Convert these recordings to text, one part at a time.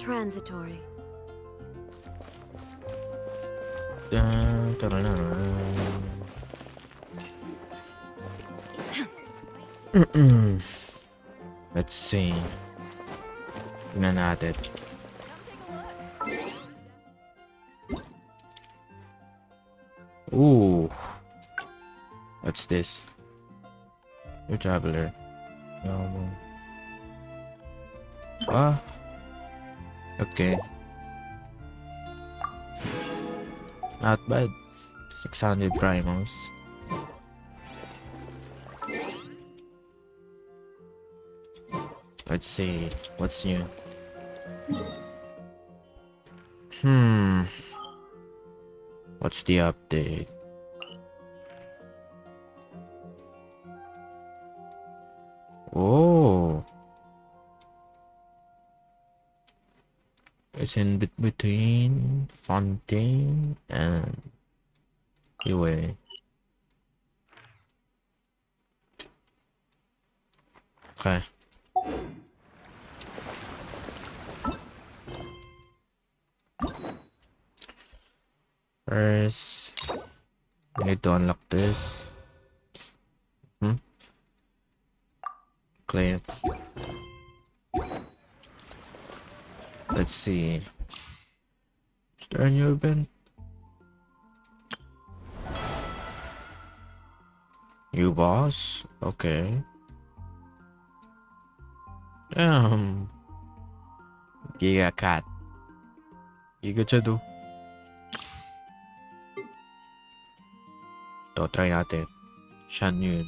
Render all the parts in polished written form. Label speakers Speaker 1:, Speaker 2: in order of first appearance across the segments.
Speaker 1: transitory.
Speaker 2: Dun, dun, dun, dun, dun. Let's see. Tingnan natin. Ooh. What's this? New traveler. Ah. Okay. Not bad. 600 primals. Let's see. What's new? What's the update? Oh. It's in between Fontaine and Anyway. Okay. First, we need to unlock this. Claim. Let's see. Is there a new event? New boss? Okay. Giga Cat. Giga Chadu. Ito, try natin. Shan yun.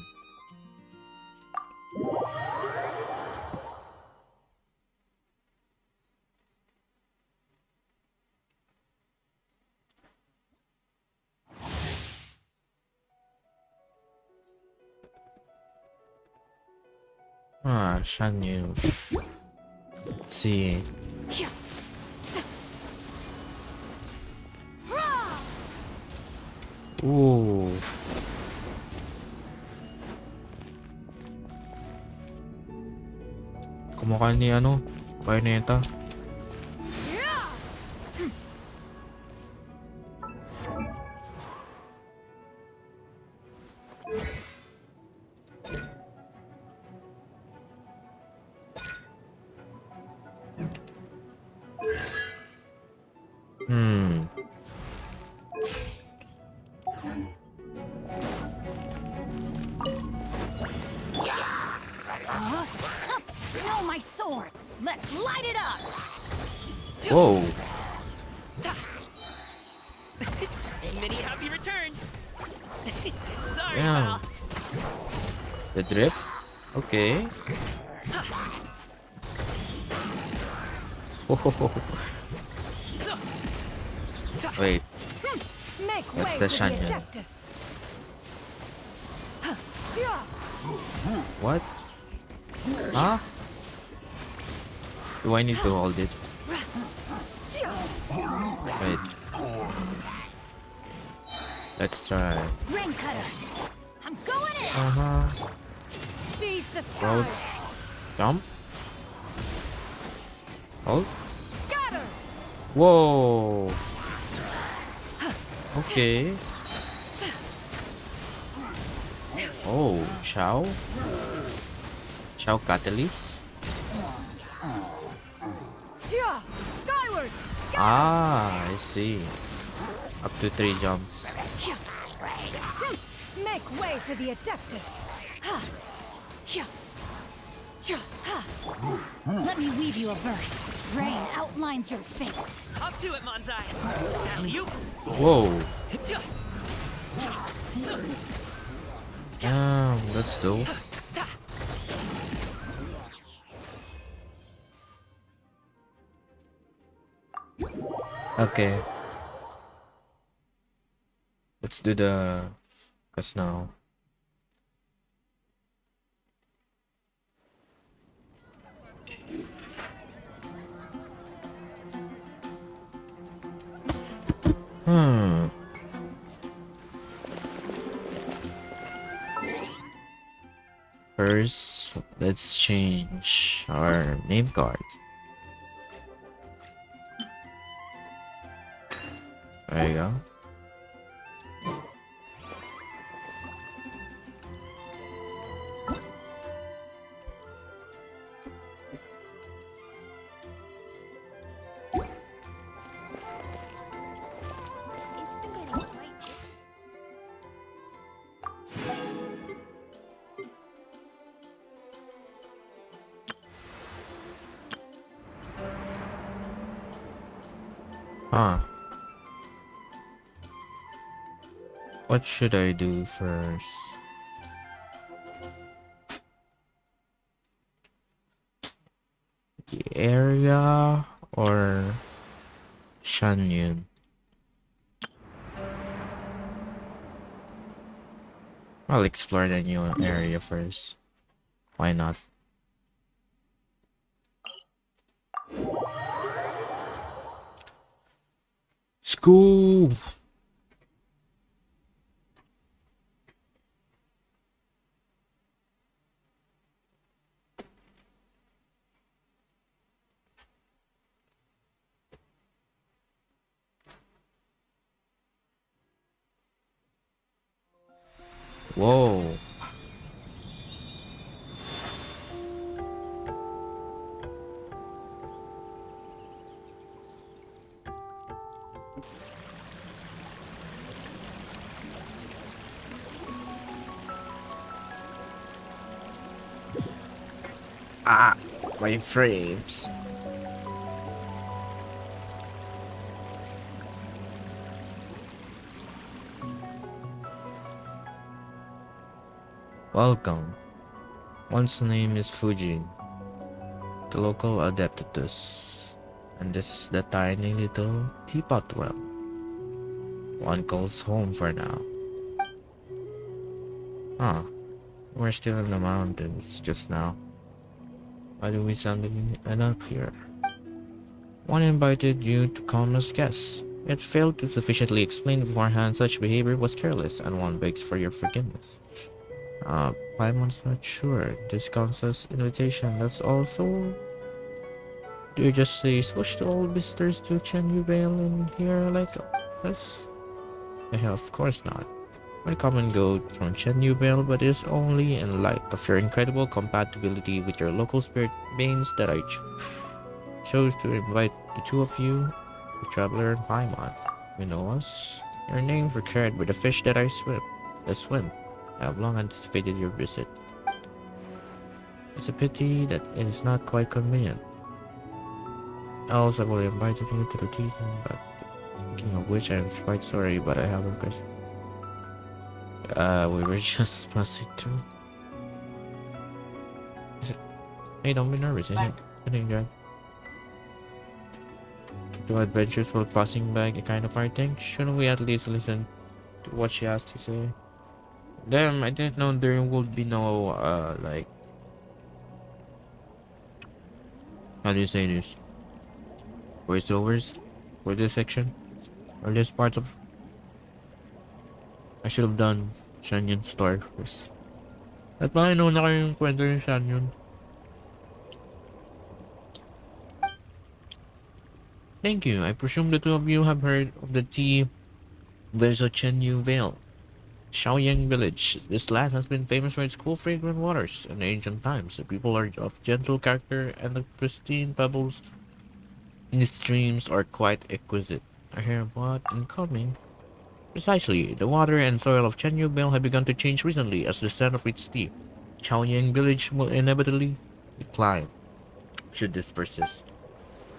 Speaker 2: Shan yun. Let's see. Ooh. Kumukha ni ano, Bayonetta.
Speaker 1: Know my sword. Let's light it up.
Speaker 2: Whoa.
Speaker 3: Many happy returns. Sorry,
Speaker 2: Damn.
Speaker 3: pal.
Speaker 2: The drip? Okay. Wait,
Speaker 1: Make
Speaker 2: that's
Speaker 1: way
Speaker 2: the
Speaker 1: for
Speaker 2: Shanyan.
Speaker 1: Adeptus.
Speaker 2: What? Huh? Do I need to hold it? Wait. Let's try.
Speaker 1: Rain cutter. I'm going in. Seize the
Speaker 2: Roll.
Speaker 1: skies.
Speaker 2: Jump. Hold.
Speaker 1: Scatter.
Speaker 2: Whoa. Okay. Oh, Shao. Shao Catalyst.
Speaker 1: Yeah. Skyward.
Speaker 2: Ah, I see. Up to 3 jumps.
Speaker 1: Make way for the Adeptus. Let me weave you a verse. Rain outlines your fate.
Speaker 3: Up to it, Manzai. Alley-oop.
Speaker 2: Whoa. Damn, that's dope. Okay. Let's do the quest now. First, let's change our name card. There you go.
Speaker 1: It's been getting quite.
Speaker 2: Huh. What should I do first? The area or Shanyon? I'll explore the new area first. Why not? School! Whoa. Ah, my frames. Welcome. One's name is Fuji, the local adeptus, and this is the tiny little teapot realm. One calls home for now. Huh, we're still in the mountains just now. Why do we suddenly end up here? One invited you to come as guests, yet failed to sufficiently explain beforehand such behavior was careless, and one begs for your forgiveness. Paimon's not sure. This counts as invitation. That's also... Do you just say swish to all visitors to Chen Yu Vale in here like this? Yeah, of course not. I come and go from Chen Yu Vale, but it is only in light of your incredible compatibility with your local spirit beings that I chose to invite the two of you, the traveler and Paimon. You know us? Your names were carried by the fish that I swim. I have long anticipated your visit. It's a pity that it is not quite convenient. Else I would have invited you to the tea room, but speaking of which, I am quite sorry, but I have a request. We were just passing through. Hey, don't be nervous. I think that do adventures while passing by a kind of hard thing. Shouldn't we at least listen to what she has to say? Damn, I didn't know there would be no like, how do you say this? Voiceovers for this section or this part of. I should have done Shanyon story first. At pa know na kayo yung kwento yung Shanyon. Thank you. I presume the two of you have heard of the tea village of Chen Yu Vale, Shaoyang village. This land has been famous for its cool, fragrant waters. In ancient times, the people are of gentle character, and the pristine pebbles in the streams are quite exquisite. I hear what incoming. Precisely, the water and soil of Chen Yu Vale have begun to change recently as the scent of its tea, Shaoyang village, will inevitably decline should this persist.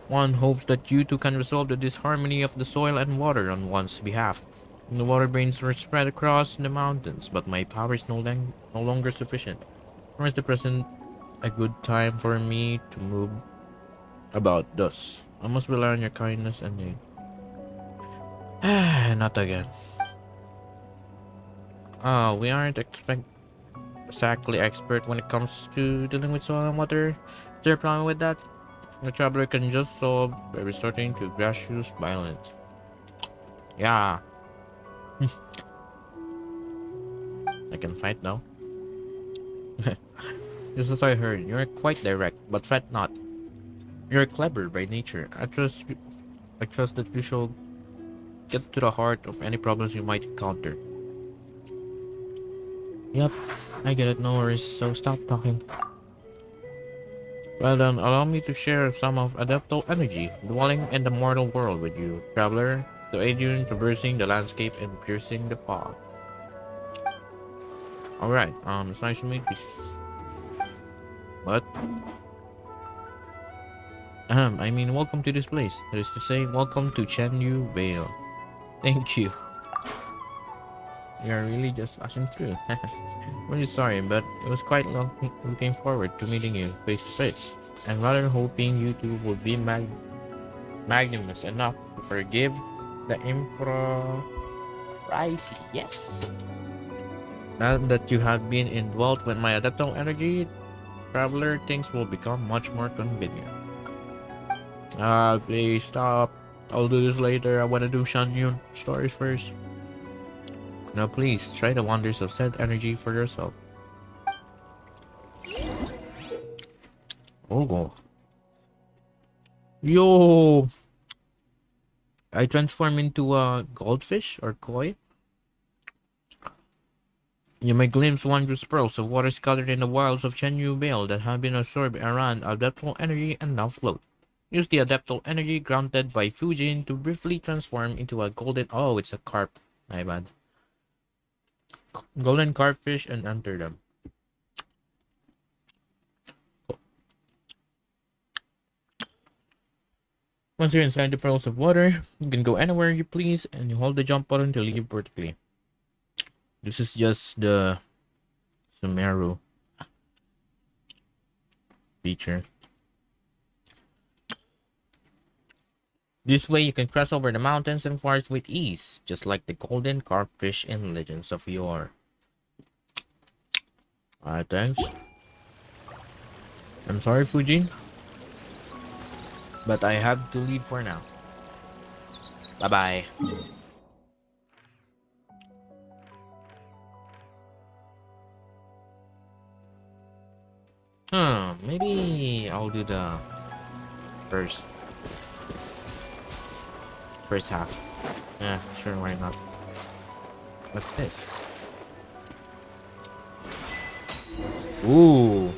Speaker 2: One hopes that you two can resolve the disharmony of the soil and water on one's behalf. The water brains were spread across the mountains, but my power is no longer sufficient. Nor is the present a good time for me to move about thus. I must rely on your kindness and aid. Not again. We aren't exactly expert when it comes to dealing with soil and water. Is there a problem with that? The traveler can just solve by resorting to gracious violence. Yeah. I can fight now. Just as I heard, you're quite direct, but fret not. You're clever by nature. I trust that you shall get to the heart of any problems you might encounter. Yep, I get it, no worries, so stop talking. Well then, allow me to share some of Adeptal energy, dwelling in the mortal world with you, traveler, to aid you in traversing the landscape and piercing the fog. Alright, it's nice to meet you. But, I mean, welcome to this place. That is to say, welcome to Chenyu Vale. Thank you. You are really just passing through. I'm really sorry, but it was quite long looking forward to meeting you face to face, and rather hoping you two would be magnanimous enough to forgive the impropriety. Yes. Now that you have been indwelt with my adaptable energy, traveler, things will become much more convenient. Please stop. I'll do this later. I want to do Shanyu stories first. Now please, try the wonders of said energy for yourself. Oh. Yo! I transform into a goldfish or koi. You may glimpse wondrous pearls of water scattered in the wilds of Chenyu Vale that have been absorbed around adaptable energy and now float. Use the adaptable energy granted by Fujin to briefly transform into a golden... Oh, it's a carp. My bad. Golden carpfish and enter them. Once you're inside the pearls of water, you can go anywhere you please, and you hold the jump button to leave vertically. This is just the Sumeru feature. This way you can cross over the mountains and forests with ease, just like the golden carpfish in Legends of Yore. Alright, thanks. I'm sorry, Fujin, but I have to leave for now. Bye-bye. Maybe I'll do the first half. Yeah, sure, why not? What's this? Ooh.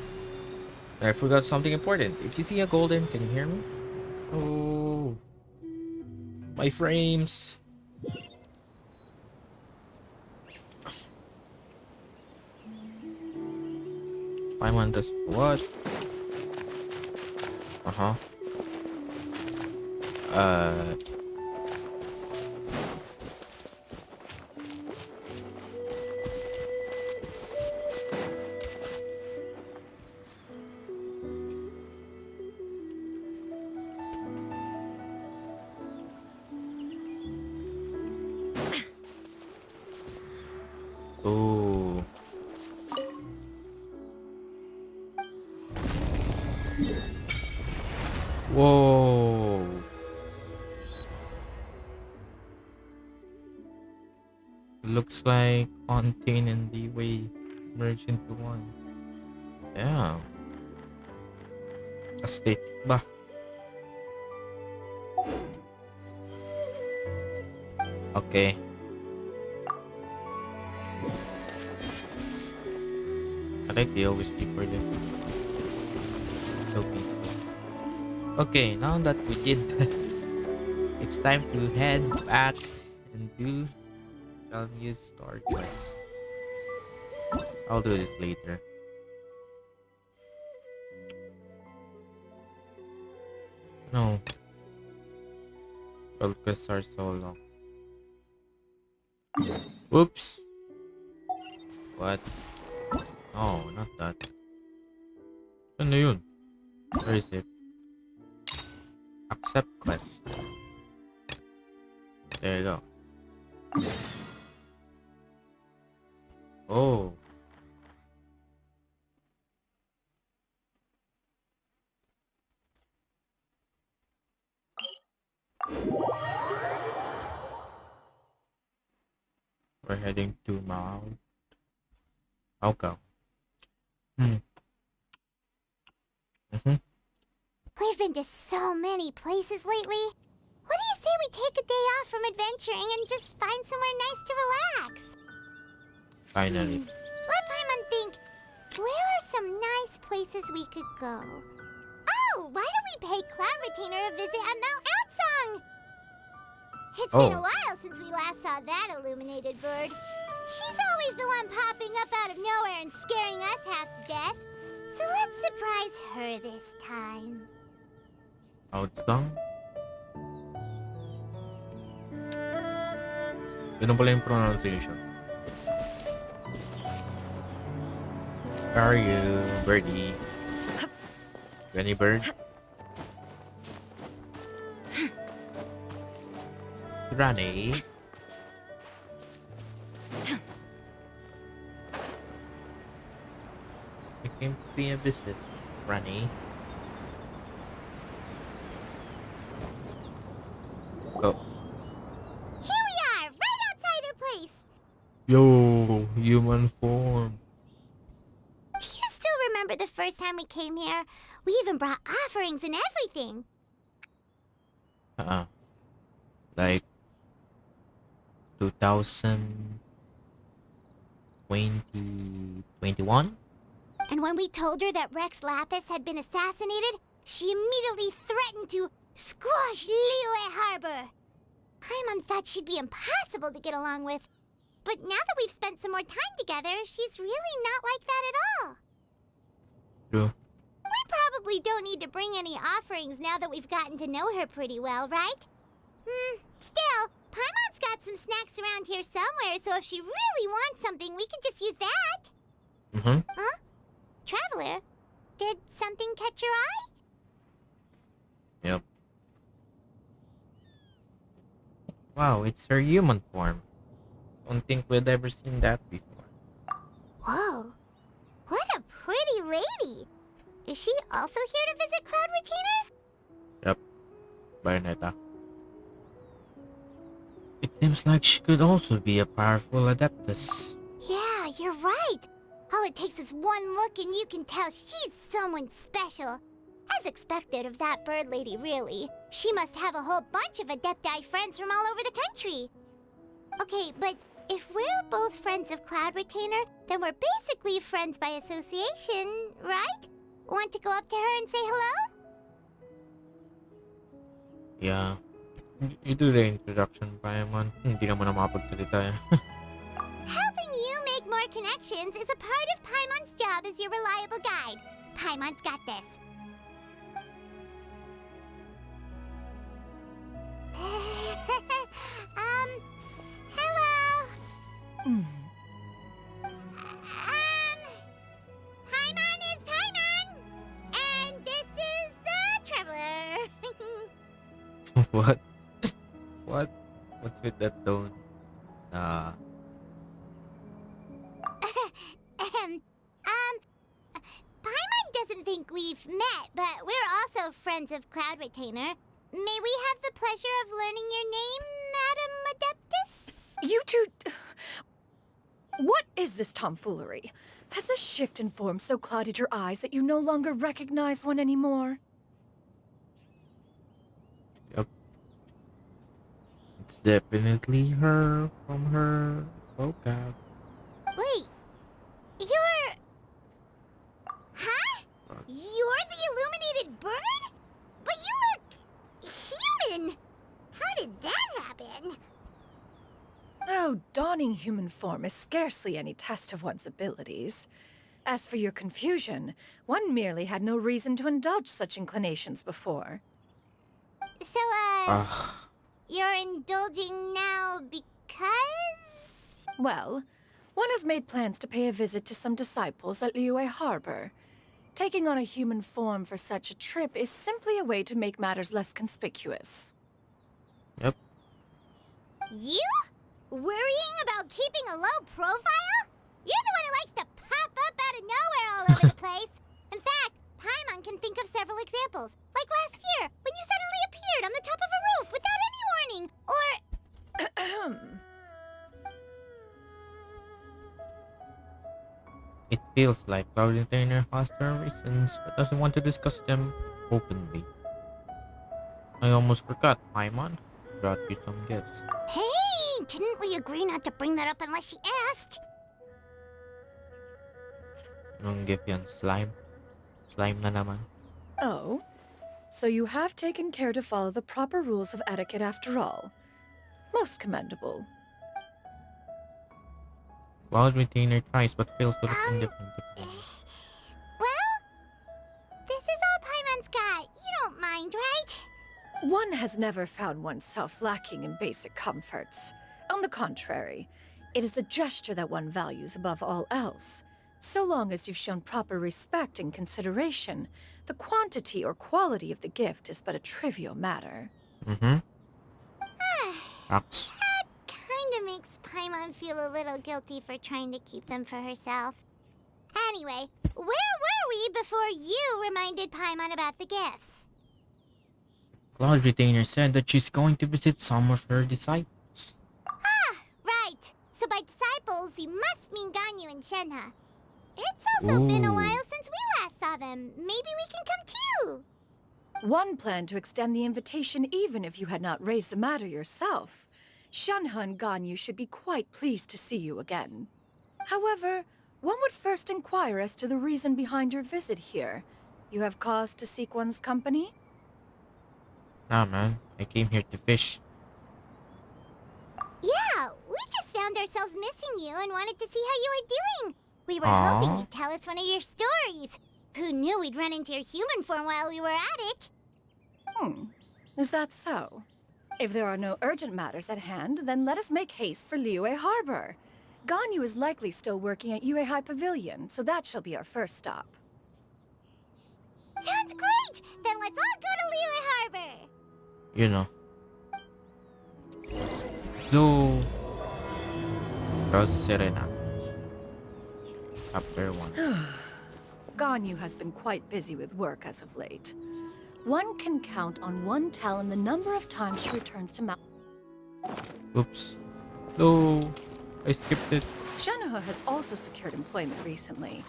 Speaker 2: I forgot something important. If you see a golden, can you hear me? Oh. My frames. I want this. What? Uh-huh. Oh. Whoa. Looks like Fontaine and the way merge into one. Yeah. A state ba? Okay. I like they always stick for this. So peaceful. Okay, now that we did that, it's time to head back and do Shangyu's story. I'll do this later. No. Focus are so long. Oops. What? Oh, not that. Ano yun? Where is it? Accept quest. There you go. Oh. We're heading to Mount Alka.
Speaker 1: We've been to so many places lately. What do you say we take a day off from adventuring and just find somewhere nice to relax.
Speaker 2: Finally.
Speaker 1: Let Paimon think. Where are some nice places we could go? Oh, why don't we pay Cloud Retainer a visit at Mount Outsong? It's been a while since we last saw that illuminated bird. She's always the one popping up out of nowhere and scaring us half to death. So let's surprise her this time.
Speaker 2: Outsong? Yun pala yung pronunciation. Where are you, birdie? Any bird? Granny. You came to pay a visit, Granny. Go.
Speaker 1: Here we are, right outside her place.
Speaker 2: Yo, human form.
Speaker 1: Do you still remember the first time we came here? We even brought offerings and everything.
Speaker 2: Like 2021?
Speaker 1: And when we told her that Rex Lapis had been assassinated, she immediately threatened to squash Liyue Harbor. Paimon thought she'd be impossible to get along with. But now that we've spent some more time together, she's really not like that at all.
Speaker 2: True.
Speaker 1: We probably don't need to bring any offerings now that we've gotten to know her pretty well, right? Still, Paimon's got some snacks around here somewhere, so if she really wants something, we can just use that. Huh? Traveler, did something catch your eye?
Speaker 2: Yep. Wow, it's her human form. Don't think we'd ever seen that before.
Speaker 1: Whoa, what a pretty lady. Is she also here to visit Cloud Retainer?
Speaker 2: Yep. Bayonetta. It seems like she could also be a powerful adeptus.
Speaker 1: Yeah, you're right. All it takes is one look and you can tell she's someone special. As expected of that bird lady, really. She must have a whole bunch of Adepti friends from all over the country. Okay, but if we're both friends of Cloud Retainer, then we're basically friends by association, right? Want to go up to her and say hello?
Speaker 2: Yeah. You do the introduction, Paimon. Hindi naman na makapagsalita yan.
Speaker 1: Helping you make more connections is a part of Paimon's job as your reliable guide. Paimon's got this. Hello. Paimon is Paimon, and this is the Traveler.
Speaker 2: What? What? What's with that tone?
Speaker 1: Paimon doesn't think we've met, but we're also friends of Cloud Retainer. May we have the pleasure of learning your name, Madam Adeptus?
Speaker 4: You two... What is this tomfoolery? Has the shift in form so clouded your eyes that you no longer recognize one anymore?
Speaker 2: Yep. It's definitely her from her vocab.
Speaker 1: Wait, you're... Huh? You're the illuminated bird? But you look... human! How did that happen?
Speaker 4: Oh, donning human form is scarcely any test of one's abilities. As for your confusion, one merely had no reason to indulge such inclinations before.
Speaker 1: So, you're indulging now because...
Speaker 4: Well, one has made plans to pay a visit to some disciples at Liyue Harbor. Taking on a human form for such a trip is simply a way to make matters less conspicuous.
Speaker 2: Yep.
Speaker 1: You? Worrying about keeping a low profile? You're the one who likes to pop up out of nowhere all over the place. In fact, Paimon can think of several examples. Like last year, when you suddenly appeared on the top of a roof without any warning. Or...
Speaker 2: It feels like Cloud Retainer has their reasons, but doesn't want to discuss them openly. I almost forgot, Paimon. brought you some gifts.
Speaker 1: Hey, didn't we agree not to bring that up unless she asked?
Speaker 2: Anong gift yan? Slime? Slime na naman.
Speaker 4: Oh? So you have taken care to follow the proper rules of etiquette after all. Most commendable.
Speaker 2: Wild retainer tries but fails to look indifferent.
Speaker 1: Well, this is all Paimon's got. You don't mind, right?
Speaker 4: One has never found oneself lacking in basic comforts. On the contrary, it is the gesture that one values above all else. So long as you've shown proper respect and consideration, the quantity or quality of the gift is but a trivial matter.
Speaker 2: Mm-hmm. Rocks.
Speaker 1: Kinda makes Paimon feel a little guilty for trying to keep them for herself. Anyway, where were we before you reminded Paimon about the gifts?
Speaker 2: Cloud Retainer said that she's going to visit some of her disciples.
Speaker 1: Ah, right. So by disciples, you must mean Ganyu and Shenhe. It's also been a
Speaker 2: Ooh.
Speaker 1: while since we last saw them. Maybe we can come too.
Speaker 4: One planned to extend the invitation even if you had not raised the matter yourself. Shenhe and Ganyu should be quite pleased to see you again. However, one would first inquire as to the reason behind your visit here. You have cause to seek one's company?
Speaker 2: Nah, man. I came here to fish.
Speaker 1: Yeah, we just found ourselves missing you and wanted to see how you were doing. We were
Speaker 2: Aw.
Speaker 1: hoping you'd tell us one of your stories. Who knew we'd run into your human form while we were at it?
Speaker 4: Is that so? If there are no urgent matters at hand, then let us make haste for Liyue Harbor. Ganyu is likely still working at Yuehai Pavilion, so that shall be our first stop.
Speaker 1: Sounds great! Then let's all go to Liyue Harbor!
Speaker 2: You know. So... Cross Serena. Chapter 1.
Speaker 4: Ganyu has been quite busy with work as of late. One can count on one talon the number of times she returns to Mount.
Speaker 2: Oops. No. I skipped it.
Speaker 4: Shenhe has also secured employment recently.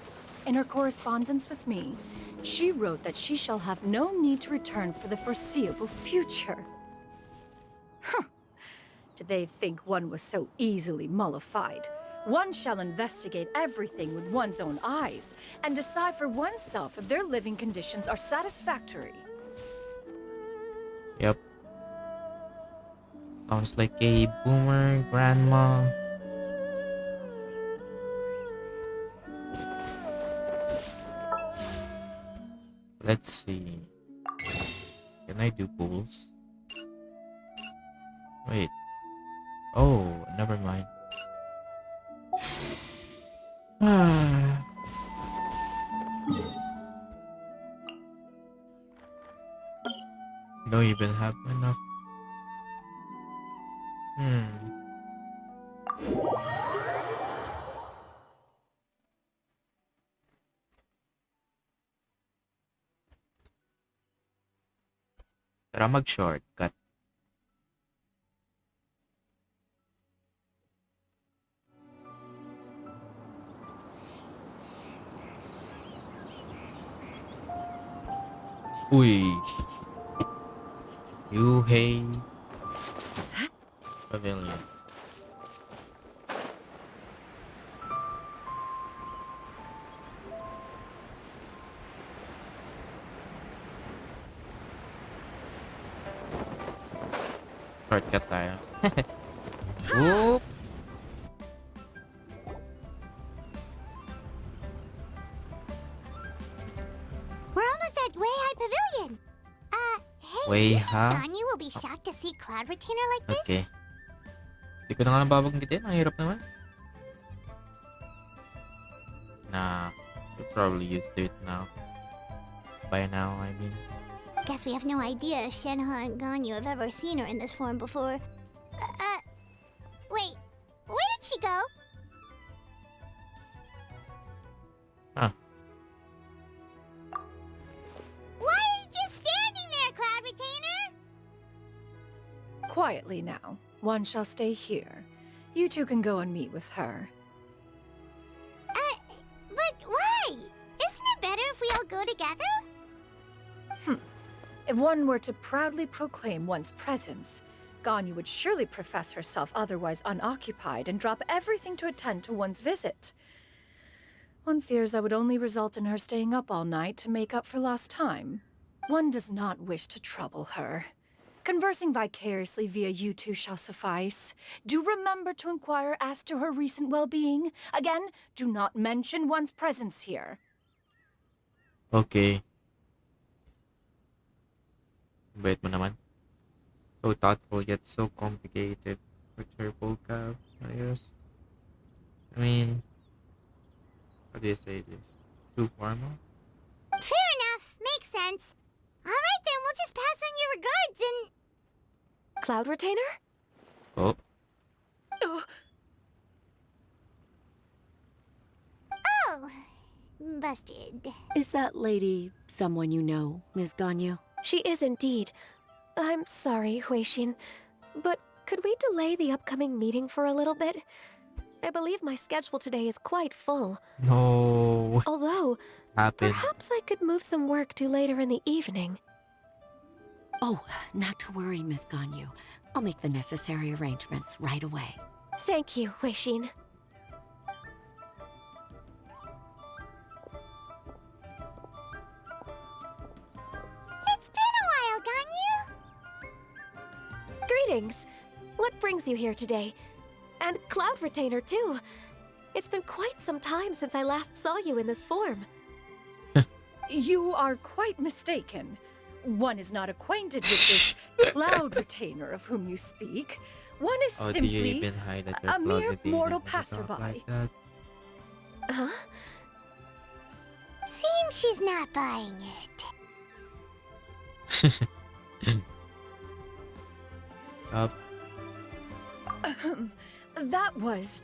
Speaker 4: In her correspondence with me, she wrote that she shall have no need to return for the foreseeable future. Huh. Did they think one was so easily mollified? One shall investigate everything with one's own eyes and decide for oneself if their living conditions are satisfactory.
Speaker 2: Yep. Sounds like a boomer grandma. Let's see. Can I do pools? Wait. Oh, never mind. Ah. Don't even have enough. Tara mag-shortcut. Uy. Yuehai Pavilion. Shortcut tayo. Oop.
Speaker 1: We're almost at Weihai Pavilion. Hey,
Speaker 2: Weihai?
Speaker 1: Ganyu will be shocked to see Cloud Retainer like this.
Speaker 2: Okay. Hindi ko na nga babanggitin. Ang hirap naman. Nah. You're probably used to it now. By now, I mean.
Speaker 1: Guess we have no idea if Shenhe and Ganyu have ever seen her in this form before. Wait, where did she go?
Speaker 2: Huh.
Speaker 1: Why are you just standing there, Cloud Retainer?
Speaker 4: Quietly now. One shall stay here. You two can go and meet with her.
Speaker 1: But why? Isn't it better if we all go together?
Speaker 4: If one were to proudly proclaim one's presence, Ganyu would surely profess herself otherwise unoccupied and drop everything to attend to one's visit. One fears that would only result in her staying up all night to make up for lost time. One does not wish to trouble her. Conversing vicariously via you two shall suffice. Do remember to inquire as to her recent well-being. Again, do not mention one's presence here.
Speaker 2: Okay. Bait mo naman. So thoughtful yet so complicated. With her vocab, I guess. I mean, how do you say this? Too formal?
Speaker 1: Fair enough. Makes sense. Alright then, we'll just pass on your regards and...
Speaker 5: Cloud Retainer?
Speaker 2: Oh.
Speaker 1: Oh, busted.
Speaker 5: Is that lady someone you know, Ms. Ganyu? She is indeed. I'm sorry, Huixin, but could we delay the upcoming meeting for a little bit? I believe my schedule today is quite full.
Speaker 2: No.
Speaker 5: Although,
Speaker 2: Happened.
Speaker 5: perhaps I could move some work to later in the evening.
Speaker 6: Oh, not to worry, Miss Ganyu. I'll make the necessary arrangements right away.
Speaker 5: Thank you, Huixin.
Speaker 1: It's been a while, Ganyu.
Speaker 5: Greetings. What brings you here today? And Cloud Retainer, too. It's been quite some time since I last saw you in this form.
Speaker 4: You are quite mistaken. One is not acquainted with this Cloud Retainer of whom you speak. One is
Speaker 2: Oh, do you
Speaker 4: simply
Speaker 2: even hide that you're
Speaker 4: a mere
Speaker 2: closeted
Speaker 4: mortal
Speaker 2: and stuff
Speaker 4: passerby.
Speaker 2: like that?
Speaker 5: Huh?
Speaker 1: Seems she's not buying it.
Speaker 2: Up.
Speaker 4: That was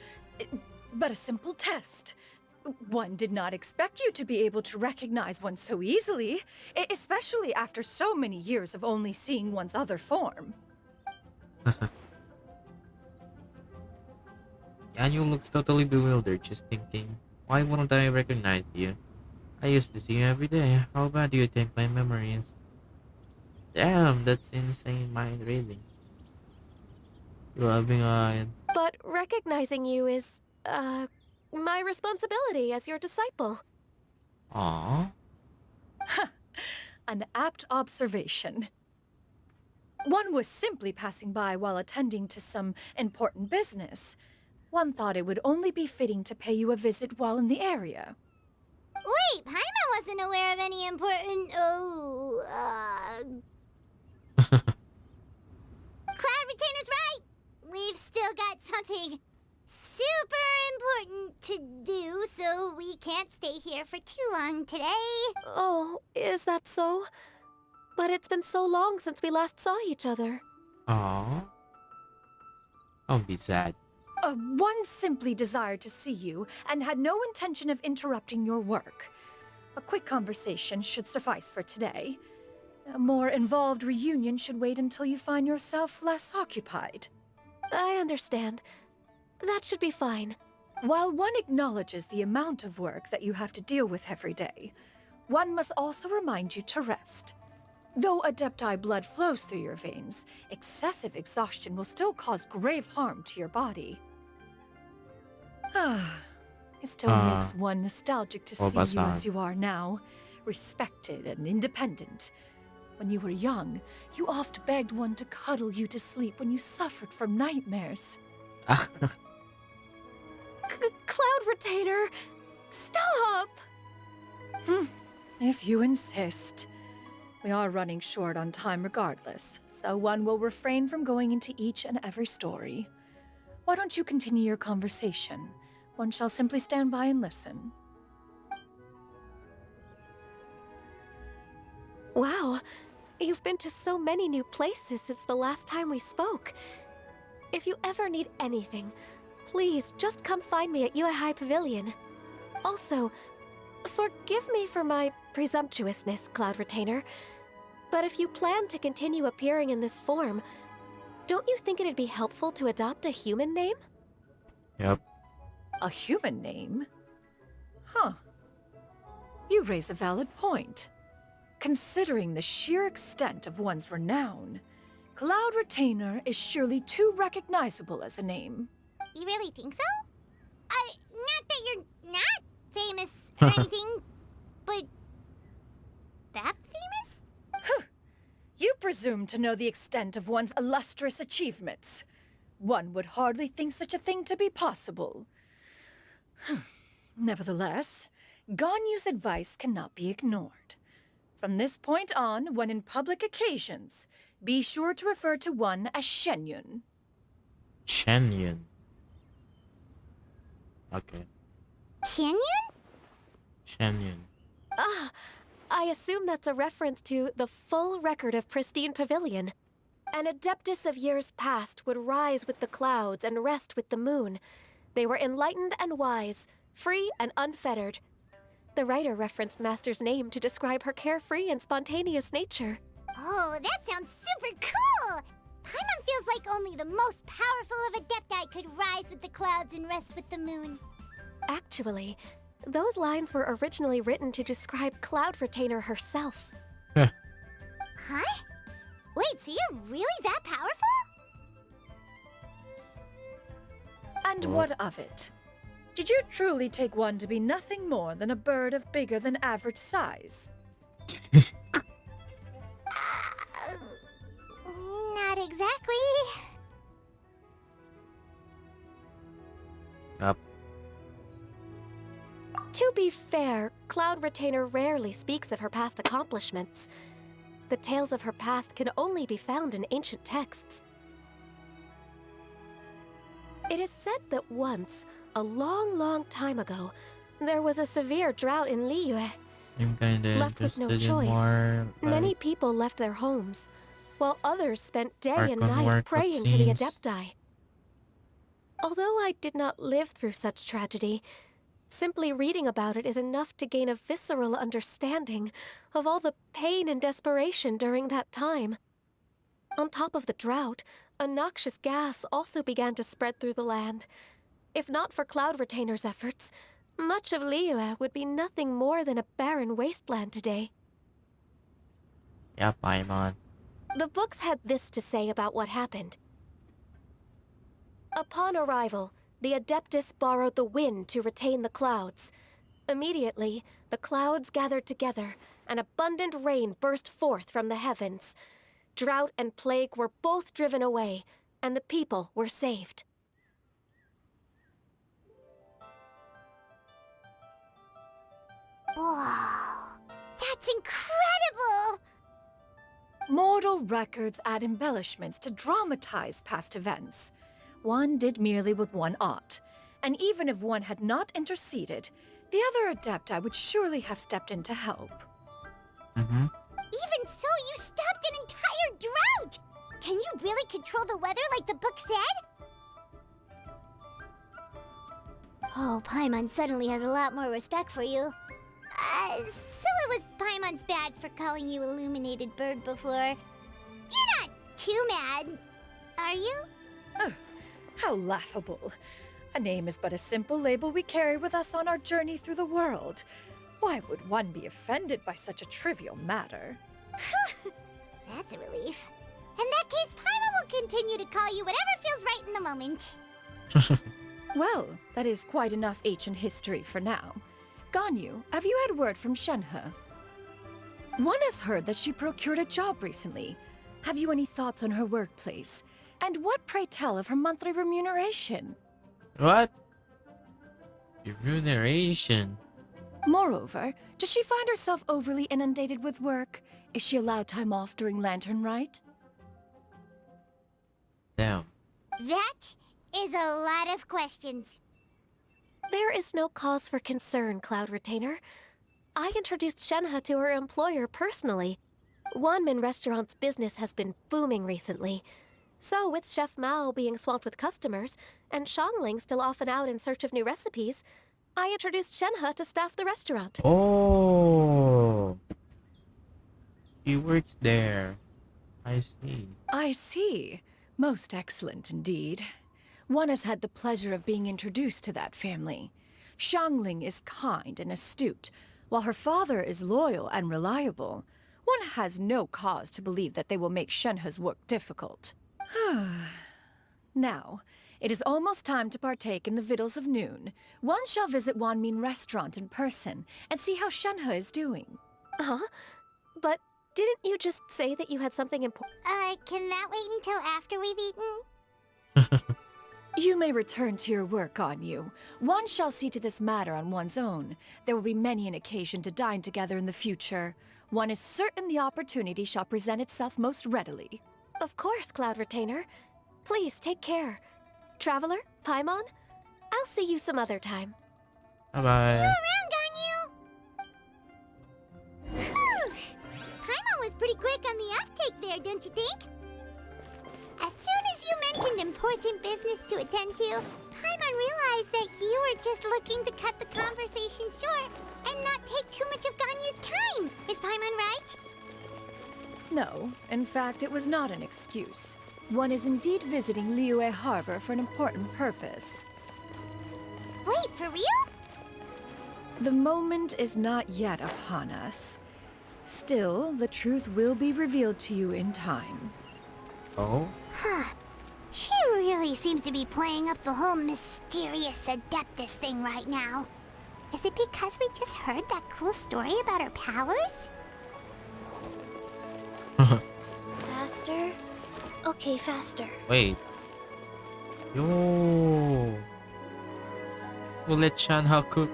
Speaker 4: but a simple test. One did not expect you to be able to recognize one so easily, especially after so many years of only seeing one's other form.
Speaker 2: Ganyu looks totally bewildered, just thinking, why wouldn't I recognize you? I used to see you every day. How bad do you think my memory is? Damn, that's insane mind reading. Rubbing on.
Speaker 5: But recognizing you is, my responsibility as your disciple.
Speaker 2: Aww.
Speaker 4: An apt observation. One was simply passing by while attending to some important business. One thought it would only be fitting to pay you a visit while in the area.
Speaker 1: Wait, Paimon wasn't aware of any important... Cloud Retainer's right! We've still got something super important to do, so we can't stay here for too long today.
Speaker 5: Oh, is that so? But it's been so long since we last saw each other.
Speaker 2: Aww. Don't be sad.
Speaker 4: One simply desired to see you and had no intention of interrupting your work. A quick conversation should suffice for today. A more involved reunion should wait until you find yourself less occupied.
Speaker 5: I understand. That should be fine.
Speaker 4: While one acknowledges the amount of work that you have to deal with every day, one must also remind you to rest. Though Adepti blood flows through your veins, excessive exhaustion will still cause grave harm to your body. It still makes one nostalgic to see you as you are now, respected and independent. When you were young, you oft begged one to cuddle you to sleep when you suffered from nightmares.
Speaker 5: Cloud Retainer! Stop!
Speaker 4: If you insist. We are running short on time regardless, so one will refrain from going into each and every story. Why don't you continue your conversation? One shall simply stand by and listen.
Speaker 5: Wow, you've been to so many new places since the last time we spoke. If you ever need anything, please just come find me at Uehai Pavilion. Also, forgive me for my presumptuousness, Cloud Retainer, but if you plan to continue appearing in this form, don't you think it'd be helpful to adopt a human name?
Speaker 2: Yep.
Speaker 4: A human name? Huh. You raise a valid point. Considering the sheer extent of one's renown, Cloud Retainer is surely too recognizable as a name.
Speaker 1: You really think so? Not that you're not famous or anything, but that famous?
Speaker 4: You presume to know the extent of one's illustrious achievements. One would hardly think such a thing to be possible. Nevertheless, Ganyu's advice cannot be ignored. From this point on, when in public occasions, be sure to refer to one as Shenyun.
Speaker 2: Shenyun. Okay.
Speaker 1: Canyon?
Speaker 2: Shenyun.
Speaker 5: Ah, I assume that's a reference to the full record of Pristine Pavilion. An adeptus of years past would rise with the clouds and rest with the moon. They were enlightened and wise, free and unfettered. The writer referenced Master's name to describe her carefree and spontaneous nature.
Speaker 1: Oh, that sounds super cool! Paimon feels like only the most powerful of Adepti could rise with the clouds and rest with the moon.
Speaker 5: Actually, those lines were originally written to describe Cloud Retainer herself.
Speaker 1: Huh? Wait, so you're really that powerful?
Speaker 4: And what of it? Did you truly take one to be nothing more than a bird of bigger than average size?
Speaker 1: Not exactly.
Speaker 2: Up.
Speaker 5: To be fair, Cloud Retainer rarely speaks of her past accomplishments. The tales of her past can only be found in ancient texts. It is said that once, a long, long time ago, there was a severe drought in Liyue.
Speaker 2: I'm kinda
Speaker 5: Left with no
Speaker 2: interested in
Speaker 5: choice,
Speaker 2: more,
Speaker 5: Many people left their homes, while others spent day and
Speaker 2: Archon War
Speaker 5: night praying to the
Speaker 2: cutscenes.
Speaker 5: Adepti. Although I did not live through such tragedy, simply reading about it is enough to gain a visceral understanding of all the pain and desperation during that time. On top of the drought, a noxious gas also began to spread through the land. If not for Cloud Retainer's efforts, much of Liyue would be nothing more than a barren wasteland today.
Speaker 2: Yeah, Paimon.
Speaker 5: The books had this to say about what happened. Upon arrival, the Adeptus borrowed the wind to retain the clouds. Immediately, the clouds gathered together, and abundant rain burst forth from the heavens. Drought and plague were both driven away, and the people were saved.
Speaker 1: Wow, that's incredible!
Speaker 4: Mortal records add embellishments to dramatize past events. One did merely what one ought, and even if one had not interceded, the other Adepti would surely have stepped in to help.
Speaker 2: Mm-hmm.
Speaker 1: Even so, you stopped an entire drought! Can you really control the weather like the book said? Oh, Paimon suddenly has a lot more respect for you. So it was Paimon's bad for calling you Illuminated Bird before. You're not too mad, are you?
Speaker 4: How laughable. A name is but a simple label we carry with us on our journey through the world. Why would one be offended by such a trivial matter?
Speaker 1: That's a relief. In that case, Paimon will continue to call you whatever feels right in the moment.
Speaker 4: Well, that is quite enough ancient history for now. Ganyu, have you had word from Shenhe? One has heard that she procured a job recently. Have you any thoughts on her workplace? And what, pray tell, of her monthly remuneration?
Speaker 2: What? Remuneration.
Speaker 4: Moreover, does she find herself overly inundated with work? Is she allowed time off during Lantern Rite?
Speaker 2: Damn.
Speaker 1: That is a lot of questions.
Speaker 5: There is no cause for concern, Cloud Retainer. I introduced Shenhe to her employer personally. Wanmin Restaurant's business has been booming recently. So, with Chef Mao being swamped with customers, and Shangling still off and out in search of new recipes, I introduced Shenhe to staff the restaurant.
Speaker 2: Oh. He works there. I see.
Speaker 4: I see. Most excellent indeed. One has had the pleasure of being introduced to that family. Shangling is kind and astute, while her father is loyal and reliable. One has no cause to believe that they will make Shenhe's work difficult. Now, it is almost time to partake in the victuals of noon. One shall visit Wanmin Restaurant in person and see how Shenhe is doing.
Speaker 5: Huh? But didn't you just say that you had something important?
Speaker 1: Can that wait until after we've eaten?
Speaker 4: You may return to your work, Ganyu. One shall see to this matter on one's own. There will be many an occasion to dine together in the future. One is certain the opportunity shall present itself most readily.
Speaker 5: Of course, Cloud Retainer. Please take care. Traveler, Paimon, I'll see you some other time.
Speaker 2: Bye-bye.
Speaker 1: Around, Ganyu! Paimon was pretty quick on the uptake there, don't you think? As soon as you mentioned important business to attend to, Paimon realized that you were just looking to cut the conversation short and not take too much of Ganyu's time. Is Paimon right?
Speaker 4: No, in fact, it was not an excuse. One is indeed visiting Liyue Harbor for an important purpose.
Speaker 1: Wait, for real?
Speaker 4: The moment is not yet upon us. Still, the truth will be revealed to you in time.
Speaker 2: Oh?
Speaker 1: She really seems to be playing up the whole mysterious Adeptus thing right now. Is it because we just heard that cool story about her powers?
Speaker 5: Faster? Okay, faster.
Speaker 2: Wait. Yo. We'll let Shanha cook.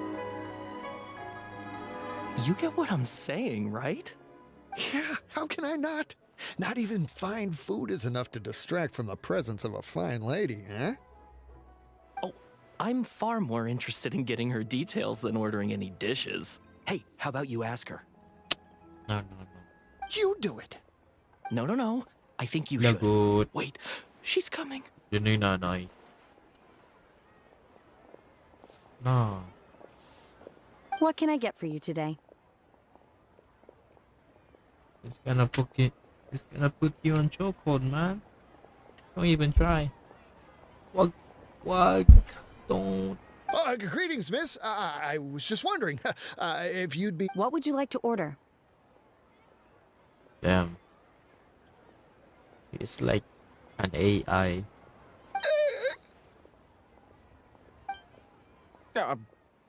Speaker 7: You get what I'm saying, right?
Speaker 8: Yeah, how can I not? Not even fine food is enough to distract from the presence of a fine lady, huh?
Speaker 7: Oh, I'm far more interested in getting her details than ordering any dishes. Hey, how about you ask her?
Speaker 2: No.
Speaker 8: You do it.
Speaker 7: No. I think you
Speaker 2: No
Speaker 7: should.
Speaker 2: good.
Speaker 7: Wait, she's coming.
Speaker 2: Yun yung nanay. No.
Speaker 9: What can I get for you today?
Speaker 2: It's gonna put you on chokehold, man. Don't even try. What? Don't.
Speaker 8: Greetings, miss. I was just wondering if you'd be...
Speaker 9: What would you like to order?
Speaker 2: Damn. It's like an AI.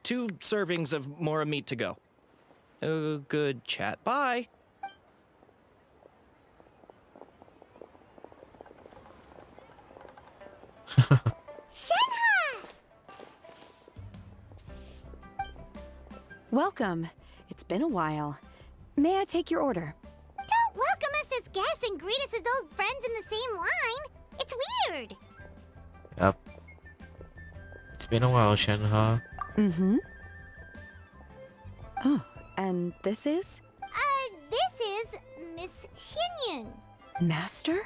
Speaker 7: 2 servings of more meat to go. Good chat. Bye.
Speaker 1: Shenhe!
Speaker 9: Welcome. It's been a while. May I take your order?
Speaker 1: Don't welcome us as guests and greet us as old friends in the same line. It's weird.
Speaker 2: Yep. It's been a while, Shanha.
Speaker 9: Mm-hmm. Oh, and this is?
Speaker 1: This is Miss Xinyun.
Speaker 9: Master?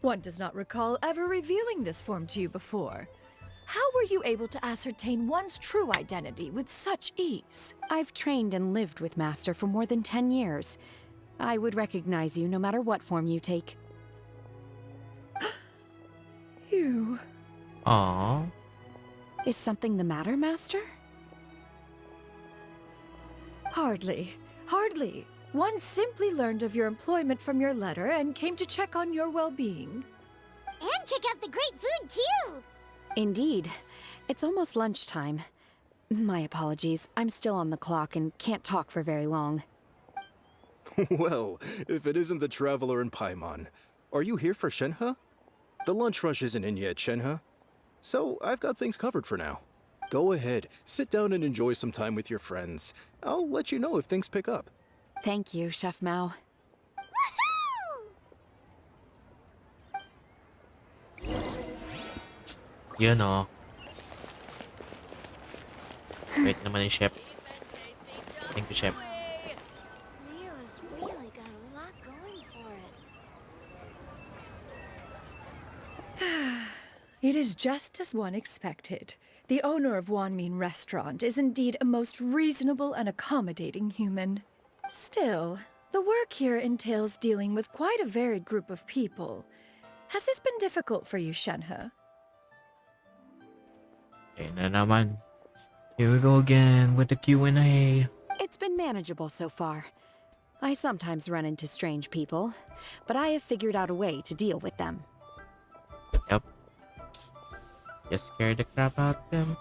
Speaker 4: One does not recall ever revealing this form to you before. How were you able to ascertain one's true identity with such ease?
Speaker 9: I've trained and lived with Master for more than 10 years. I would recognize you no matter what form you take.
Speaker 4: You...
Speaker 2: Aww.
Speaker 9: Is something the matter, Master?
Speaker 4: Hardly. One simply learned of your employment from your letter and came to check on your well-being.
Speaker 1: And check out the great food, too.
Speaker 9: Indeed. It's almost lunchtime. My apologies. I'm still on the clock and can't talk for very long.
Speaker 10: Well, if it isn't the Traveler and Paimon, are you here for Shenhe? The lunch rush isn't in yet, Shenhe. So I've got things covered for now. Go ahead, sit down and enjoy some time with your friends. I'll let you know if things pick up.
Speaker 9: Thank you, Chef Mao.
Speaker 2: You know. Wait naman yung chef. Thank you, chef.
Speaker 5: Leo's really got a lot going for it.
Speaker 4: It is just as one expected. The owner of Wanmin Restaurant is indeed a most reasonable and accommodating human. Still, the work here entails dealing with quite a varied group of people. Has this been difficult for you, Shenhe?
Speaker 2: Eh na naman. Here we go again with the Q&A.
Speaker 9: It's been manageable so far. I sometimes run into strange people, but I have figured out a way to deal with them.
Speaker 2: Yep. Just scare the crap out of them.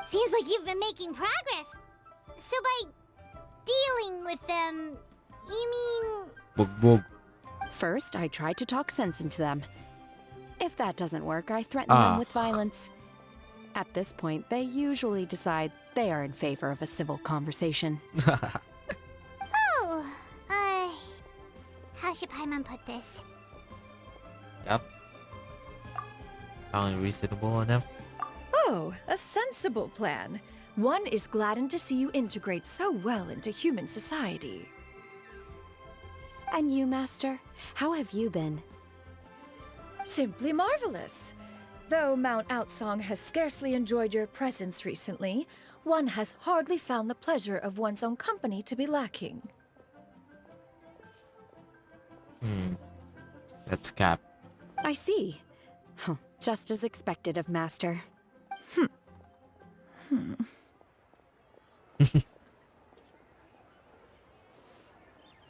Speaker 1: Seems like you've been making progress. So by dealing with them, you mean...
Speaker 2: Bug bug.
Speaker 9: First, I try to talk sense into them. If that doesn't work, I threaten them with violence. At this point, they usually decide they are in favor of a civil conversation.
Speaker 1: Oh, how should Paimon put this?
Speaker 2: Yep. Sound reasonable enough?
Speaker 4: Oh, a sensible plan. One is gladdened to see you integrate so well into human society.
Speaker 9: And you, Master? How have you been?
Speaker 4: Simply marvelous. Though Mount Outsong has scarcely enjoyed your presence recently, one has hardly found the pleasure of one's own company to be lacking.
Speaker 2: That's cap.
Speaker 9: I see. Huh, just as expected of Master.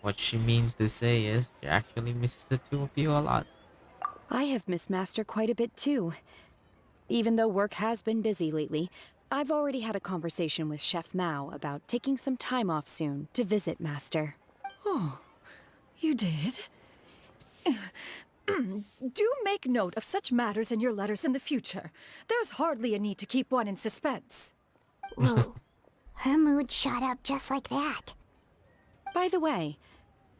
Speaker 2: What she means to say is she actually misses the two of you a lot.
Speaker 9: I have missed Master quite a bit too. Even though work has been busy lately, I've already had a conversation with Chef Mao about taking some time off soon to visit Master.
Speaker 4: Oh, you did? Do make note of such matters in your letters in the future. There's hardly a need to keep one in suspense.
Speaker 1: Whoa. Her mood shot up just like that.
Speaker 9: By the way,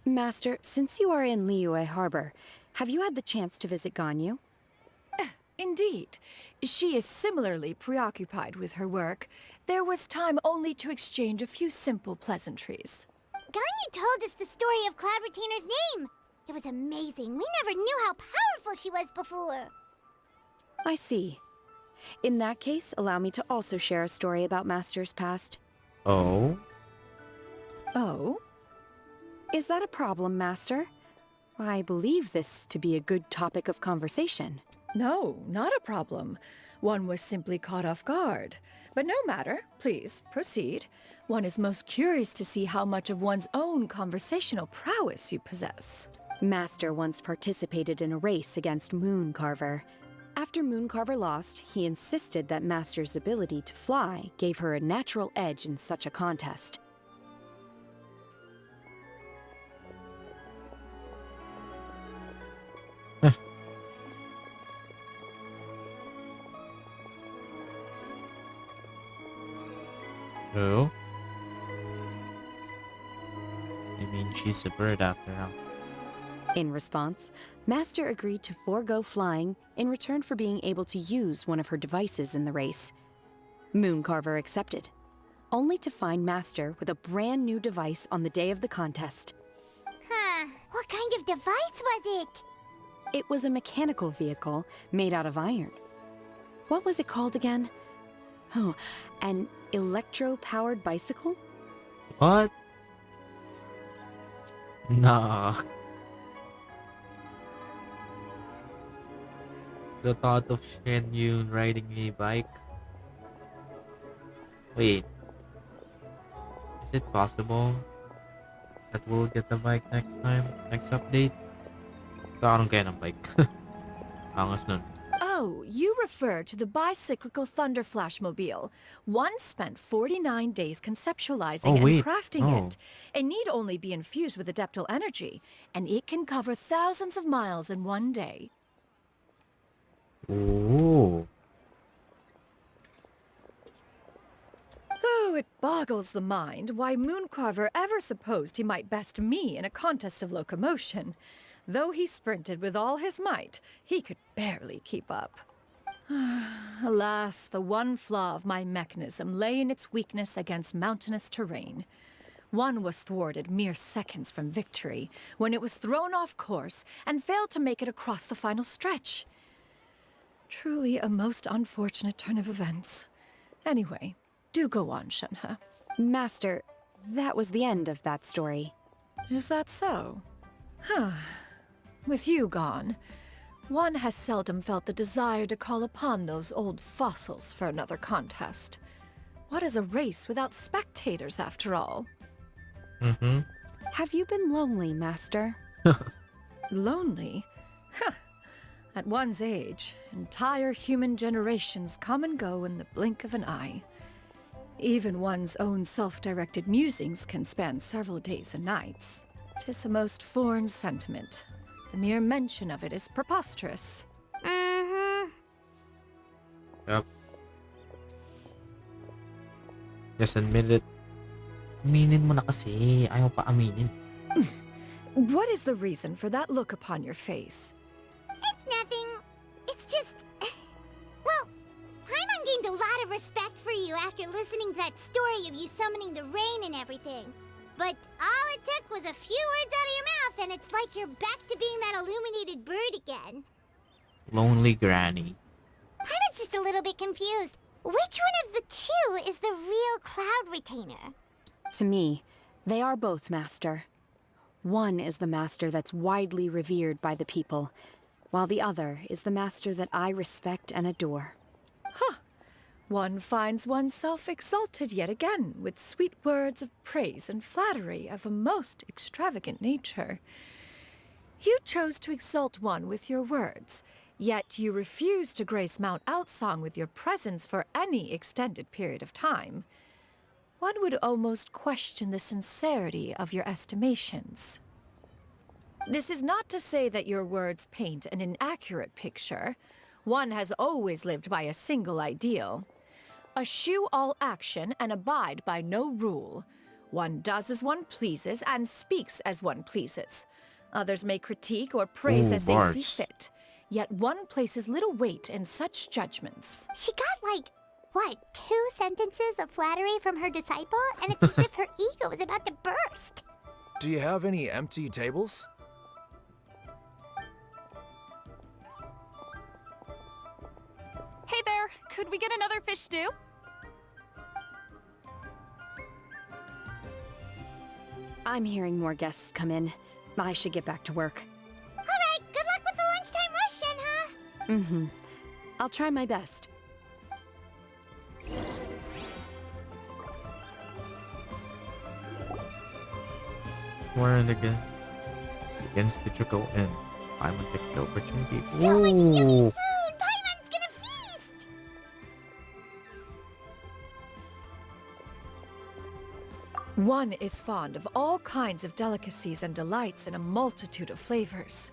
Speaker 9: Master, since you are in Liyue Harbor, have you had the chance to visit Ganyu?
Speaker 4: Indeed. She is similarly preoccupied with her work. There was time only to exchange a few simple pleasantries.
Speaker 1: Ganyu told us the story of Cloud Retainer's name. It was amazing. We never knew how powerful she was before.
Speaker 9: I see. In that case, allow me to also share a story about Master's past.
Speaker 2: Oh?
Speaker 4: Oh?
Speaker 9: Is that a problem, Master? I believe this to be a good topic of conversation.
Speaker 4: No, not a problem. One was simply caught off guard. But no matter. Please, proceed. One is most curious to see how much of one's own conversational prowess you possess.
Speaker 9: Master once participated in a race against Mooncarver. After Mooncarver lost, he insisted that Master's ability to fly gave her a natural edge in such a contest.
Speaker 2: Oh? I mean, she's a bird after all.
Speaker 9: In response, Master agreed to forego flying in return for being able to use one of her devices in the race. Mooncarver accepted, only to find Master with a brand new device on the day of the contest.
Speaker 1: Huh. What kind of device was it?
Speaker 9: It was a mechanical vehicle made out of iron. What was it called again? Oh, an electro-powered bicycle?
Speaker 2: What? Nah. The thought of Shen Yun riding a bike. Wait. Is it possible that we'll get the bike next time? Next update? Parang kaya ng bike. Angas nun.
Speaker 4: Oh, you refer to the bicyclical Thunder Flashmobile. One spent 49 days conceptualizing and crafting it. It need only be infused with adeptal energy, and it can cover thousands of miles in one day.
Speaker 2: Ooh.
Speaker 4: Oh, it boggles the mind why Mooncarver ever supposed he might best me in a contest of locomotion. Though he sprinted with all his might, he could barely keep up. Alas, the one flaw of my mechanism lay in its weakness against mountainous terrain. One was thwarted mere seconds from victory, when it was thrown off course and failed to make it across the final stretch. Truly a most unfortunate turn of events. Anyway, do go on, Shenhe.
Speaker 9: Master, that was the end of that story.
Speaker 4: Is that so? Huh. With you gone, one has seldom felt the desire to call upon those old fossils for another contest. What is a race without spectators, after all?
Speaker 2: Mm-hmm.
Speaker 9: Have you been lonely, Master?
Speaker 4: Lonely? Huh. At one's age, entire human generations come and go in the blink of an eye. Even one's own self-directed musings can span several days and nights. 'Tis a most foreign sentiment. The mere mention of it is preposterous.
Speaker 1: Mm-hmm.
Speaker 2: Yep. Just admit it. Aminin mo na kasi. Ayaw pa aminin.
Speaker 4: What is the reason for that look upon your face?
Speaker 1: It's nothing. It's just... Well, Paimon gained a lot of respect for you after listening to that story of you summoning the rain and everything. But all it took was a few words out of your mouth and it's like you're back to being that illuminated bird again.
Speaker 2: Lonely Granny.
Speaker 1: Paimon's just a little bit confused. Which one of the two is the real Cloud Retainer?
Speaker 9: To me, they are both, Master. One is the master that's widely revered by the people, while the other is the master that I respect and adore.
Speaker 4: Huh. One finds oneself exalted yet again with sweet words of praise and flattery of a most extravagant nature. You chose to exalt one with your words, yet you refuse to grace Mount Outsong with your presence for any extended period of time. One would almost question the sincerity of your estimations. This is not to say that your words paint an inaccurate picture. One has always lived by a single ideal. Eschew all action and abide by no rule. One does as one pleases and speaks as one pleases. Others may critique or praise
Speaker 2: Ooh,
Speaker 4: as they see
Speaker 2: bars.
Speaker 4: fit. Yet one places little weight in such judgments.
Speaker 1: She got like, what, 2 sentences of flattery from her disciple? And it's as if her ego is about to burst.
Speaker 11: Do you have any empty tables?
Speaker 5: Hey there, could we get another fish stew?
Speaker 9: I'm hearing more guests come in. I should get back to work.
Speaker 1: All right, good luck with the lunchtime rush, Shenhe.
Speaker 9: Mm-hmm. I'll try my best.
Speaker 2: Somewhere against the trickle in. Paimon takes the opportunity.
Speaker 1: So much yummy
Speaker 2: Ooh.
Speaker 1: food! Paimon's gonna feast!
Speaker 4: One is fond of all kinds of delicacies and delights in a multitude of flavors.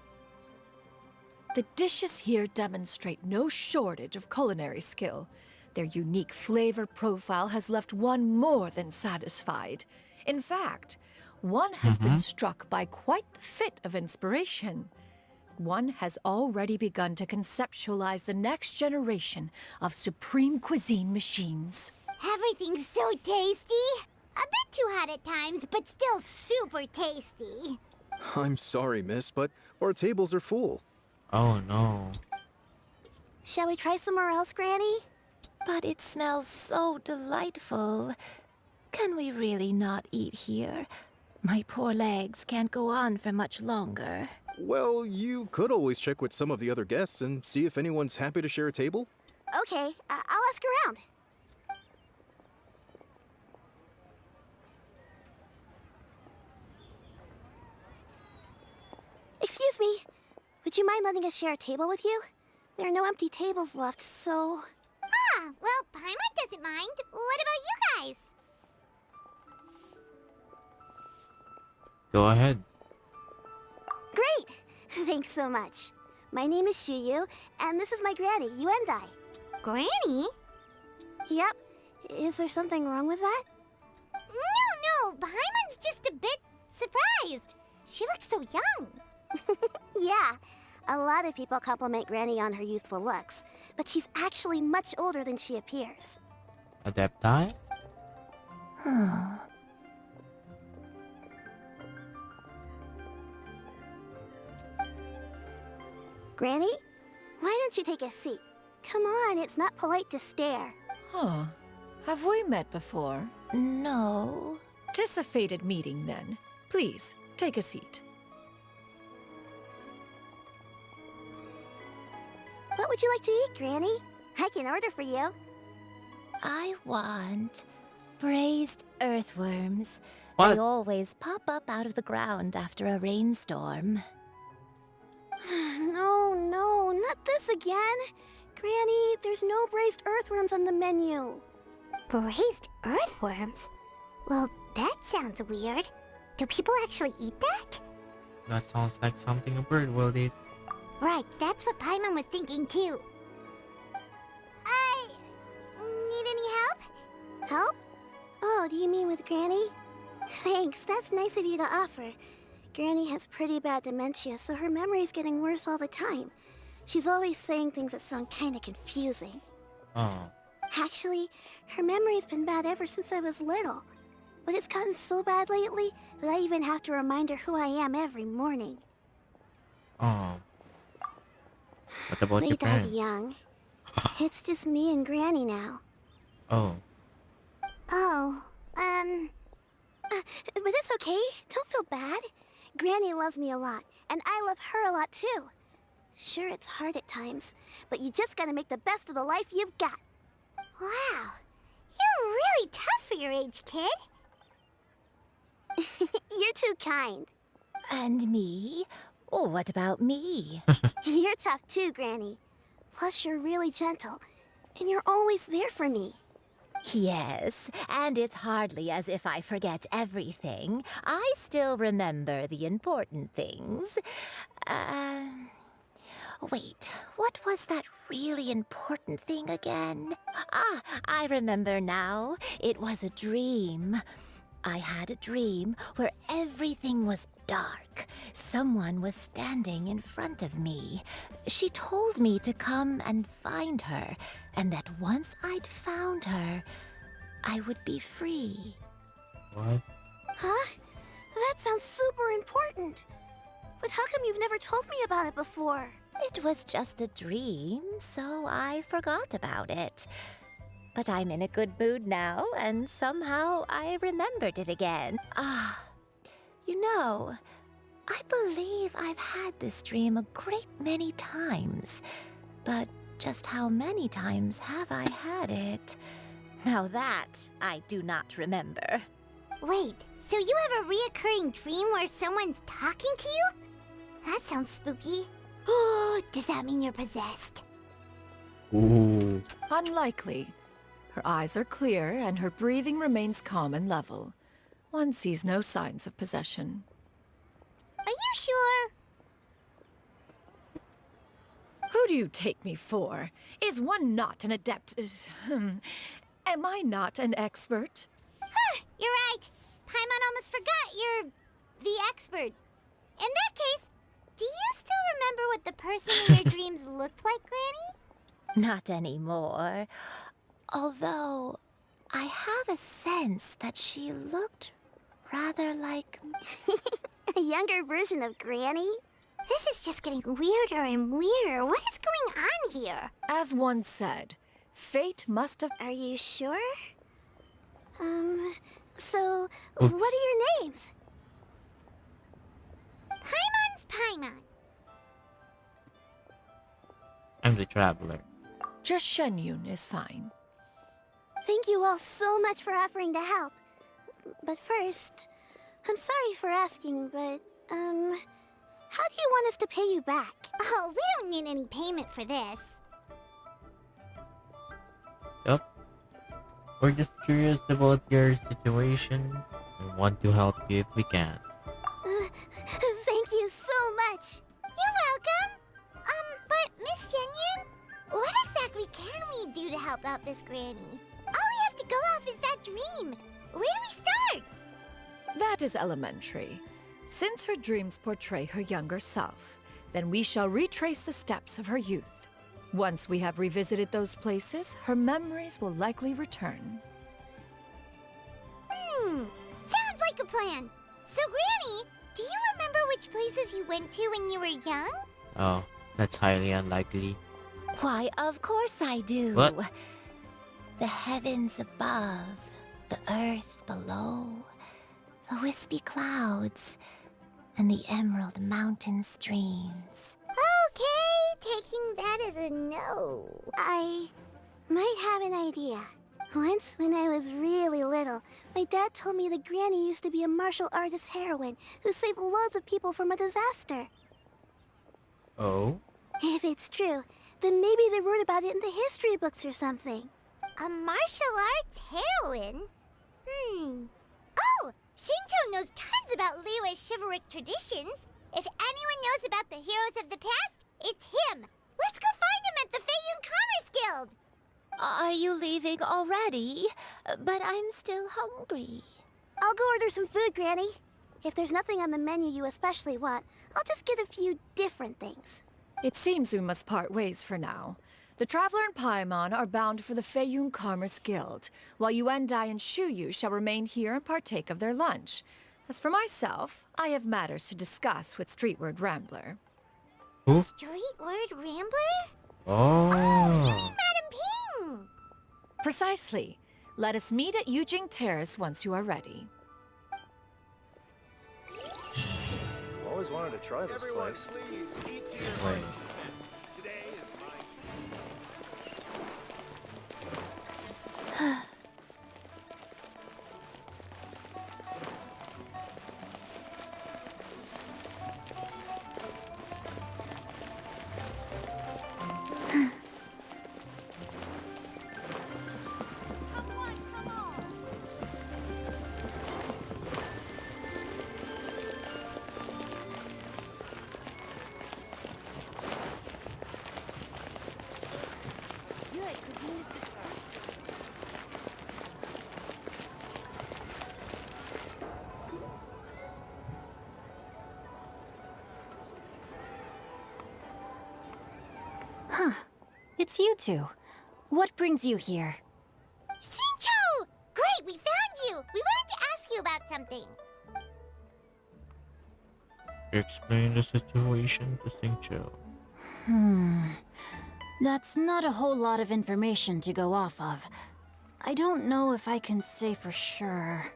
Speaker 4: The dishes here demonstrate no shortage of culinary skill. Their unique flavor profile has left one more than satisfied. In fact, one has been struck by quite the fit of inspiration. One has already begun to conceptualize the next generation of supreme cuisine machines.
Speaker 1: Everything's so tasty! A bit too hot at times, but still super tasty.
Speaker 10: I'm sorry, miss, but our tables are full.
Speaker 2: Oh no.
Speaker 1: Shall we try somewhere else, Granny?
Speaker 12: But it smells so delightful. Can we really not eat here? My poor legs can't go on for much longer.
Speaker 10: Well, you could always check with some of the other guests and see if anyone's happy to share a table.
Speaker 1: Okay, I'll ask around. Excuse me. Would you mind letting us share a table with you? There are no empty tables left, so... Ah, well, Paimon doesn't mind. What about you guys?
Speaker 2: Go ahead.
Speaker 1: Great! Thanks so much. My name is Shuyu, and this is my granny, Yuendai. Granny? Yep. Is there something wrong with that? No, Paimon's just a bit surprised. She looks so young. Yeah, a lot of people compliment Granny on her youthful looks, but she's actually much older than she appears.
Speaker 2: Adepti?
Speaker 1: Granny? Why don't you take a seat? Come on, it's not polite to stare.
Speaker 4: Huh. Have we met before?
Speaker 12: No.
Speaker 4: 'Tis a fated meeting, then. Please, take a seat.
Speaker 1: What would you like to eat, Granny? I can order for you.
Speaker 12: I want braised earthworms.
Speaker 2: What?
Speaker 12: They always pop up out of the ground after a rainstorm.
Speaker 13: No, not this again. Granny, there's no braised earthworms on the menu.
Speaker 1: Braised earthworms? Well, that sounds weird. Do people actually eat that?
Speaker 2: That sounds like something a bird will eat.
Speaker 1: Right, that's what Paimon was thinking too. I need any help?
Speaker 13: Help? Oh, do you mean with Granny? Thanks, that's nice of you to offer. Granny has pretty bad dementia, so her memory's getting worse all the time. She's always saying things that sound kinda confusing.
Speaker 2: Oh.
Speaker 13: Actually, her memory's been bad ever since I was little. But it's gotten so bad lately that I even have to remind her who I am every morning.
Speaker 2: Oh. What about
Speaker 13: They
Speaker 2: your
Speaker 13: died
Speaker 2: parents?
Speaker 13: young. It's just me and Granny now.
Speaker 2: Oh.
Speaker 13: Oh, but it's okay. Don't feel bad. Granny loves me a lot, and I love her a lot too. Sure, it's hard at times, but you just gotta make the best of the life you've got.
Speaker 1: Wow, you're really tough for your age, kid.
Speaker 13: You're too kind.
Speaker 12: And me? Oh, what about me?
Speaker 13: You're tough too, Granny. Plus, you're really gentle, and you're always there for me.
Speaker 12: Yes, and it's hardly as if I forget everything. I still remember the important things. Wait, what was that really important thing again? Ah, I remember now. It was a dream. I had a dream where everything was dark. Someone was standing in front of me. She told me to come and find her, and that once I'd found her, I would be free.
Speaker 2: What?
Speaker 13: Huh? That sounds super important. But how come you've never told me about it before?
Speaker 12: It was just a dream, so I forgot about it. But I'm in a good mood now, and somehow I remembered it again. You know, I believe I've had this dream a great many times. But just how many times have I had it? Now that I do not remember.
Speaker 1: Wait, so you have a reoccurring dream where someone's talking to you? That sounds spooky. Oh, does that mean you're possessed?
Speaker 2: Ooh.
Speaker 4: Unlikely. Her eyes are clear and her breathing remains calm and level. One sees no signs of possession.
Speaker 1: Are you sure?
Speaker 4: Who do you take me for? Is one not an adept? Am I not an expert?
Speaker 1: Huh, you're right. Paimon almost forgot you're the expert. In that case, do you still remember what the person in your dreams looked like, Granny?
Speaker 12: Not anymore. Although, I have a sense that she looked rather like...
Speaker 13: A younger version of Granny?
Speaker 1: This is just getting weirder and weirder. What is going on here?
Speaker 4: As one said, fate must have...
Speaker 13: Are you sure? So,
Speaker 2: Oops.
Speaker 13: what are your names?
Speaker 1: Paimon's Paimon.
Speaker 2: I'm the traveler.
Speaker 4: Just Shenyun is fine.
Speaker 13: Thank you all so much for offering to help. But first, I'm sorry for asking, but, how do you want us to pay you back?
Speaker 1: Oh, we don't need any payment for this.
Speaker 2: Yup. We're just curious about your situation and want to help you if we can.
Speaker 13: Thank you so much.
Speaker 1: You're welcome. But Miss Shenyun, what exactly can we do to help out this granny? All we have to go off is that dream. Where do we start?
Speaker 4: That is elementary. Since her dreams portray her younger self, then we shall retrace the steps of her youth. Once we have revisited those places, her memories will likely return.
Speaker 1: Sounds like a plan. So, Granny, do you remember which places you went to when you were young?
Speaker 2: Oh, that's highly unlikely.
Speaker 12: Why, of course I do.
Speaker 2: What?
Speaker 12: The heavens above, the earth below, the wispy clouds, and the emerald mountain streams.
Speaker 1: Okay, taking that as a no.
Speaker 13: I might have an idea. Once, when I was really little, my dad told me that Granny used to be a martial artist heroine who saved loads of people from a disaster.
Speaker 2: Oh?
Speaker 13: If it's true, then maybe they wrote about it in the history books or something.
Speaker 1: A martial arts heroine? Oh, Shinjo knows tons about Liyue's chivalric traditions. If anyone knows about the heroes of the past, it's him. Let's go find him at the Feiyun Commerce Guild.
Speaker 12: Are you leaving already? But I'm still hungry.
Speaker 13: I'll go order some food, Granny. If there's nothing on the menu you especially want, I'll just get a few different things.
Speaker 4: It seems we must part ways for now. The Traveler and Paimon are bound for the Feiyun Commerce Guild, while Yuendai and Shuyu shall remain here and partake of their lunch. As for myself, I have matters to discuss with Streetward Rambler.
Speaker 2: Who?
Speaker 1: Streetward Rambler?
Speaker 2: Oh.
Speaker 1: You mean Madam Ping?
Speaker 4: Precisely. Let us meet at Yujing Terrace once you are ready.
Speaker 11: Always wanted to try this place.
Speaker 2: Wait.
Speaker 14: Huh. It's you two. What brings you here?
Speaker 1: Shincho! Great, we found you! We wanted to ask you about something.
Speaker 2: Explain the situation to Singcho.
Speaker 14: That's not a whole lot of information to go off of. I don't know if I can say for sure.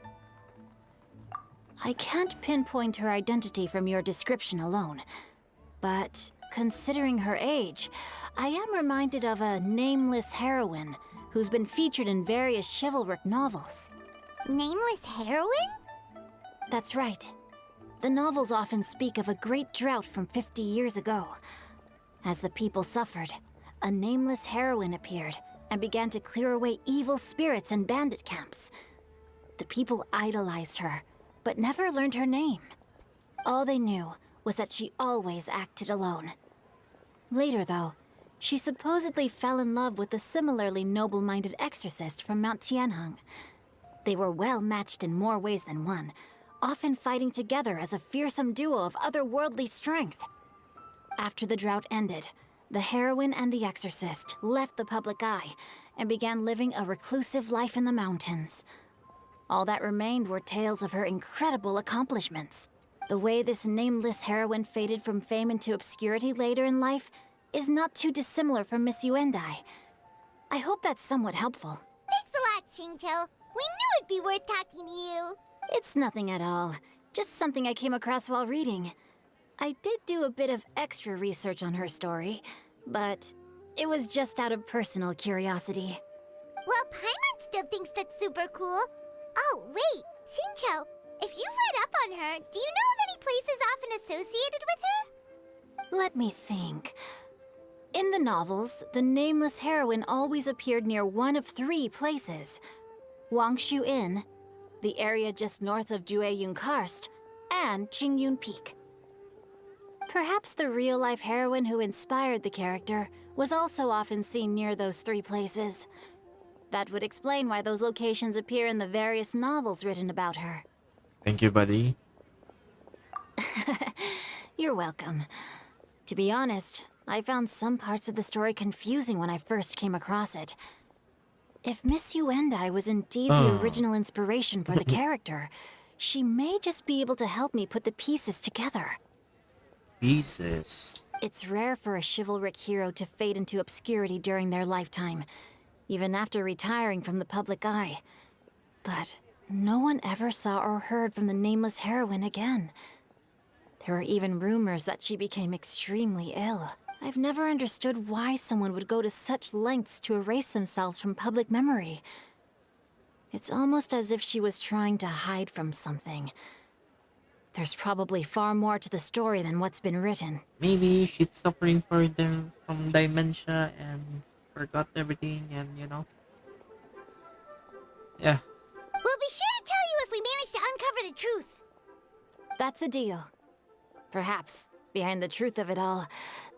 Speaker 14: I can't pinpoint her identity from your description alone. But considering her age, I am reminded of a nameless heroine who's been featured in various chivalric novels.
Speaker 1: Nameless heroine?
Speaker 14: That's right. The novels often speak of a great drought from 50 years ago. As the people suffered, a nameless heroine appeared and began to clear away evil spirits and bandit camps. The people idolized her, but never learned her name. All they knew was that she always acted alone. Later, though, she supposedly fell in love with a similarly noble-minded exorcist from Mount Tianheng. They were well matched in more ways than one, often fighting together as a fearsome duo of otherworldly strength. After the drought ended, the heroine and the exorcist left the public eye and began living a reclusive life in the mountains. All that remained were tales of her incredible accomplishments. The way this nameless heroine faded from fame into obscurity later in life is not too dissimilar from Miss Yuendai. I hope that's somewhat helpful.
Speaker 1: Thanks a lot, Shincho. We knew it'd be worth talking to you.
Speaker 14: It's nothing at all. Just something I came across while reading. I did do a bit of extra research on her story, but it was just out of personal curiosity.
Speaker 1: Well, Paimon still thinks that's super cool. Oh, wait, Shincho, if you've read up on her, do you know of any places often associated with her?
Speaker 14: Let me think. In the novels, the nameless heroine always appeared near one of 3 places. Wangshu Inn, the area just north of Jueyun Karst, and Qingyun Peak. Perhaps the real-life heroine who inspired the character was also often seen near those 3 places. That would explain why those locations appear in the various novels written about her.
Speaker 2: Thank you, buddy.
Speaker 14: You're welcome. To be honest, I found some parts of the story confusing when I first came across it. If Miss Yuendai was indeed the original inspiration for the character, she may just be able to help me put the pieces together.
Speaker 2: Pieces.
Speaker 14: It's rare for a chivalric hero to fade into obscurity during their lifetime, even after retiring from the public eye. But no one ever saw or heard from the nameless heroine again. There were even rumors that she became extremely ill. I've never understood why someone would go to such lengths to erase themselves from public memory. It's almost as if she was trying to hide from something. There's probably far more to the story than what's been written.
Speaker 2: Maybe she's suffering from dementia and forgot everything, and you know. Yeah.
Speaker 1: We'll be sure to tell you if we manage to uncover the truth.
Speaker 14: That's a deal. Perhaps, behind the truth of it all,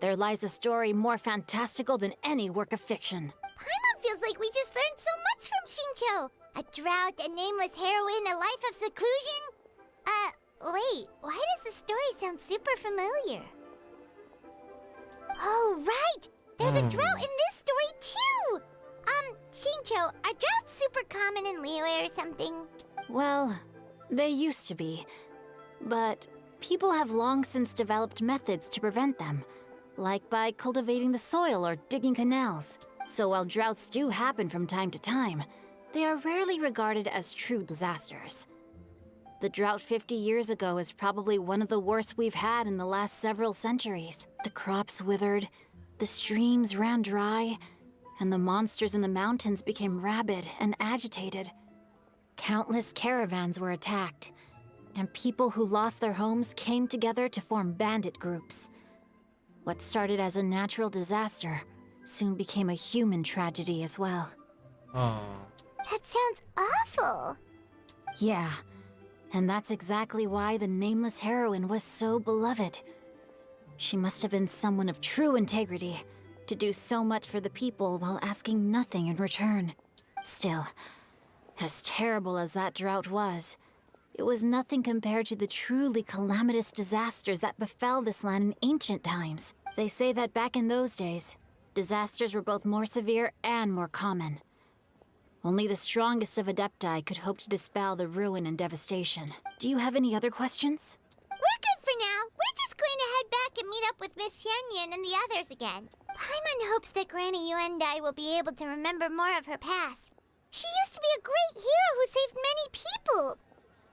Speaker 14: there lies a story more fantastical than any work of fiction.
Speaker 1: Paimon feels like we just learned so much from Xingqiu. A drought, a nameless heroine, a life of seclusion. Wait, why does the story sound super familiar? Oh, right! There's a drought in this story, too! Xingqiu, are droughts super common in Liyue or something?
Speaker 14: Well, they used to be. But people have long since developed methods to prevent them, like by cultivating the soil or digging canals. So while droughts do happen from time to time, they are rarely regarded as true disasters. The drought 50 years ago is probably one of the worst we've had in the last several centuries. The crops withered, the streams ran dry, and the monsters in the mountains became rabid and agitated. Countless caravans were attacked, and people who lost their homes came together to form bandit groups. What started as a natural disaster soon became a human tragedy as well.
Speaker 2: Oh.
Speaker 1: That sounds awful.
Speaker 14: Yeah, and that's exactly why the nameless heroine was so beloved. She must have been someone of true integrity, to do so much for the people while asking nothing in return. Still, as terrible as that drought was, it was nothing compared to the truly calamitous disasters that befell this land in ancient times. They say that back in those days, disasters were both more severe and more common. Only the strongest of Adepti could hope to dispel the ruin and devastation. Do you have any other questions?
Speaker 1: We're good for now. We're just going to head back and meet up with Miss Xianyun and the others again. Paimon hopes that Granny Yuendai will be able to remember more of her past. She used to be a great hero who saved many people.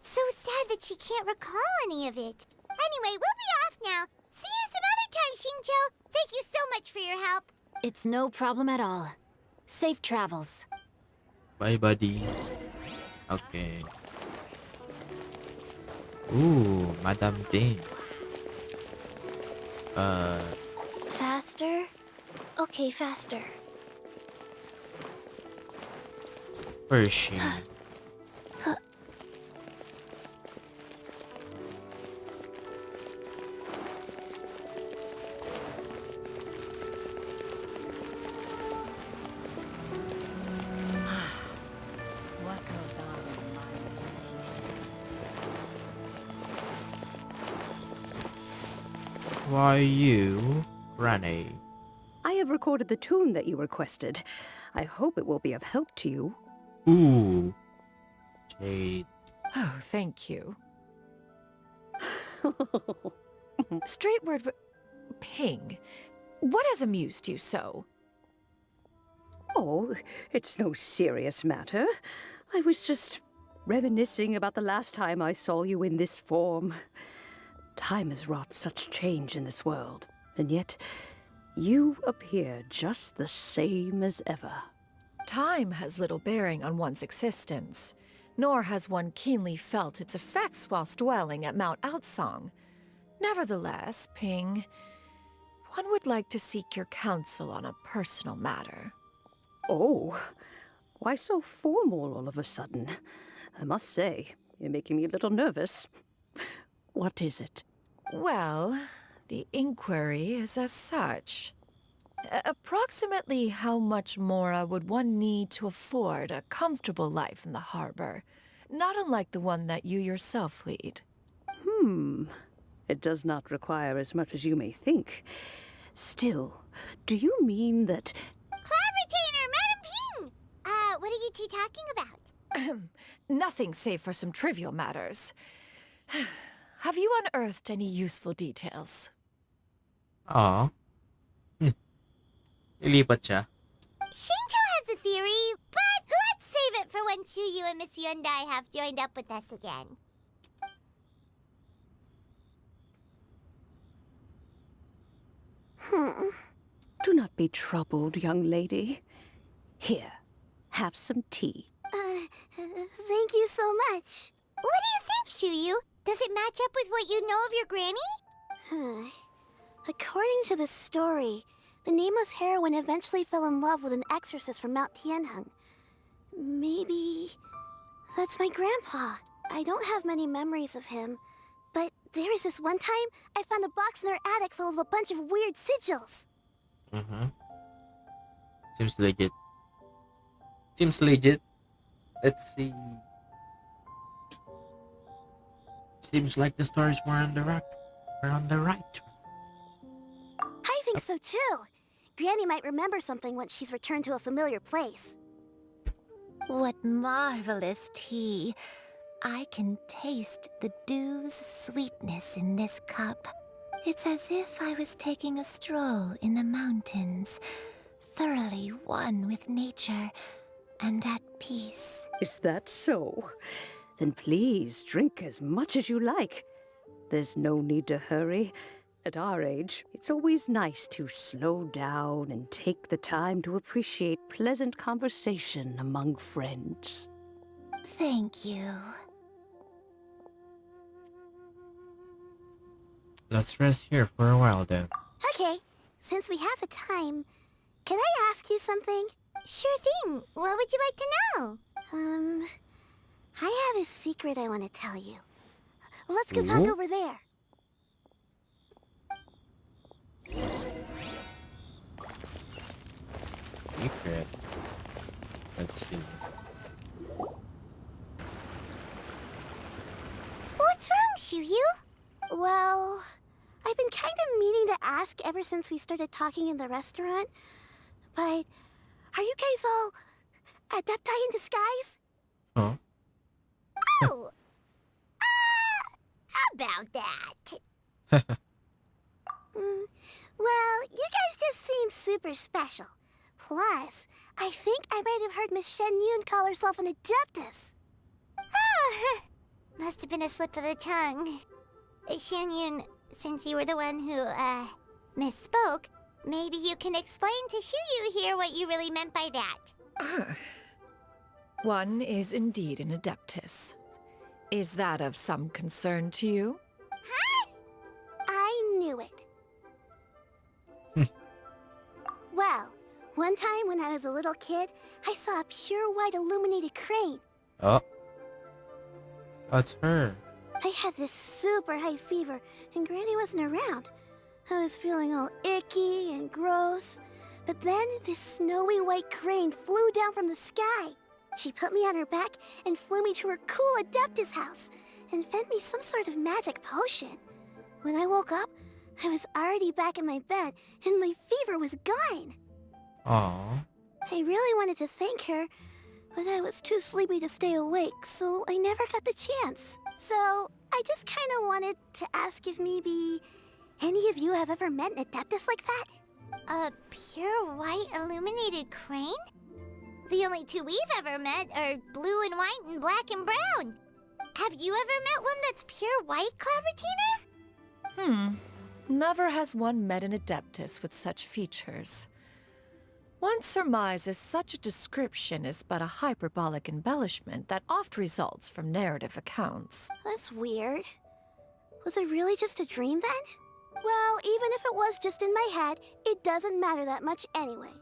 Speaker 1: So sad that she can't recall any of it. Anyway, we'll be off now. See you some other time, Xingqiu. Thank you so much for your help.
Speaker 14: It's no problem at all. Safe travels.
Speaker 2: Bye, buddy. Okay. Ooh, Madame Ding.
Speaker 5: Faster? Okay, faster.
Speaker 2: Where is she?
Speaker 4: What goes on in the mind of a magician?
Speaker 2: Why you, Granny?
Speaker 15: I have recorded the tune that you requested. I hope it will be of help to you.
Speaker 2: Ooh. Jade.
Speaker 4: Oh, thank you. Straightward, Ping, what has amused you so?
Speaker 15: Oh, it's no serious matter. I was just reminiscing about the last time I saw you in this form. Time has wrought such change in this world, and yet you appear just the same as ever.
Speaker 4: Time has little bearing on one's existence, nor has one keenly felt its effects whilst dwelling at Mount Outsong. Nevertheless, Ping, one would like to seek your counsel on a personal matter.
Speaker 15: Oh, why so formal all of a sudden? I must say, you're making me a little nervous. What is it?
Speaker 4: Well, the inquiry is as such. Approximately how much more would one need to afford a comfortable life in the harbor, not unlike the one that you yourself lead?
Speaker 15: It does not require as much as you may think. Still, do you mean that...
Speaker 1: Cloud Retainer, Madam Ping! What are you two talking about?
Speaker 4: Nothing save for some trivial matters. Have you unearthed any useful details?
Speaker 2: Aw. Lilipat siya.
Speaker 1: Xingqiu has a theory, but let's save it for when Chuyu and Miss Yuendai have joined up with us again.
Speaker 15: Do not be troubled, young lady. Here, have some tea.
Speaker 13: Thank you so much.
Speaker 1: What do you think, Shuyu? Does it match up with what you know of your granny?
Speaker 13: According to the story, the nameless heroine eventually fell in love with an exorcist from Mount Tianheng. Maybe that's my grandpa. I don't have many memories of him, but there was this one time I found a box in our attic full of a bunch of weird sigils.
Speaker 2: Seems legit. Seems legit. Let's see. Seems like the stories were on the right. We're on the right.
Speaker 13: I think so too. Granny might remember something once she's returned to a familiar place.
Speaker 12: What marvelous tea. I can taste the dew's sweetness in this cup. It's as if I was taking a stroll in the mountains, thoroughly one with nature and at peace.
Speaker 15: Is that so? Then please drink as much as you like. There's no need to hurry. At our age, it's always nice to slow down and take the time to appreciate pleasant conversation among friends.
Speaker 12: Thank you.
Speaker 2: Let's rest here for a while then.
Speaker 13: Okay, since we have the time, can I ask you something?
Speaker 1: Sure thing. What would you like to know?
Speaker 13: I have a secret I want to tell you. Let's go talk over there.
Speaker 2: Secret. Let's see.
Speaker 1: What's wrong, Shuyu?
Speaker 13: Well, I've been kind of meaning to ask ever since we started talking in the restaurant, but are you guys all adepti in disguise?
Speaker 2: Huh?
Speaker 1: Oh! About that.
Speaker 13: Well, you guys just seem super special. Plus, I think I might have heard Miss Shen Yun call herself an adeptus.
Speaker 1: Oh, must have been a slip of the tongue. Shen Yun, since you were the one who, misspoke, maybe you can explain to Shuyu here what you really meant by that.
Speaker 4: One is indeed an adeptus. Is that of some concern to you?
Speaker 13: Huh? I knew it. Well, one time when I was a little kid, I saw a pure white illuminated crane.
Speaker 2: Oh. That's her.
Speaker 13: I had this super high fever, and Granny wasn't around. I was feeling all icky and gross. But then this snowy white crane flew down from the sky. She put me on her back and flew me to her cool Adeptus house and fed me some sort of magic potion. When I woke up, I was already back in my bed and my fever was gone.
Speaker 2: Aww.
Speaker 13: I really wanted to thank her, but I was too sleepy to stay awake, so I never got the chance. So I just kind of wanted to ask if maybe any of you have ever met an Adeptus like that?
Speaker 1: A pure white illuminated crane? The only two we've ever met are blue and white and black and brown. Have you ever met one that's pure white, Clovertina?
Speaker 4: Never has one met an adeptus with such features. One surmises such a description is but a hyperbolic embellishment that oft results from narrative accounts.
Speaker 13: That's weird. Was it really just a dream then? Well, even if it was just in my head, it doesn't matter that much anyway.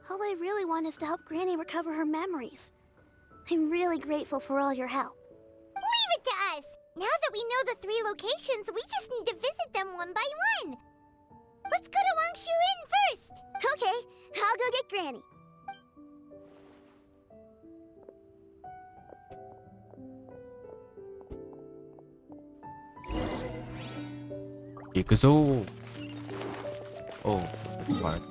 Speaker 13: All I really want is to help Granny recover her memories. I'm really grateful for all your help.
Speaker 1: Leave it to us! Now that we know the 3 locations, we just need to visit them one by one. Let's go to Wangshu Inn first!
Speaker 13: Okay, I'll go get Granny.
Speaker 2: Ikuzo. Oh, that's smart.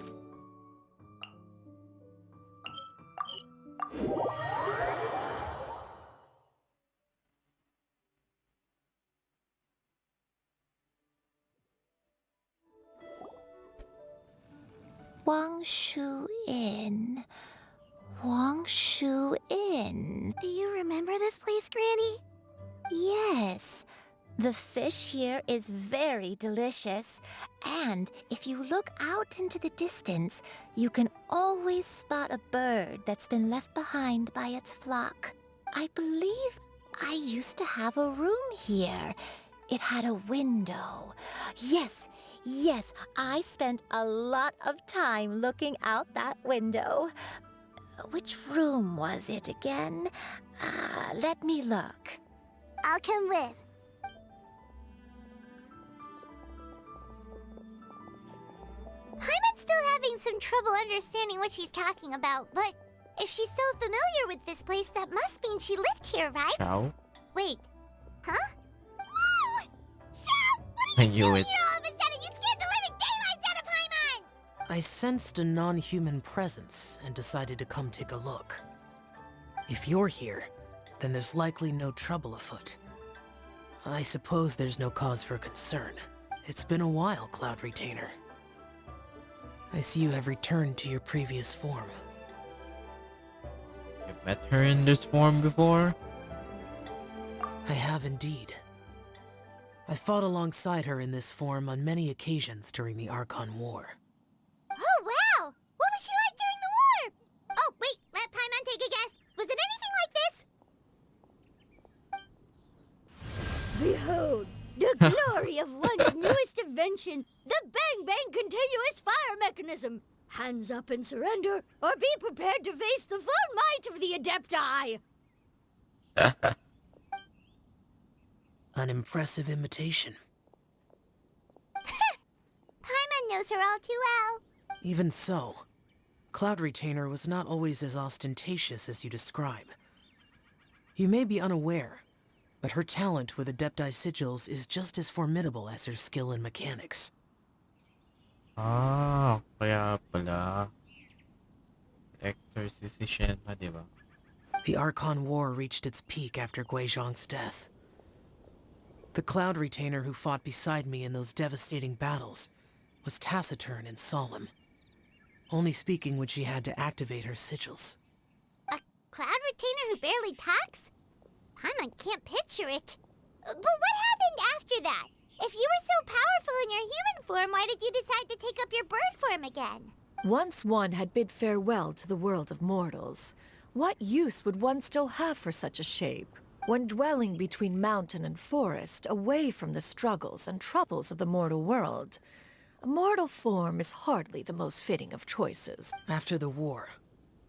Speaker 12: Wangshu Inn. Wangshu Inn.
Speaker 13: Do you remember this place, Granny?
Speaker 12: Yes. The fish here is very delicious. And if you look out into the distance, you can always spot a bird that's been left behind by its flock. I believe I used to have a room here. It had a window. Yes, I spent a lot of time looking out that window. Which room was it again? Let me look.
Speaker 13: I'll come with.
Speaker 1: Paimon's still having some trouble understanding what she's talking about, but if she's so familiar with this place, that must mean she lived here, right?
Speaker 2: Ciao.
Speaker 1: Wait. Huh? Whoa! Xiao! What
Speaker 2: I
Speaker 1: are you
Speaker 2: knew
Speaker 1: doing
Speaker 2: it.
Speaker 1: here all of a sudden? You scared the living daylights out of Paimon!
Speaker 16: I sensed a non-human presence and decided to come take a look. If you're here, then there's likely no trouble afoot. I suppose there's no cause for concern. It's been a while, Cloud Retainer. I see you have returned to your previous form.
Speaker 2: You've met her in this form before?
Speaker 16: I have indeed. I fought alongside her in this form on many occasions during the Archon War.
Speaker 1: Oh, wow! What was she like during the war? Oh, wait, let Paimon take a guess. Was it anything like this?
Speaker 17: Behold, the glory of one's newest invention, the Bang Bang continuous fire mechanism. Hands up and surrender, or be prepared to face the full might of the Adepti.
Speaker 16: An impressive imitation.
Speaker 1: Paimon knows her all too well.
Speaker 16: Even so, Cloud Retainer was not always as ostentatious as you describe. You may be unaware, but her talent with Adepti sigils is just as formidable as her skill in mechanics.
Speaker 2: Ah, kaya pala. Exorcism, diba?
Speaker 16: The Archon War reached its peak after Guizhong's death. The Cloud Retainer who fought beside me in those devastating battles was taciturn and solemn, only speaking when she had to activate her sigils.
Speaker 1: A Cloud Retainer who barely talks? Paimon can't picture it. But what happened after that? If you were so powerful in your human form, why did you decide to take up your bird form again?
Speaker 4: Once one had bid farewell to the world of mortals, what use would one still have for such a shape? When dwelling between mountain and forest, away from the struggles and troubles of the mortal world, a mortal form is hardly the most fitting of choices.
Speaker 16: After the war,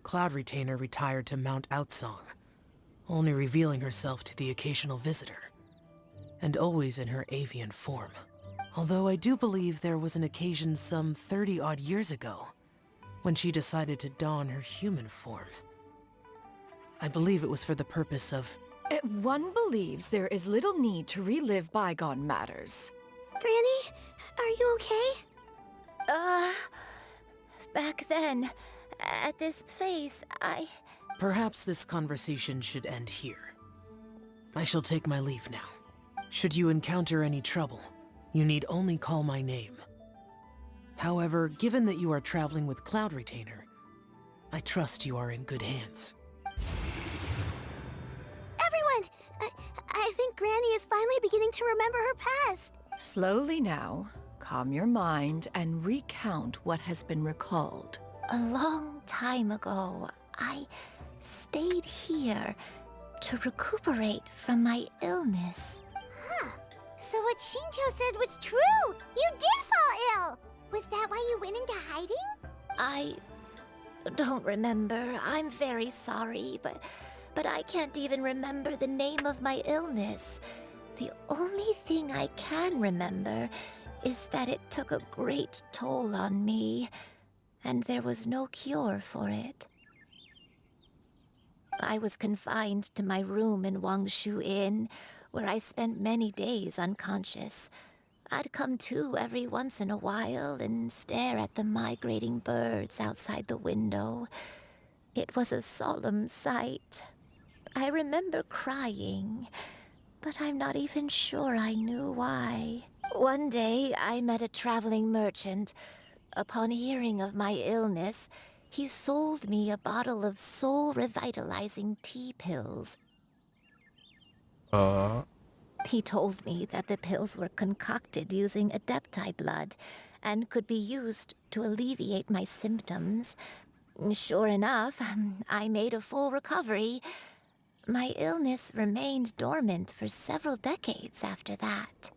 Speaker 16: Cloud Retainer retired to Mount Outsong, only revealing herself to the occasional visitor, and always in her avian form. Although I do believe there was an occasion some 30-odd years ago when she decided to don her human form. I believe it was for the purpose of...
Speaker 4: One believes there is little need to relive bygone matters.
Speaker 13: Granny, are you okay?
Speaker 12: Back then, at this place,
Speaker 16: Perhaps this conversation should end here. I shall take my leave now. Should you encounter any trouble, you need only call my name. However, given that you are traveling with Cloud Retainer, I trust you are in good hands.
Speaker 13: Everyone! I think Granny is finally beginning to remember her past.
Speaker 4: Slowly now, calm your mind and recount what has been recalled.
Speaker 12: a long time ago, I stayed here to recuperate from my illness.
Speaker 1: Huh. So what Shinjo said was true! You did fall ill! Was that why you went into hiding?
Speaker 12: I don't remember. I'm very sorry, but I can't even remember the name of my illness. The only thing I can remember is that it took a great toll on me, and there was no cure for it. I was confined to my room in Wangshu Inn, where I spent many days unconscious. I'd come to every once in a while and stare at the migrating birds outside the window. It was a solemn sight. I remember crying, but I'm not even sure I knew why. One day, I met a traveling merchant. Upon hearing of my illness, he sold me a bottle of soul-revitalizing tea pills. He told me that the pills were concocted using Adepti blood and could be used to alleviate my symptoms. Sure enough, I made a full recovery. My illness remained dormant for several decades after that.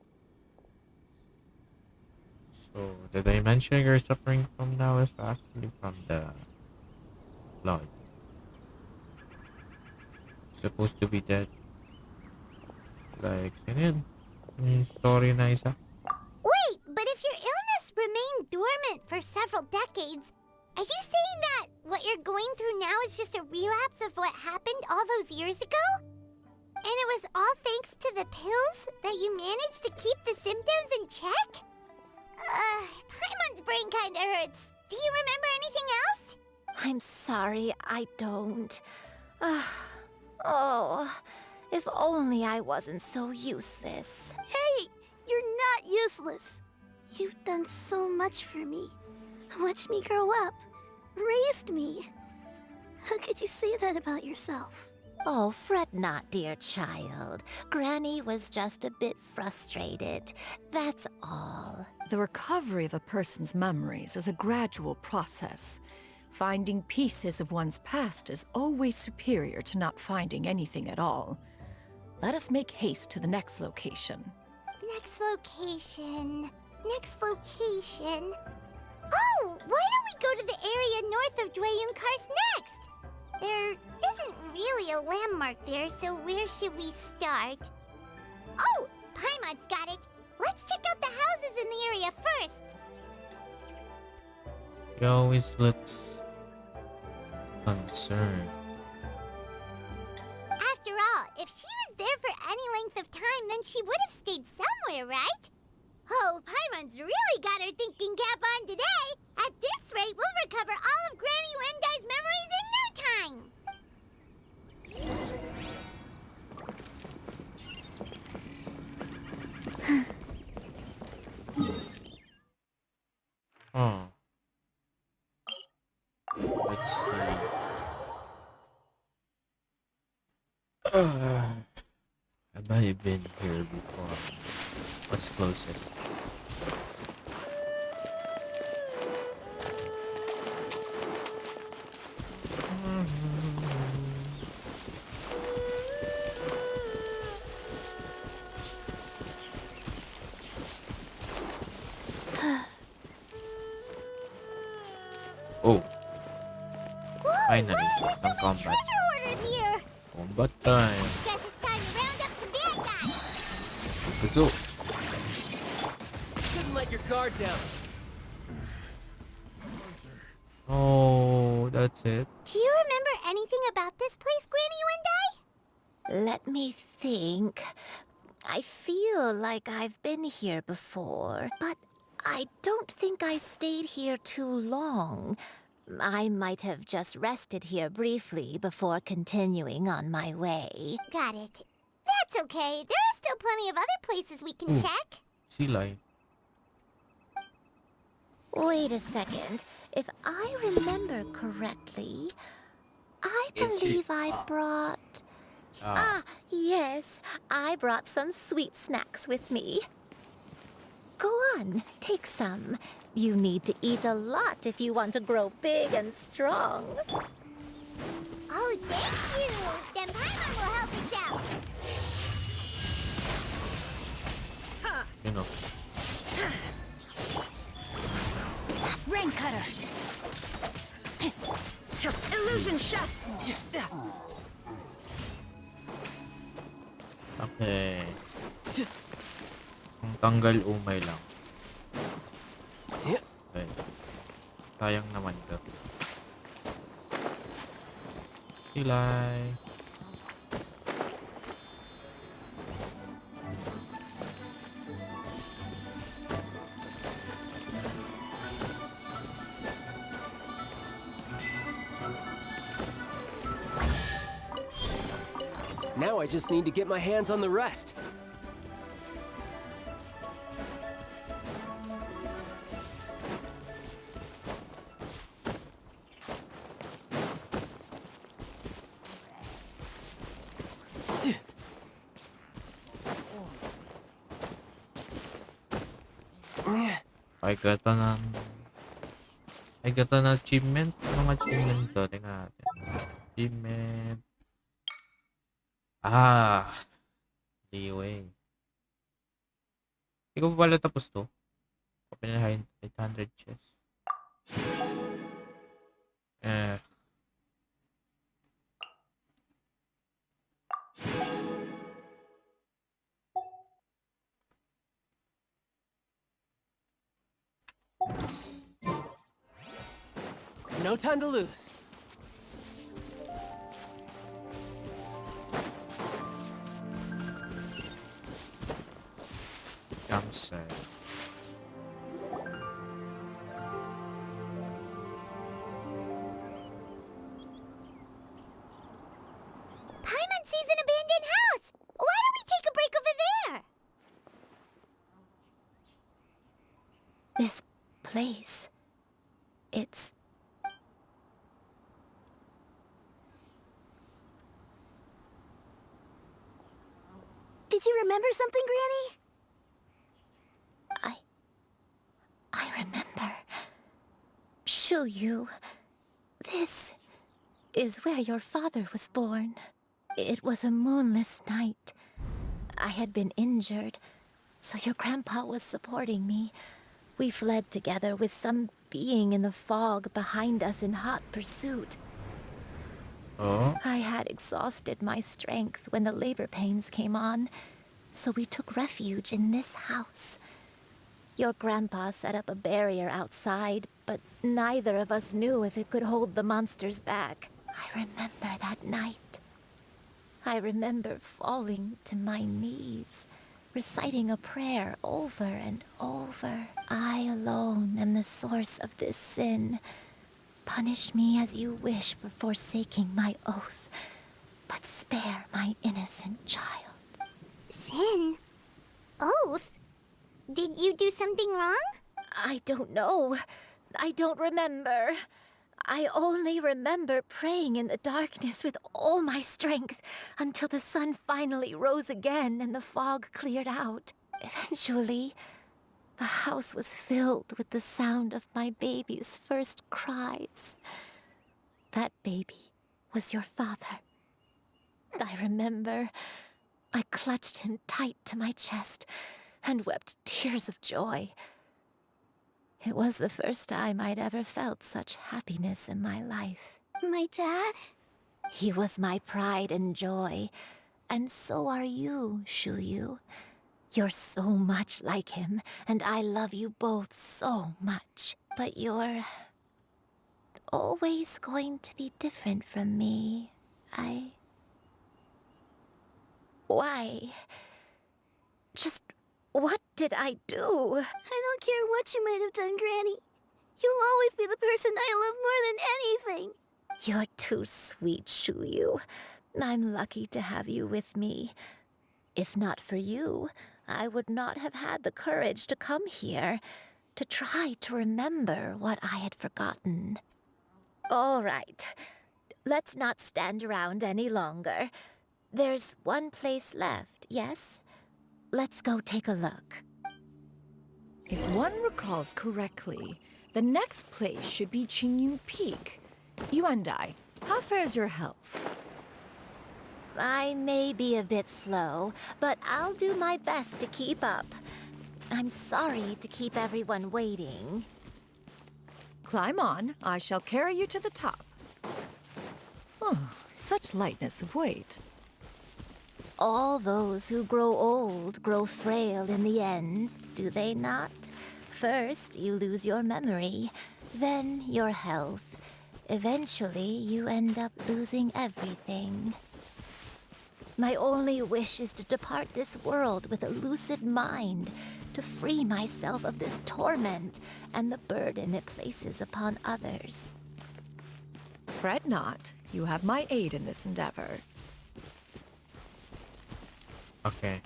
Speaker 2: So the dimension you're suffering from now is actually from the blood. Supposed to be dead. Like, story na isa.
Speaker 1: Wait, but if your illness remained dormant for several decades, are you saying that what you're going through now is just a relapse of what happened all those years ago? And it was all thanks to the pills that you managed to keep the symptoms in check? Paimon's brain kinda hurts. Do you remember anything else?
Speaker 12: I'm sorry, I don't. Oh, if only I wasn't so useless.
Speaker 13: Hey, you're not useless. You've done so much for me. Watched me grow up. Raised me. How could you say that about yourself?
Speaker 12: Oh, fret not, dear child. Granny was just a bit frustrated. That's all.
Speaker 4: The recovery of a person's memories is a gradual process. Finding pieces of one's past is always superior to not finding anything at all. Let us make haste to the next location.
Speaker 1: Next location. Next location. Oh, why don't we go to the area north of Dwayunkars next? There isn't really a landmark there, so where should we start? Oh, Paimon's got it. Let's check out the houses in the area first.
Speaker 2: He always looks concerned.
Speaker 1: After all, if she was there for any length of time, then she would have stayed somewhere, right? Oh, Paimon's really got her thinking cap on today. At this rate, we'll recover all of Granny Wendai's memories in no time.
Speaker 2: Oh. Let's see. Have I been here before? What's closest? Oh. Finally, some combat.
Speaker 1: Treasure hoarders here.
Speaker 2: Combat time.
Speaker 1: Guess it's time to round up some bad guys.
Speaker 2: Let's go.
Speaker 3: Couldn't let your guard down.
Speaker 2: Oh, that's it.
Speaker 1: Do you remember anything about this place, Granny Wendai?
Speaker 12: Let me think. I feel like I've been here before, but I don't think I stayed here too long. I might have just rested here briefly before continuing on my way.
Speaker 1: Got it. That's okay. There are still plenty of other places we can check.
Speaker 2: Sea life.
Speaker 12: Wait a second. If I remember correctly, I believe I brought... yes. I brought some sweet snacks with me. Go on, take some. You need to eat a lot if you want to grow big and strong.
Speaker 1: Oh, thank you. Then Paimon will help us out.
Speaker 2: You know.
Speaker 14: Rain cutter. Illusion shot.
Speaker 2: Okay. Kung tanggal umay lang. Okay. Sayang naman to. Silay.
Speaker 18: Now I just need to get my hands on the rest.
Speaker 2: I got an achievement. Anong achievement to? Tingnan natin. Achievement. Ah, leeway. Hindi ko pa pala tapos to. Open na 800 chess. Eh.
Speaker 18: No time to lose.
Speaker 2: Jump set.
Speaker 1: Paimon sees an abandoned house! Why don't we take a break over there?
Speaker 12: This place. It's.
Speaker 13: Did you remember something, Granny?
Speaker 12: I remember. Shuyu. This is where your father was born. It was a moonless night. I had been injured, so your grandpa was supporting me. We fled together with some being in the fog behind us in hot pursuit.
Speaker 2: Oh?
Speaker 12: I had exhausted my strength when the labor pains came on, so we took refuge in this house. Your grandpa set up a barrier outside, but neither of us knew if it could hold the monsters back. I remember that night. I remember falling to my knees, reciting a prayer over and over. I alone am the source of this sin. Punish me as you wish for forsaking my oath, but spare my innocent child.
Speaker 1: Sin? Oath? Did you do something wrong?
Speaker 12: I don't know. I don't remember. I only remember praying in the darkness with all my strength until the sun finally rose again and the fog cleared out. Eventually, the house was filled with the sound of my baby's first cries. That baby was your father. I remember I clutched him tight to my chest and wept tears of joy. It was the first time I'd ever felt such happiness in my life.
Speaker 13: My dad?
Speaker 12: He was my pride and joy, and so are you, Shuyu. You're so much like him, and I love you both so much. But you're always going to be different from me. Why? Just what did I do?
Speaker 13: I don't care what you might have done, Granny. You'll always be the person I love more than anything.
Speaker 12: You're too sweet, Shuyu. I'm lucky to have you with me. If not for you, I would not have had the courage to come here, to try to remember what I had forgotten. All right, let's not stand around any longer. There's one place left, yes? Let's go take a look.
Speaker 4: If one recalls correctly, the next place should be Qingyu Peak. Yuandai, how fares your health?
Speaker 12: I may be a bit slow, but I'll do my best to keep up. I'm sorry to keep everyone waiting.
Speaker 4: Climb on. I shall carry you to the top. Oh, such lightness of weight.
Speaker 12: All those who grow old grow frail in the end, do they not? First, you lose your memory, then your health. Eventually, you end up losing everything. My only wish is to depart this world with a lucid mind, to free myself of this torment and the burden it places upon others.
Speaker 4: Fret not. You have my aid in this endeavor.
Speaker 2: Okay.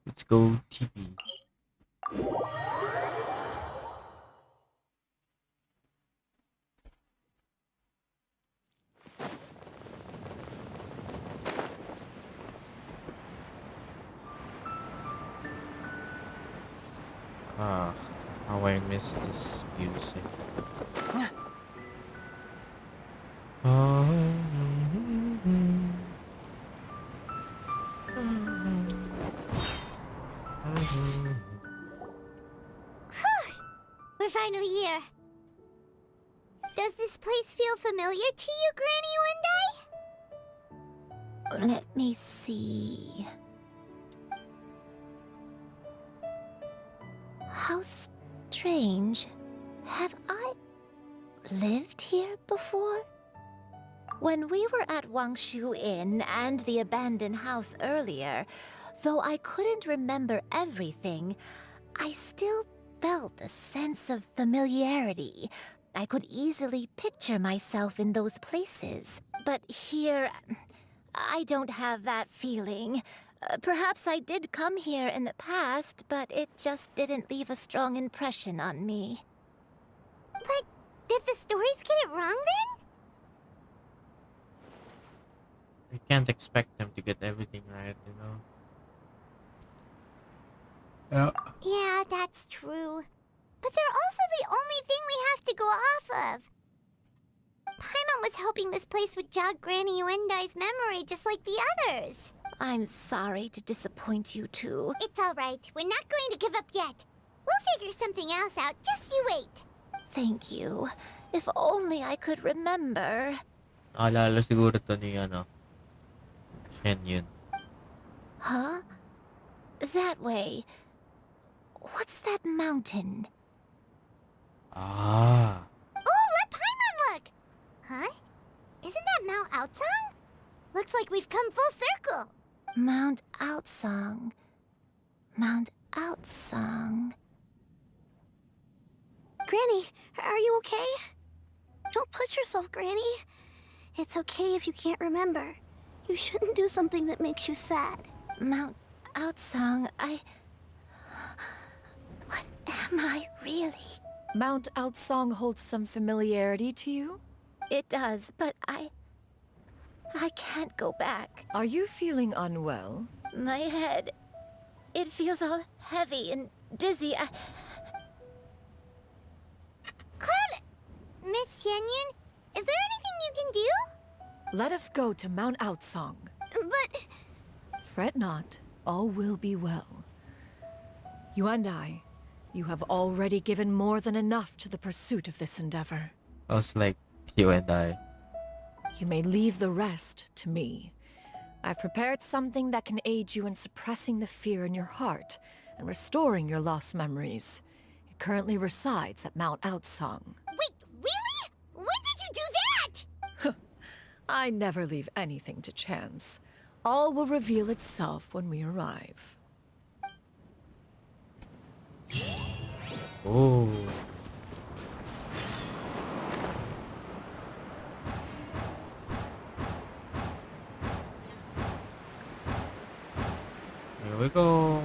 Speaker 2: Let's go TP. Ah, how I miss this music.
Speaker 1: finally here. Does this place feel familiar to you, Granny Wendai?
Speaker 12: Let me see. How strange. Have I lived here before? When we were at Wangshu Inn and the abandoned house earlier, though I couldn't remember everything, I still felt a sense of familiarity. I could easily picture myself in those places. But here, I don't have that feeling. Perhaps I did come here in the past, but it just didn't leave a strong impression on me.
Speaker 1: But did the stories get it wrong then?
Speaker 2: We can't expect them to get everything right, you know? Yeah.
Speaker 1: Yeah, that's true. But they're also the only thing we have to go off of. Paimon was hoping this place would jog Granny Wendai's memory just like the others.
Speaker 12: I'm sorry to disappoint you too.
Speaker 1: It's all right. We're not going to give up yet. We'll figure something else out. Just you wait.
Speaker 12: Thank you. If only I could remember.
Speaker 2: Naalala siguro to ni Shen Yun.
Speaker 12: Huh? That way. What's that mountain?
Speaker 2: Ah.
Speaker 1: Oh, let Paimon look! Huh? Isn't that Mount Outsong? Looks like we've come full circle.
Speaker 12: Mount Outsong. Mount Outsong.
Speaker 13: Granny, are you okay? Don't push yourself, Granny. It's okay if you can't remember. You shouldn't do something that makes you sad.
Speaker 12: Mount Outsong, What am I really?
Speaker 4: Mount Outsong holds some familiarity to you?
Speaker 12: It does, but I can't go back.
Speaker 4: Are you feeling unwell?
Speaker 12: My head, it feels all heavy and dizzy.
Speaker 1: Cloud... Miss Xianyun, is there anything you can do?
Speaker 4: Let us go to Mount Outsong.
Speaker 13: But...
Speaker 4: Fret not, all will be well. You and I, you have already given more than enough to the pursuit of this endeavor.
Speaker 2: I was like, you and I.
Speaker 4: You may leave the rest to me. I've prepared something that can aid you in suppressing the fear in your heart and restoring your lost memories. It currently resides at Mount Outsong.
Speaker 1: Wait, really? When did you do that?
Speaker 4: I never leave anything to chance. All will reveal itself when we arrive.
Speaker 2: Oh. Here we go.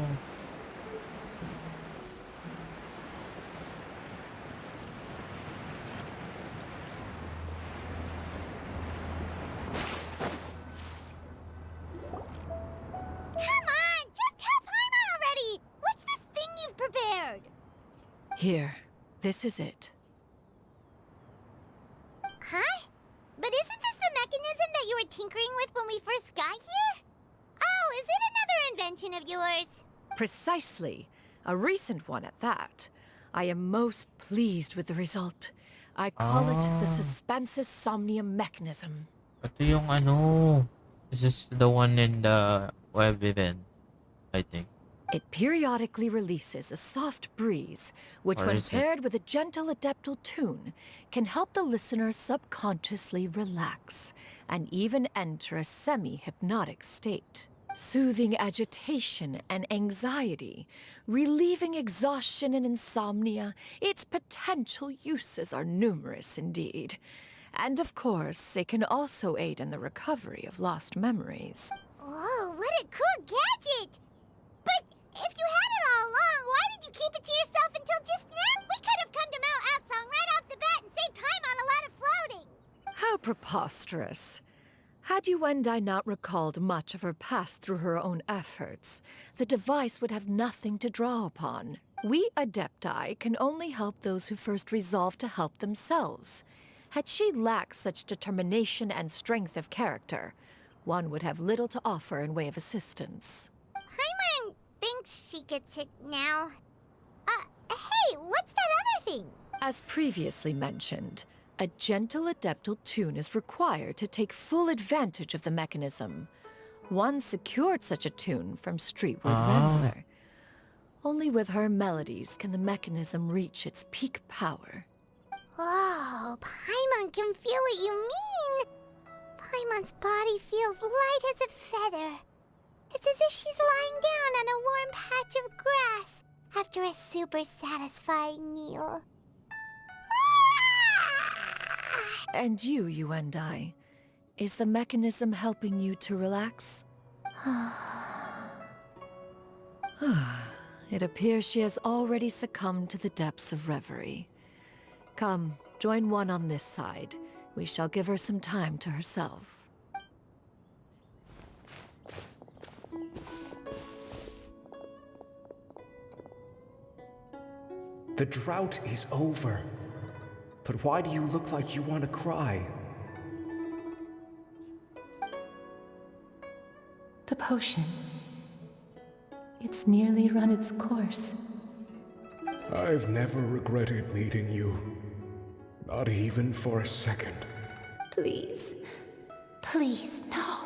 Speaker 4: Here, this is it.
Speaker 1: Huh? But isn't this the mechanism that you were tinkering with when we first got here? Oh, is it another invention of yours?
Speaker 4: Precisely. A recent one at that. I am most pleased with the result. I call it the Suspensus Somnium mechanism.
Speaker 2: Ito yung ano. This is the one in the web event, I think.
Speaker 4: It periodically releases a soft breeze, which
Speaker 2: Or
Speaker 4: when
Speaker 2: is it?
Speaker 4: paired with a gentle adeptal tune, can help the listener subconsciously relax and even enter a semi-hypnotic state. Soothing agitation and anxiety, relieving exhaustion and insomnia, its potential uses are numerous indeed. And of course, it can also aid in the recovery of lost memories.
Speaker 1: Whoa, what a cool gadget! But if you had it all along, why did you keep it to yourself until just now? We could have come to Mount Outsong right off the bat and saved time on a lot of floating.
Speaker 4: How preposterous. Had you and I not recalled much of her past through her own efforts, the device would have nothing to draw upon. We Adepti can only help those who first resolve to help themselves. Had she lacked such determination and strength of character, one would have little to offer in way of assistance.
Speaker 1: Paimon thinks she gets it now. Hey, what's that other thing?
Speaker 4: As previously mentioned, a gentle adeptal tune is required to take full advantage of the mechanism. One secured such a tune from Streetwood Rambler. Only with her melodies can the mechanism reach its peak power.
Speaker 1: Whoa, Paimon can feel what you mean. Paimon's body feels light as a feather. It's as if she's lying down on a warm patch of grass after a super satisfying meal.
Speaker 4: And you and I, is the mechanism helping you to relax? It appears she has already succumbed to the depths of reverie. Come, join one on this side. We shall give her some time to herself.
Speaker 19: The drought is over. But why do you look like you want to cry?
Speaker 20: The potion. It's nearly run its course.
Speaker 19: I've never regretted meeting you. Not even for a second.
Speaker 20: Please. Please, no.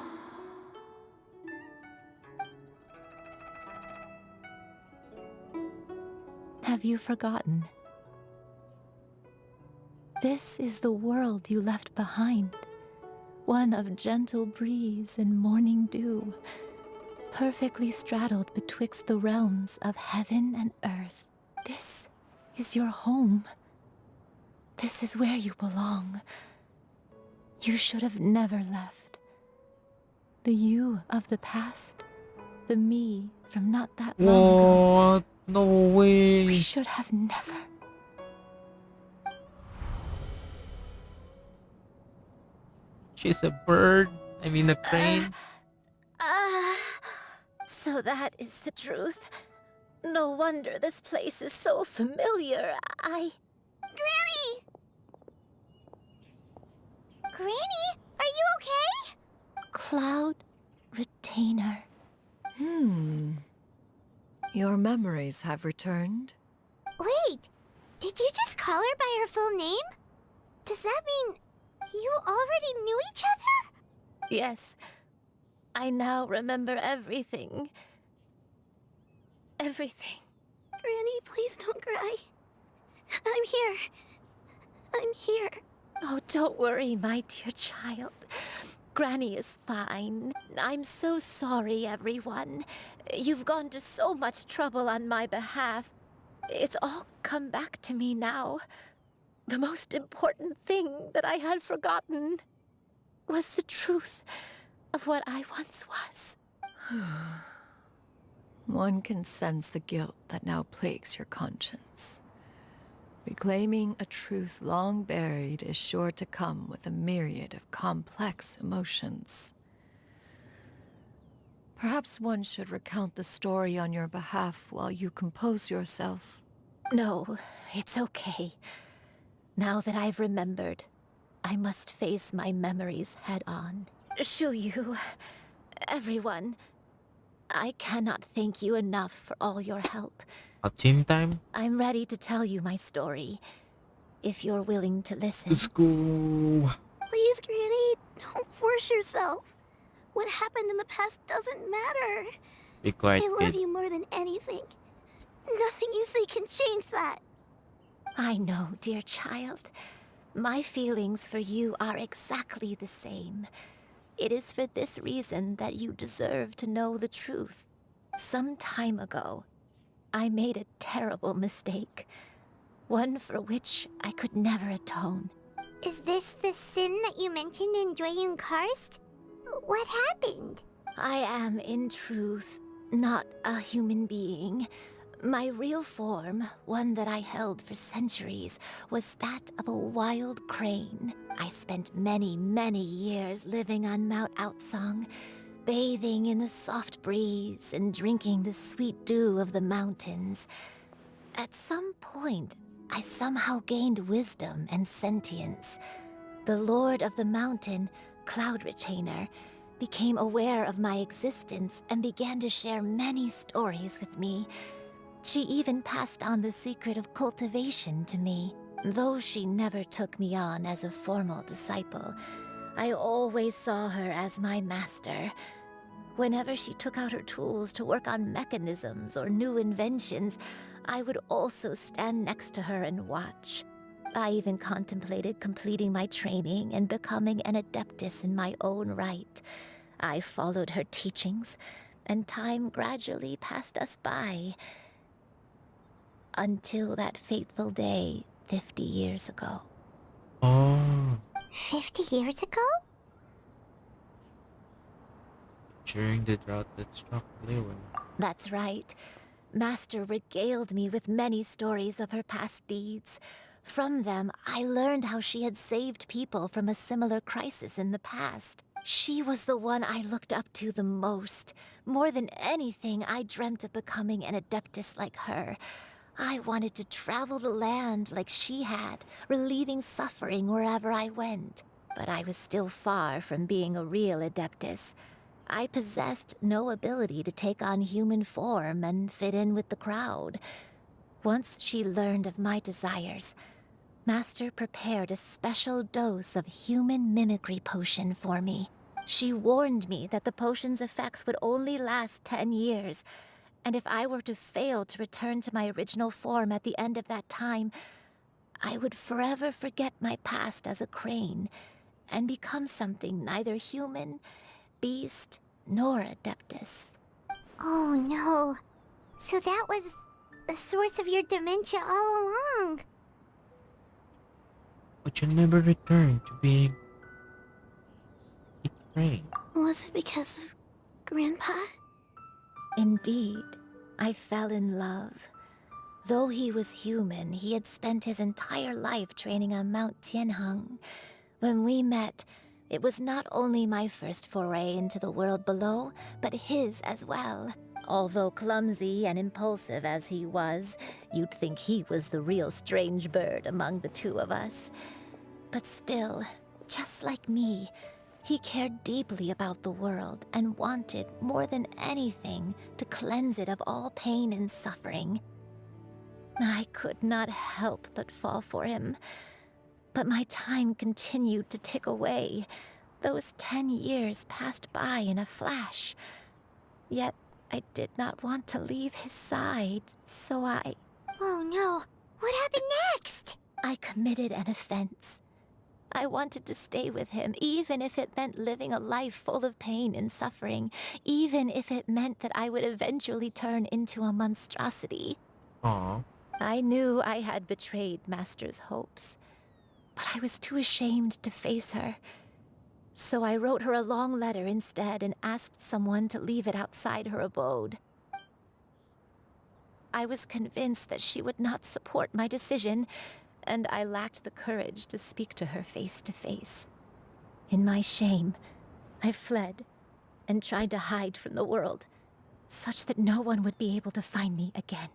Speaker 20: Have you forgotten? This is the world you left behind. One of gentle breeze and morning dew, perfectly straddled betwixt the realms of heaven and earth. This is your home. This is where you belong. You should have never left. The you of the past, the me from not that long ago.
Speaker 2: What? No way.
Speaker 20: We should have never.
Speaker 2: She's a bird. I mean a crane.
Speaker 12: So that is the truth. No wonder this place is so familiar.
Speaker 1: Granny! Granny, are you okay?
Speaker 20: Cloud Retainer.
Speaker 4: Your memories have returned?
Speaker 1: Wait, did you just call her by her full name? Does that mean you already knew each other?
Speaker 12: Yes. I now remember everything. Everything.
Speaker 13: Granny, please don't cry. I'm here. I'm here.
Speaker 12: Oh, don't worry, my dear child. Granny is fine. I'm so sorry, everyone. You've gone to so much trouble on my behalf. It's all come back to me now. The most important thing that I had forgotten was the truth of what I once was.
Speaker 4: One can sense the guilt that now plagues your conscience. Reclaiming a truth long buried is sure to come with a myriad of complex emotions. Perhaps one should recount the story on your behalf while you compose yourself.
Speaker 12: No, it's okay. Now that I've remembered, I must face my memories head on. Shuyu, everyone, I cannot thank you enough for all your help.
Speaker 2: A team time?
Speaker 12: I'm ready to tell you my story, if you're willing to listen.
Speaker 2: Let's go.
Speaker 13: Please, Granny, don't force yourself. What happened in the past doesn't matter.
Speaker 2: Be quiet,
Speaker 13: I love
Speaker 2: kid.
Speaker 13: you more than anything. Nothing you say can change that.
Speaker 12: I know, dear child. My feelings for you are exactly the same. It is for this reason that you deserve to know the truth. Some time ago, I made a terrible mistake. One for which I could never atone.
Speaker 1: Is this the sin that you mentioned in Dwayun Karst? What happened?
Speaker 12: I am, in truth, not a human being. My real form, one that I held for centuries, was that of a wild crane. I spent many, many years living on Mount Outsong, bathing in the soft breeze and drinking the sweet dew of the mountains. At some point, I somehow gained wisdom and sentience. The Lord of the Mountain, Cloud Retainer, became aware of my existence and began to share many stories with me. She even passed on the secret of cultivation to me. Though she never took me on as a formal disciple, I always saw her as my master. Whenever she took out her tools to work on mechanisms or new inventions, I would also stand next to her and watch. I even contemplated completing my training and becoming an adeptus in my own right. I followed her teachings, and time gradually passed us by. Until that fateful day 50 years ago.
Speaker 2: Oh,
Speaker 1: 50 years ago?
Speaker 2: during the drought that struck Liyue.
Speaker 12: That's right. Master regaled me with many stories of her past deeds. From them, I learned how she had saved people from a similar crisis in the past. She was the one I looked up to the most. More than anything, I dreamt of becoming an adeptus like her. I wanted to travel the land like she had, relieving suffering wherever I went. But I was still far from being a real adeptus. I possessed no ability to take on human form and fit in with the crowd. Once she learned of my desires, Master prepared a special dose of human mimicry potion for me. She warned me that the potion's effects would only last 10 years, and if I were to fail to return to my original form at the end of that time, I would forever forget my past as a crane and become something neither human, beast, nor adeptus.
Speaker 1: Oh no. So that was the source of your dementia all along.
Speaker 2: But you never returned to being a crane.
Speaker 13: Was it because of Grandpa?
Speaker 12: Indeed, I fell in love. Though he was human, he had spent his entire life training on Mount Tianheng. When we met, it was not only my first foray into the world below, but his as well. Although clumsy and impulsive as he was, you'd think he was the real strange bird among the two of us. But still, just like me, he cared deeply about the world and wanted, more than anything, to cleanse it of all pain and suffering. I could not help but fall for him. But my time continued to tick away. Those 10 years passed by in a flash. Yet I did not want to leave his side, so I...
Speaker 1: Oh no, what happened next?
Speaker 12: I committed an offense. I wanted to stay with him, even if it meant living a life full of pain and suffering, even if it meant that I would eventually turn into a monstrosity.
Speaker 2: Aww.
Speaker 12: I knew I had betrayed Master's hopes, but I was too ashamed to face her. So I wrote her a long letter instead and asked someone to leave it outside her abode. I was convinced that she would not support my decision, and I lacked the courage to speak to her face to face. In my shame, I fled and tried to hide from the world, such that no one would be able to find me again.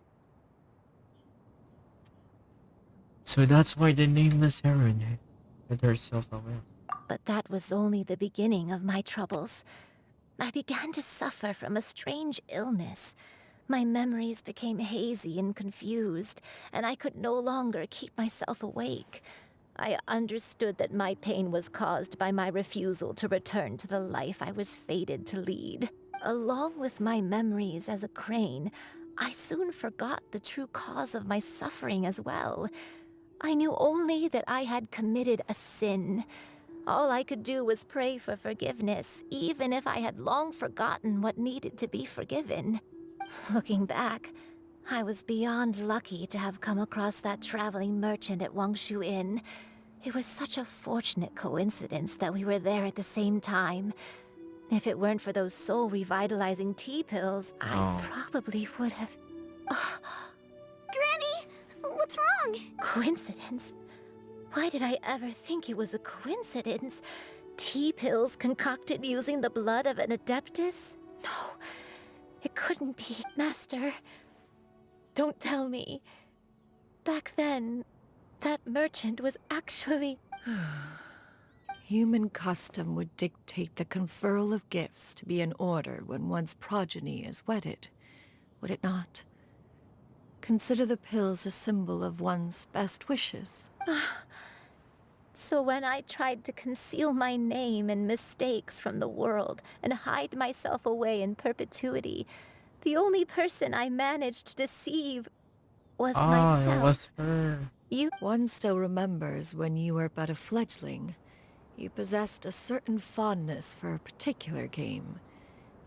Speaker 2: So that's why the nameless heroine hid herself away.
Speaker 12: But that was only the beginning of my troubles. I began to suffer from a strange illness. My memories became hazy and confused, and I could no longer keep myself awake. I understood that my pain was caused by my refusal to return to the life I was fated to lead. Along with my memories as a crane, I soon forgot the true cause of my suffering as well. I knew only that I had committed a sin. All I could do was pray for forgiveness, even if I had long forgotten what needed to be forgiven. Looking back, I was beyond lucky to have come across that traveling merchant at Wangshu Inn. It was such a fortunate coincidence that we were there at the same time. If it weren't for those soul-revitalizing tea pills, I probably would have...
Speaker 13: Granny! What's wrong?
Speaker 12: Coincidence? Why did I ever think it was a coincidence? Tea pills concocted using the blood of an adeptus? No, it couldn't be. Master, don't tell me. Back then, that merchant was actually...
Speaker 4: Human custom would dictate the conferral of gifts to be in order when one's progeny is wedded, would it not? Consider the pills a symbol of one's best wishes.
Speaker 12: So when I tried to conceal my name and mistakes from the world and hide myself away in perpetuity, the only person I managed to deceive was myself.
Speaker 2: It was her.
Speaker 4: One still remembers when you were but a fledgling. You possessed a certain fondness for a particular game.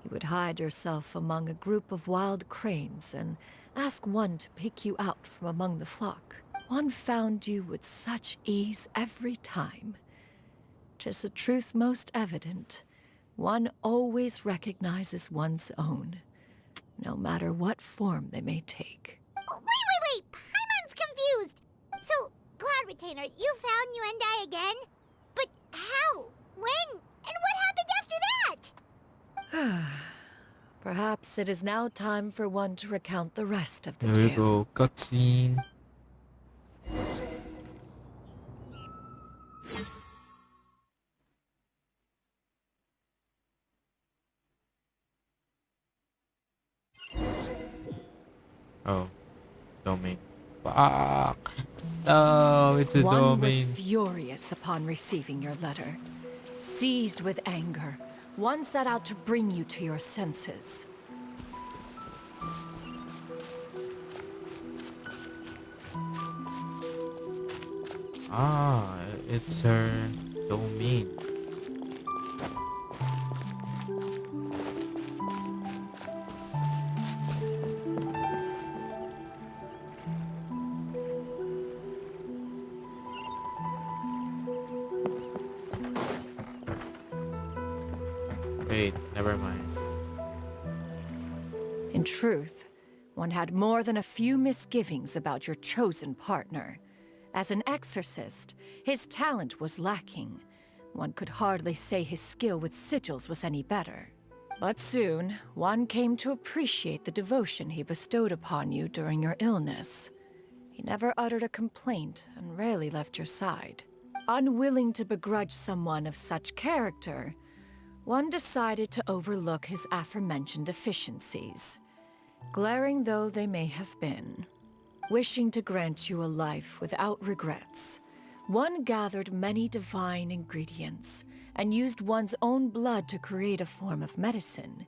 Speaker 4: You would hide yourself among a group of wild cranes and ask one to pick you out from among the flock. One found you with such ease every time. 'Tis a truth most evident. One always recognizes one's own, no matter what form they may take.
Speaker 1: Oh, wait! Paimon's confused! So, Cloud Retainer, you found Yuendai again? But how? When? And what happened after that?
Speaker 4: Perhaps it is now time for one to recount the rest of the
Speaker 2: There we
Speaker 4: tale.
Speaker 2: go. Cutscene. Oh, domain. Fuck. No, it's a
Speaker 4: One
Speaker 2: domain.
Speaker 4: was furious upon receiving your letter. Seized with anger, one set out to bring you to your senses.
Speaker 2: It's her domain. Wait, never mind.
Speaker 4: In truth, one had more than a few misgivings about your chosen partner. As an exorcist, his talent was lacking. One could hardly say his skill with sigils was any better. But soon, one came to appreciate the devotion he bestowed upon you during your illness. He never uttered a complaint and rarely left your side. Unwilling to begrudge someone of such character, one decided to overlook his aforementioned deficiencies, glaring though they may have been. Wishing to grant you a life without regrets, one gathered many divine ingredients and used one's own blood to create a form of medicine.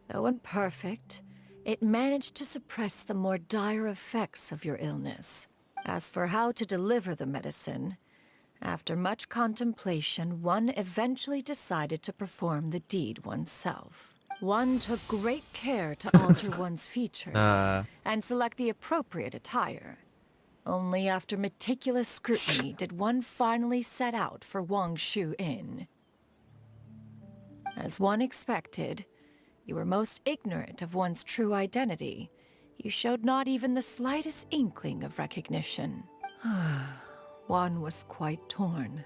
Speaker 4: Though imperfect, it managed to suppress the more dire effects of your illness. As for how to deliver the medicine, after much contemplation, one eventually decided to perform the deed oneself. One took great care to alter one's features and select the appropriate attire. Only after meticulous scrutiny did one finally set out for Wangshu Inn. As one expected, you were most ignorant of one's true identity. You showed not even the slightest inkling of recognition. One was quite torn.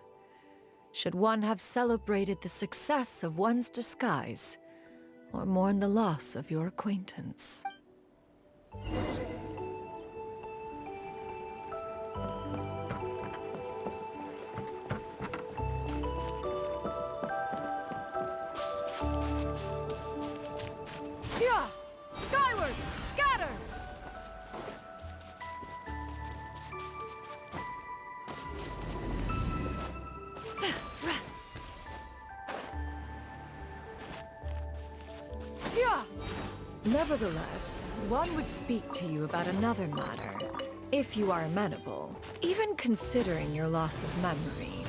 Speaker 4: Should one have celebrated the success of one's disguise, or mourn the loss of your acquaintance?
Speaker 17: Yeah! Skyward! Scatter! Yeah!
Speaker 4: Nevertheless, one would speak to you about another matter, if you are amenable. Even considering your loss of memory,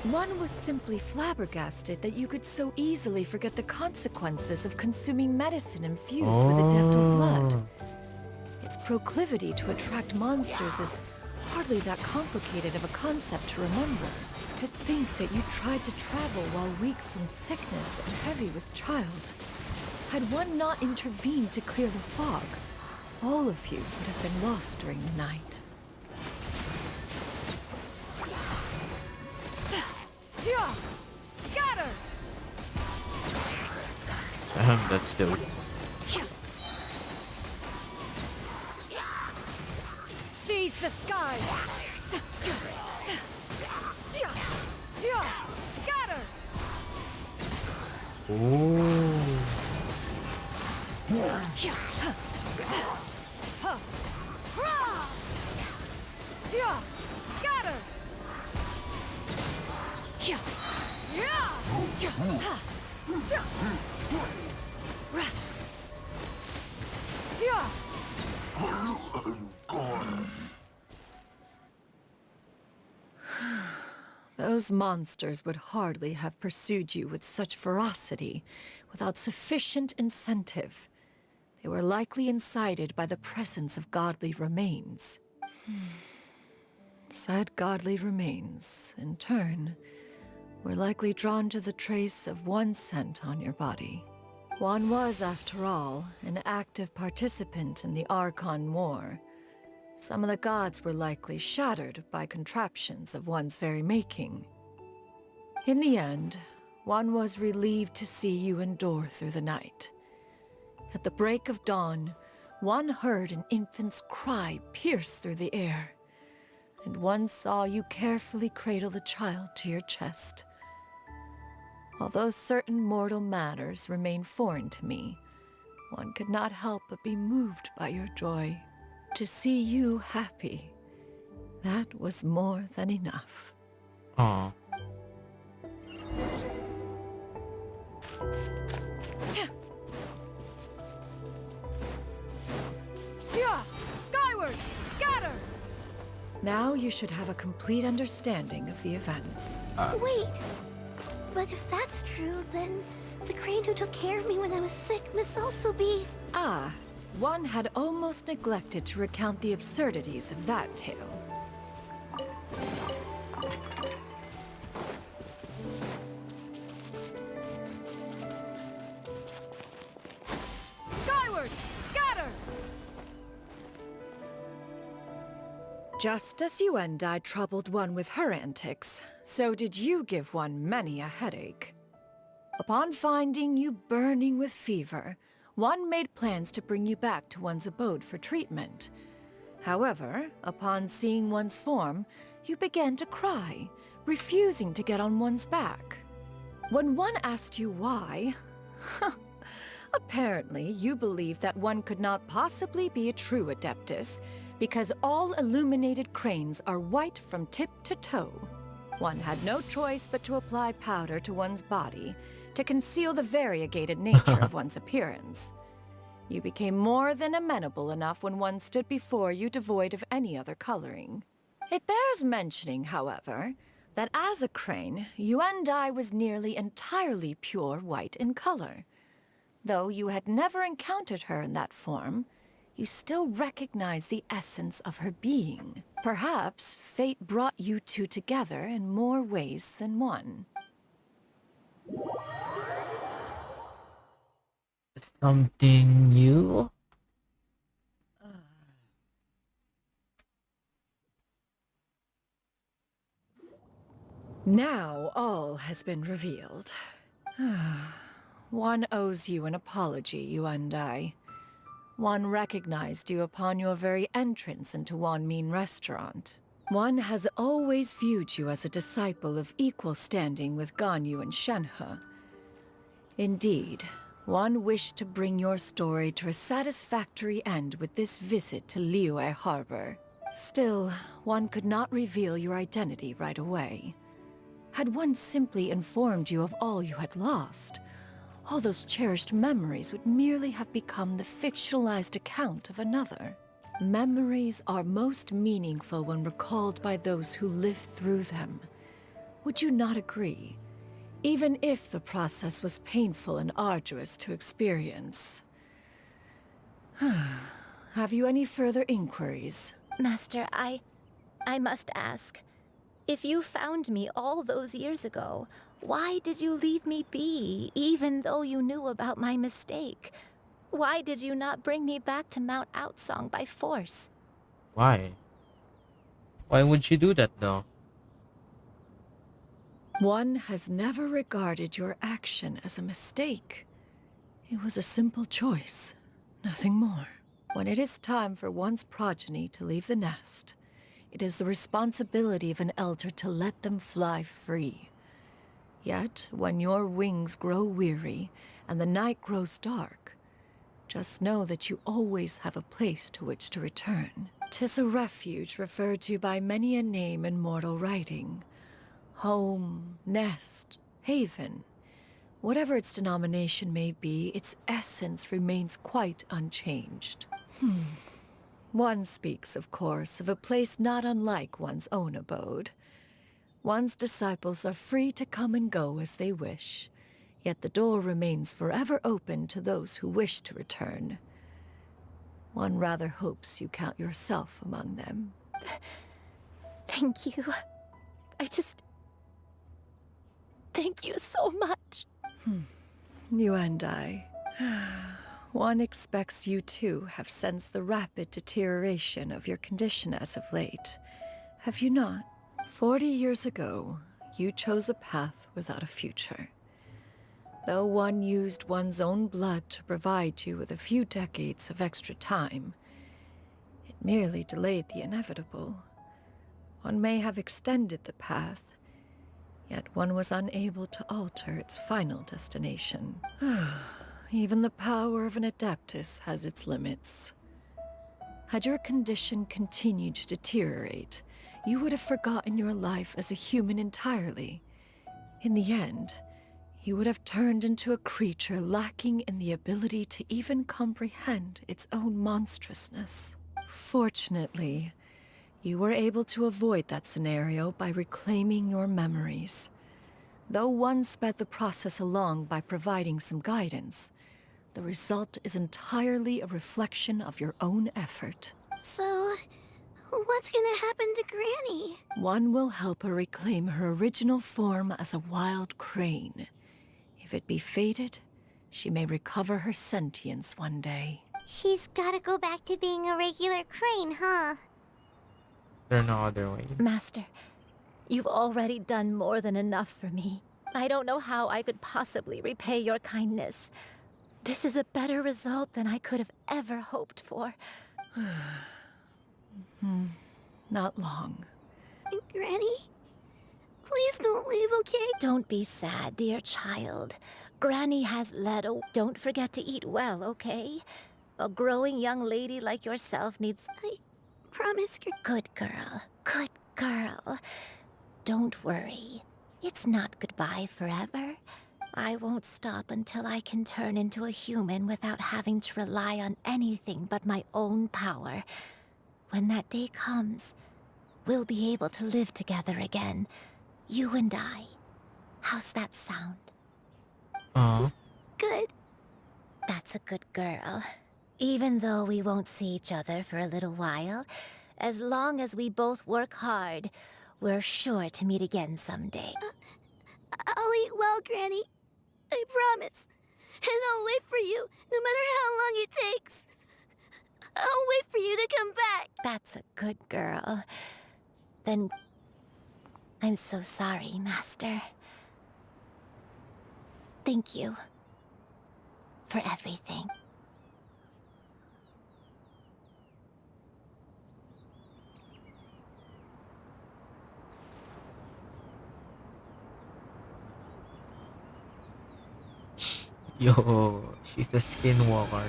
Speaker 4: one was simply flabbergasted that you could so easily forget the consequences of consuming medicine infused with adeptal blood. Its proclivity to attract monsters is hardly that complicated of a concept to remember. To think that you tried to travel while weak from sickness and heavy with child. Had one not intervened to clear the fog, all of you would have been lost during the night.
Speaker 17: Yeah! Scatter!
Speaker 2: That's dope.
Speaker 17: Seize the sky! Yeah! Scatter! Yeah!
Speaker 4: Those monsters would hardly have pursued you with such ferocity without sufficient incentive. They were likely incited by the presence of godly remains. Said godly remains, in turn, were likely drawn to the trace of one scent on your body. One was, after all, an active participant in the Archon War. Some of the gods were likely shattered by contraptions of one's very making. In the end, one was relieved to see you endure through the night. At the break of dawn, one heard an infant's cry pierce through the air, and one saw you carefully cradle the child to your chest. Although certain mortal matters remain foreign to me, one could not help but be moved by your joy. To see you happy, that was more than enough.
Speaker 2: Aw.
Speaker 4: Skyward! Scatter! Now you should have a complete understanding of the events.
Speaker 13: Wait! But if that's true, then the crane who took care of me when I was sick must also be...
Speaker 4: Ah, one had almost neglected to recount the absurdities of that tale. Skyward! Scatter! Just as you and I troubled one with her antics, so did you give one many a headache. Upon finding you burning with fever, one made plans to bring you back to one's abode for treatment. However, upon seeing one's form, you began to cry, refusing to get on one's back. When one asked you why, apparently you believed that one could not possibly be a true Adeptus, because all illuminated cranes are white from tip to toe. One had no choice but to apply powder to one's body to conceal the variegated nature of one's appearance. You became more than amenable enough when one stood before you devoid of any other coloring. It bears mentioning, however, that as a crane, Yuandai was nearly entirely pure white in color. Though you had never encountered her in that form, you still recognize the essence of her being. Perhaps fate brought you two together in more ways than one.
Speaker 2: Something new?
Speaker 4: Now all has been revealed. One owes you an apology, you and I. One recognized you upon your very entrance into Wanmin Restaurant. One has always viewed you as a disciple of equal standing with Ganyu and Shenhe. Indeed, one wished to bring your story to a satisfactory end with this visit to Liyue Harbor. Still, one could not reveal your identity right away. Had one simply informed you of all you had lost, all those cherished memories would merely have become the fictionalized account of another. Memories are most meaningful when recalled by those who lived through them. Would you not agree? Even if the process was painful and arduous to experience. Have you any further inquiries?
Speaker 12: Master, I must ask. If you found me all those years ago, why did you leave me be, even though you knew about my mistake? Why did you not bring me back to Mount Outsong by force?
Speaker 2: Why? Why would she do that though?
Speaker 4: One has never regarded your action as a mistake. It was a simple choice, nothing more. When it is time for one's progeny to leave the nest, it is the responsibility of an elder to let them fly free. Yet, when your wings grow weary and the night grows dark, just know that you always have a place to which to return. 'Tis a refuge referred to by many a name in mortal writing, Home, nest, haven. Whatever its denomination may be, its essence remains quite unchanged. One speaks, of course, of a place not unlike one's own abode. One's disciples are free to come and go as they wish, yet the door remains forever open to those who wish to return. One rather hopes you count yourself among them.
Speaker 5: Thank you. Thank you so much.
Speaker 4: You and I. One expects you too have sensed the rapid deterioration of your condition as of late. Have you not? 40 years ago, you chose a path without a future. Though one used one's own blood to provide you with a few decades of extra time, it merely delayed the inevitable. One may have extended the path, yet one was unable to alter its final destination. Even the power of an Adeptus has its limits. Had your condition continued to deteriorate, you would have forgotten your life as a human entirely. In the end, you would have turned into a creature lacking in the ability to even comprehend its own monstrousness. Fortunately, you were able to avoid that scenario by reclaiming your memories. Though one sped the process along by providing some guidance, the result is entirely a reflection of your own effort.
Speaker 13: So, what's gonna happen to Granny?
Speaker 4: One will help her reclaim her original form as a wild crane. If it be fated, she may recover her sentience one day.
Speaker 1: She's gotta go back to being a regular crane, huh?
Speaker 2: There's no other way.
Speaker 12: Master, you've already done more than enough for me. I don't know how I could possibly repay your kindness. This is a better result than I could have ever hoped for.
Speaker 4: Not long.
Speaker 13: Granny? Please don't leave, okay?
Speaker 12: Don't be sad, dear child. Granny has led a... Don't forget to eat well, okay? A growing young lady like yourself needs...
Speaker 13: I promise.
Speaker 12: Good girl. Good girl. Don't worry. It's not goodbye forever. I won't stop until I can turn into a human without having to rely on anything but my own power. When that day comes, we'll be able to live together again. You and I. How's that sound?
Speaker 13: Good.
Speaker 12: That's a good girl. Even though we won't see each other for a little while, as long as we both work hard, we're sure to meet again someday.
Speaker 13: I'll eat well, Granny. I promise. And I'll wait for you, no matter how long it takes. I'll wait for you to come back.
Speaker 12: That's a good girl. Then... I'm so sorry, Master. Thank you. For everything.
Speaker 2: Yo, she's a skinwalker.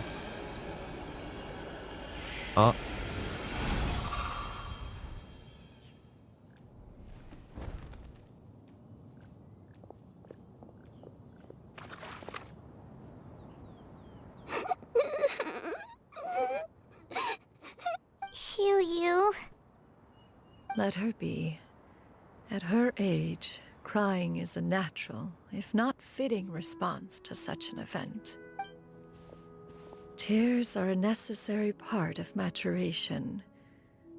Speaker 2: Oh.
Speaker 1: Shiryu.
Speaker 4: Let her be. At her age, crying is a natural, if not fitting, response to such an event. Tears are a necessary part of maturation.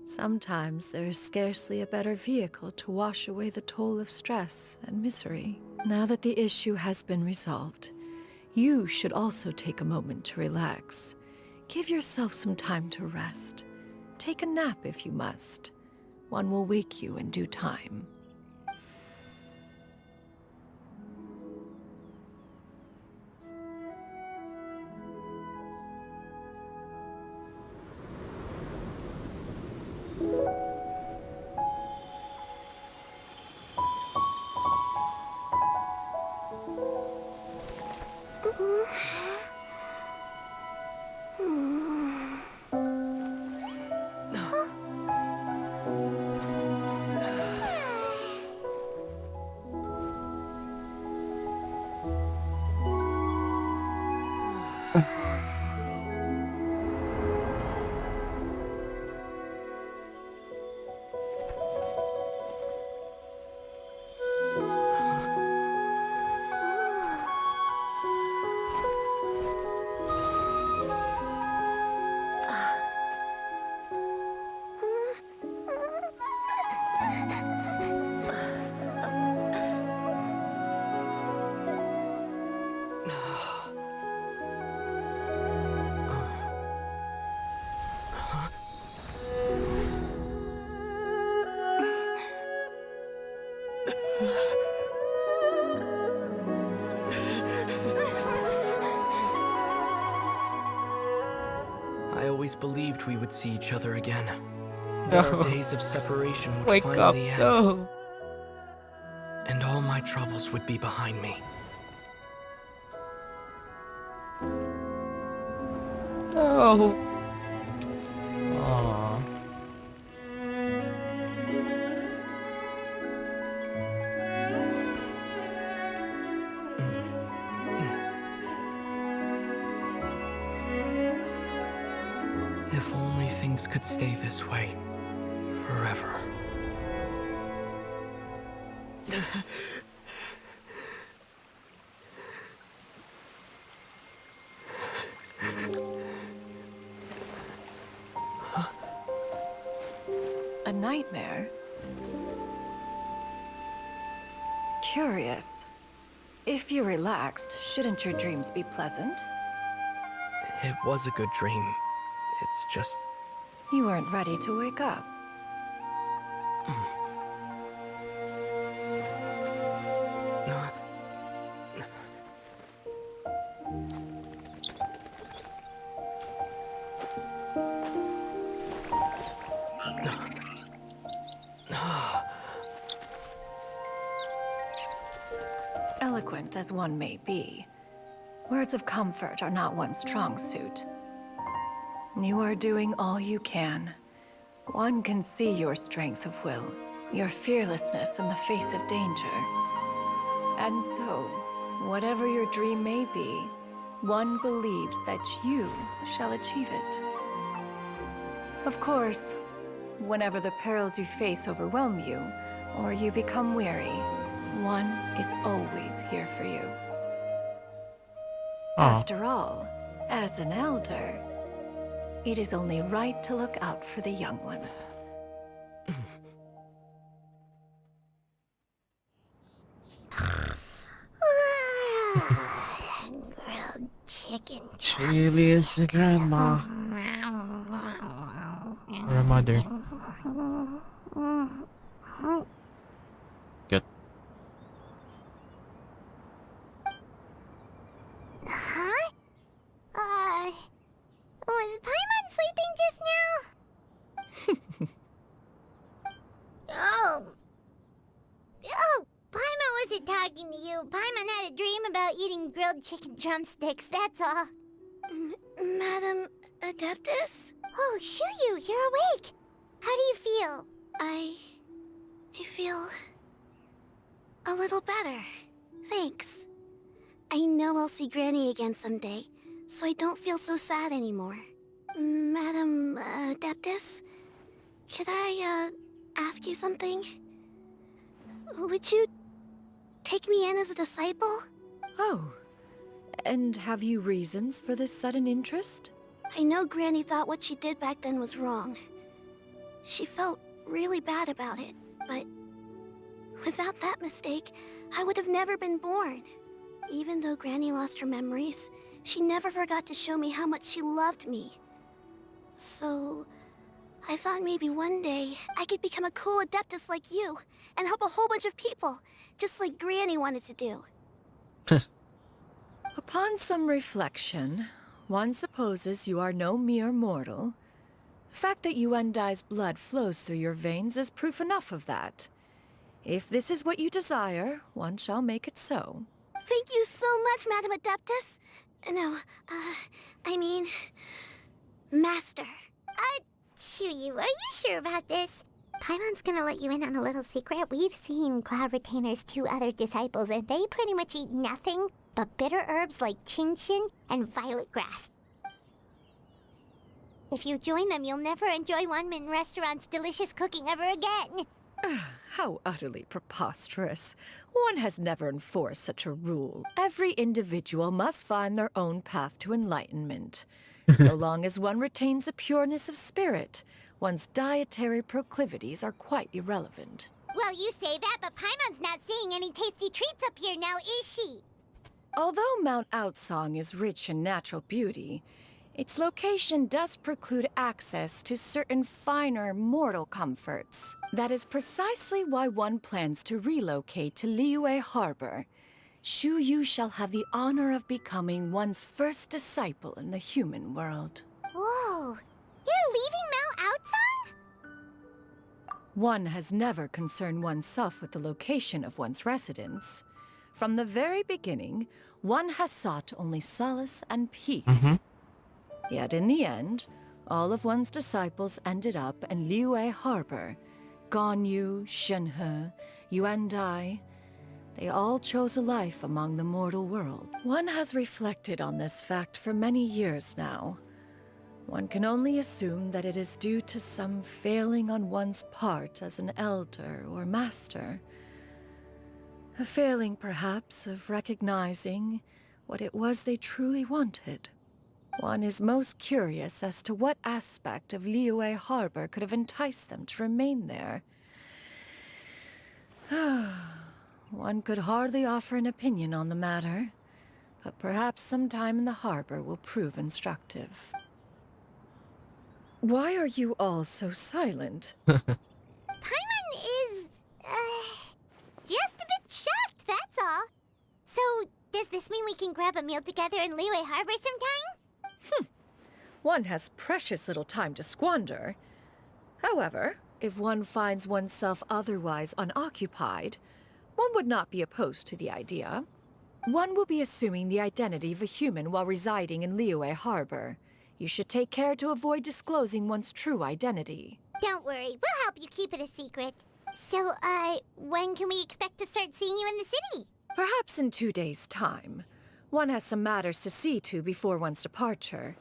Speaker 4: Sometimes there is scarcely a better vehicle to wash away the toll of stress and misery. Now that the issue has been resolved, you should also take a moment to relax. Give yourself some time to rest. Take a nap if you must. One will wake you in due time.
Speaker 7: I always believed we would see each other again. That our days of separation would
Speaker 2: Wake up,
Speaker 7: finally end.
Speaker 2: no.
Speaker 7: And all my troubles would be behind me.
Speaker 2: No. Aww.
Speaker 7: If only things could stay this way forever.
Speaker 4: A nightmare? Curious. If you're relaxed, shouldn't your dreams be pleasant?
Speaker 7: It was a good dream. It's just...
Speaker 4: You weren't ready to wake up. Eloquent as one may be, words of comfort are not one's strong suit. You are doing all you can. One can see your strength of will, your fearlessness in the face of danger. And so, whatever your dream may be, one believes that you shall achieve it. Of course, whenever the perils you face overwhelm you, or you become weary, one is always here for you. After all, as an elder, it is only right to look out for the young ones.
Speaker 1: Grilled chicken
Speaker 2: She really is a grandma. Or a mother. Good.
Speaker 1: Huh? Was Paimon sleeping just now? Oh, Paimon wasn't talking to you. Paimon had a dream about eating grilled chicken drumsticks, that's all.
Speaker 13: Madam Adeptus?
Speaker 1: Oh, Shuyu, you're awake. How do you feel?
Speaker 13: I feel a little better. Thanks. I know I'll see Granny again someday, so I don't feel so sad anymore. Madam Adeptus, could I ask you something? Would you take me in as a disciple?
Speaker 4: Oh, and have you reasons for this sudden interest?
Speaker 13: I know Granny thought what she did back then was wrong. She felt really bad about it, but without that mistake, I would have never been born. Even though Granny lost her memories, she never forgot to show me how much she loved me. So, I thought maybe one day I could become a cool Adeptus like you and help a whole bunch of people, just like Granny wanted to do.
Speaker 4: Upon some reflection, one supposes you are no mere mortal. The fact that Yuendai's blood flows through your veins is proof enough of that. If this is what you desire, one shall make it so.
Speaker 13: Thank you so much, Madam Adeptus. No, I mean... Master.
Speaker 1: Shuyu, are you sure about this? Paimon's gonna let you in on a little secret. We've seen Cloud Retainer's 2 other disciples, and they pretty much eat nothing but bitter herbs like Genshin and violet grass. If you join them, you'll never enjoy Wanmin Restaurant's delicious cooking ever again.
Speaker 4: How utterly preposterous. One has never enforced such a rule. Every individual must find their own path to enlightenment. So long as one retains a pureness of spirit, one's dietary proclivities are quite irrelevant.
Speaker 1: Well, you say that, but Paimon's not seeing any tasty treats up here now, is she?
Speaker 4: Although Mount Outsong is rich in natural beauty, its location does preclude access to certain finer mortal comforts. That is precisely why one plans to relocate to Liyue Harbor. Shu Yu shall have the honor of becoming one's first disciple in the human world.
Speaker 1: Whoa, you're leaving Mount Outsong?
Speaker 4: One has never concerned oneself with the location of one's residence. From the very beginning, one has sought only solace and peace. Yet in the end, all of one's disciples ended up in Liyue Harbor. Ganyu, Shenhe, Yuandai. They all chose a life among the mortal world. One has reflected on this fact for many years now. One can only assume that it is due to some failing on one's part as an elder or master. A failing, perhaps, of recognizing what it was they truly wanted. One is most curious as to what aspect of Liyue Harbor could have enticed them to remain there. One could hardly offer an opinion on the matter, but perhaps some time in the harbor will prove instructive. Why are you all so silent?
Speaker 1: Paimon is, just a bit shocked, that's all. So, does this mean we can grab a meal together in Liyue Harbor sometime?
Speaker 4: One has precious little time to squander. However, if one finds oneself otherwise unoccupied, one would not be opposed to the idea. One will be assuming the identity of a human while residing in Liyue Harbor. You should take care to avoid disclosing one's true identity.
Speaker 1: Don't worry, we'll help you keep it a secret. So, when can we expect to start seeing you in the city?
Speaker 4: Perhaps in 2 days' time. One has some matters to see to before one's departure.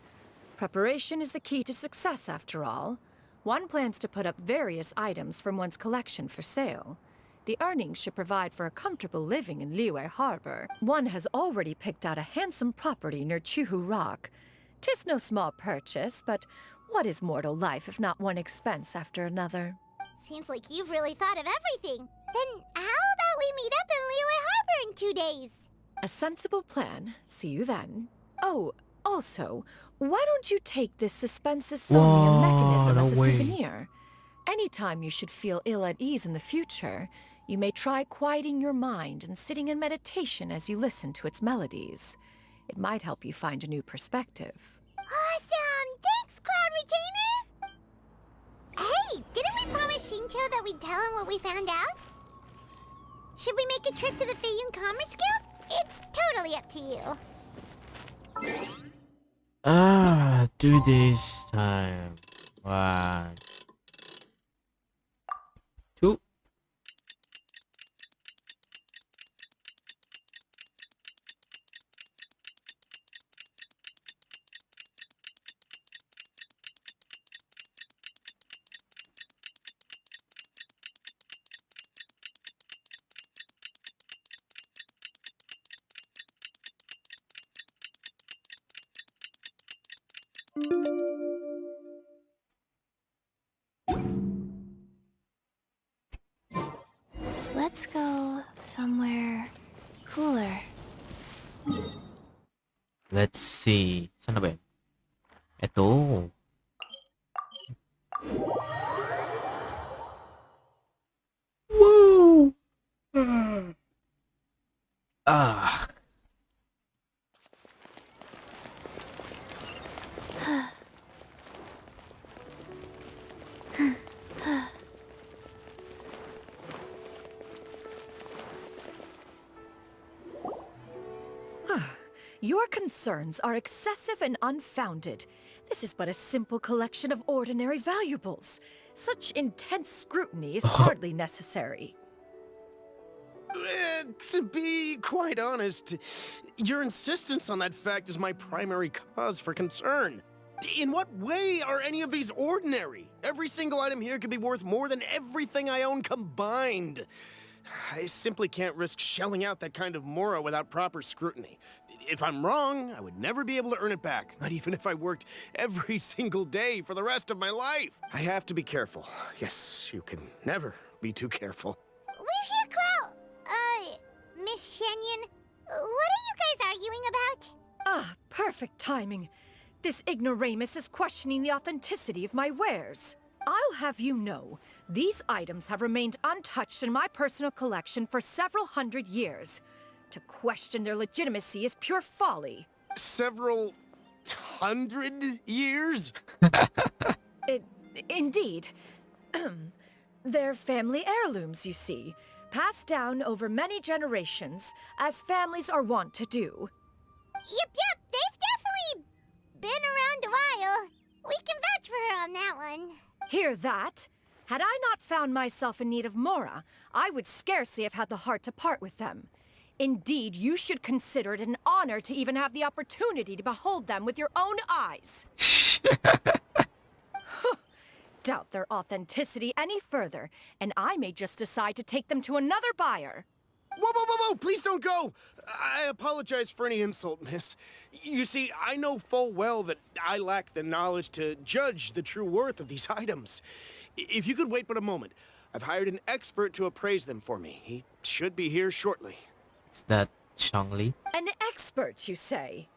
Speaker 4: Preparation is the key to success, after all. One plans to put up various items from one's collection for sale. The earnings should provide for a comfortable living in Liyue Harbor. One has already picked out a handsome property near Chuhu Rock. 'Tis no small purchase, but what is mortal life if not one expense after another?
Speaker 1: Seems like you've really thought of everything. Then how about we meet up in Liyue Harbor in 2 days?
Speaker 4: A sensible plan. See you then. Oh, also, why don't you take this suspensus somnium mechanism as a souvenir? Anytime you should feel ill at ease in the future, you may try quieting your mind and sitting in meditation as you listen to its melodies. It might help you find a new perspective.
Speaker 1: Awesome! Thanks, Cloud Retainer! Hey, didn't we promise Shincho that we'd tell him what we found out? Should we make a trip to the Feiyun Commerce Guild? It's totally up to you.
Speaker 2: 2 days time. 1, 2.
Speaker 20: Let's go somewhere cooler.
Speaker 2: Let's see. Sana ba yan? Ito. Woo! Ah.
Speaker 4: Your concerns are excessive and unfounded. This is but a simple collection of ordinary valuables. Such intense scrutiny is hardly necessary.
Speaker 21: To be quite honest, your insistence on that fact is my primary cause for concern. In what way are any of these ordinary? Every single item here could be worth more than everything I own combined. I simply can't risk shelling out that kind of mora without proper scrutiny. If I'm wrong, I would never be able to earn it back, not even if I worked every single day for the rest of my life. I have to be careful. Yes, you can never be too careful.
Speaker 1: We're here, Clow. Miss Shenyan, what are you guys arguing about?
Speaker 4: Ah, perfect timing. This ignoramus is questioning the authenticity of my wares. I'll have you know, these items have remained untouched in my personal collection for several hundred years. To question their legitimacy is pure folly.
Speaker 21: Several hundred years?
Speaker 4: Indeed. They're family heirlooms, you see, passed down over many generations, as families are wont to do.
Speaker 1: Yep, they've definitely been around a while. We can vouch for her on that one.
Speaker 4: Hear that? Had I not found myself in need of mora, I would scarcely have had the heart to part with them. Indeed, you should consider it an honor to even have the opportunity to behold them with your own eyes. Doubt their authenticity any further, and I may just decide to take them to another buyer.
Speaker 21: Whoa, please don't go! I apologize for any insult, miss. You see, I know full well that I lack the knowledge to judge the true worth of these items. If you could wait but a moment, I've hired an expert to appraise them for me. He should be here shortly.
Speaker 2: Is that Zhongli?
Speaker 4: An expert, you say?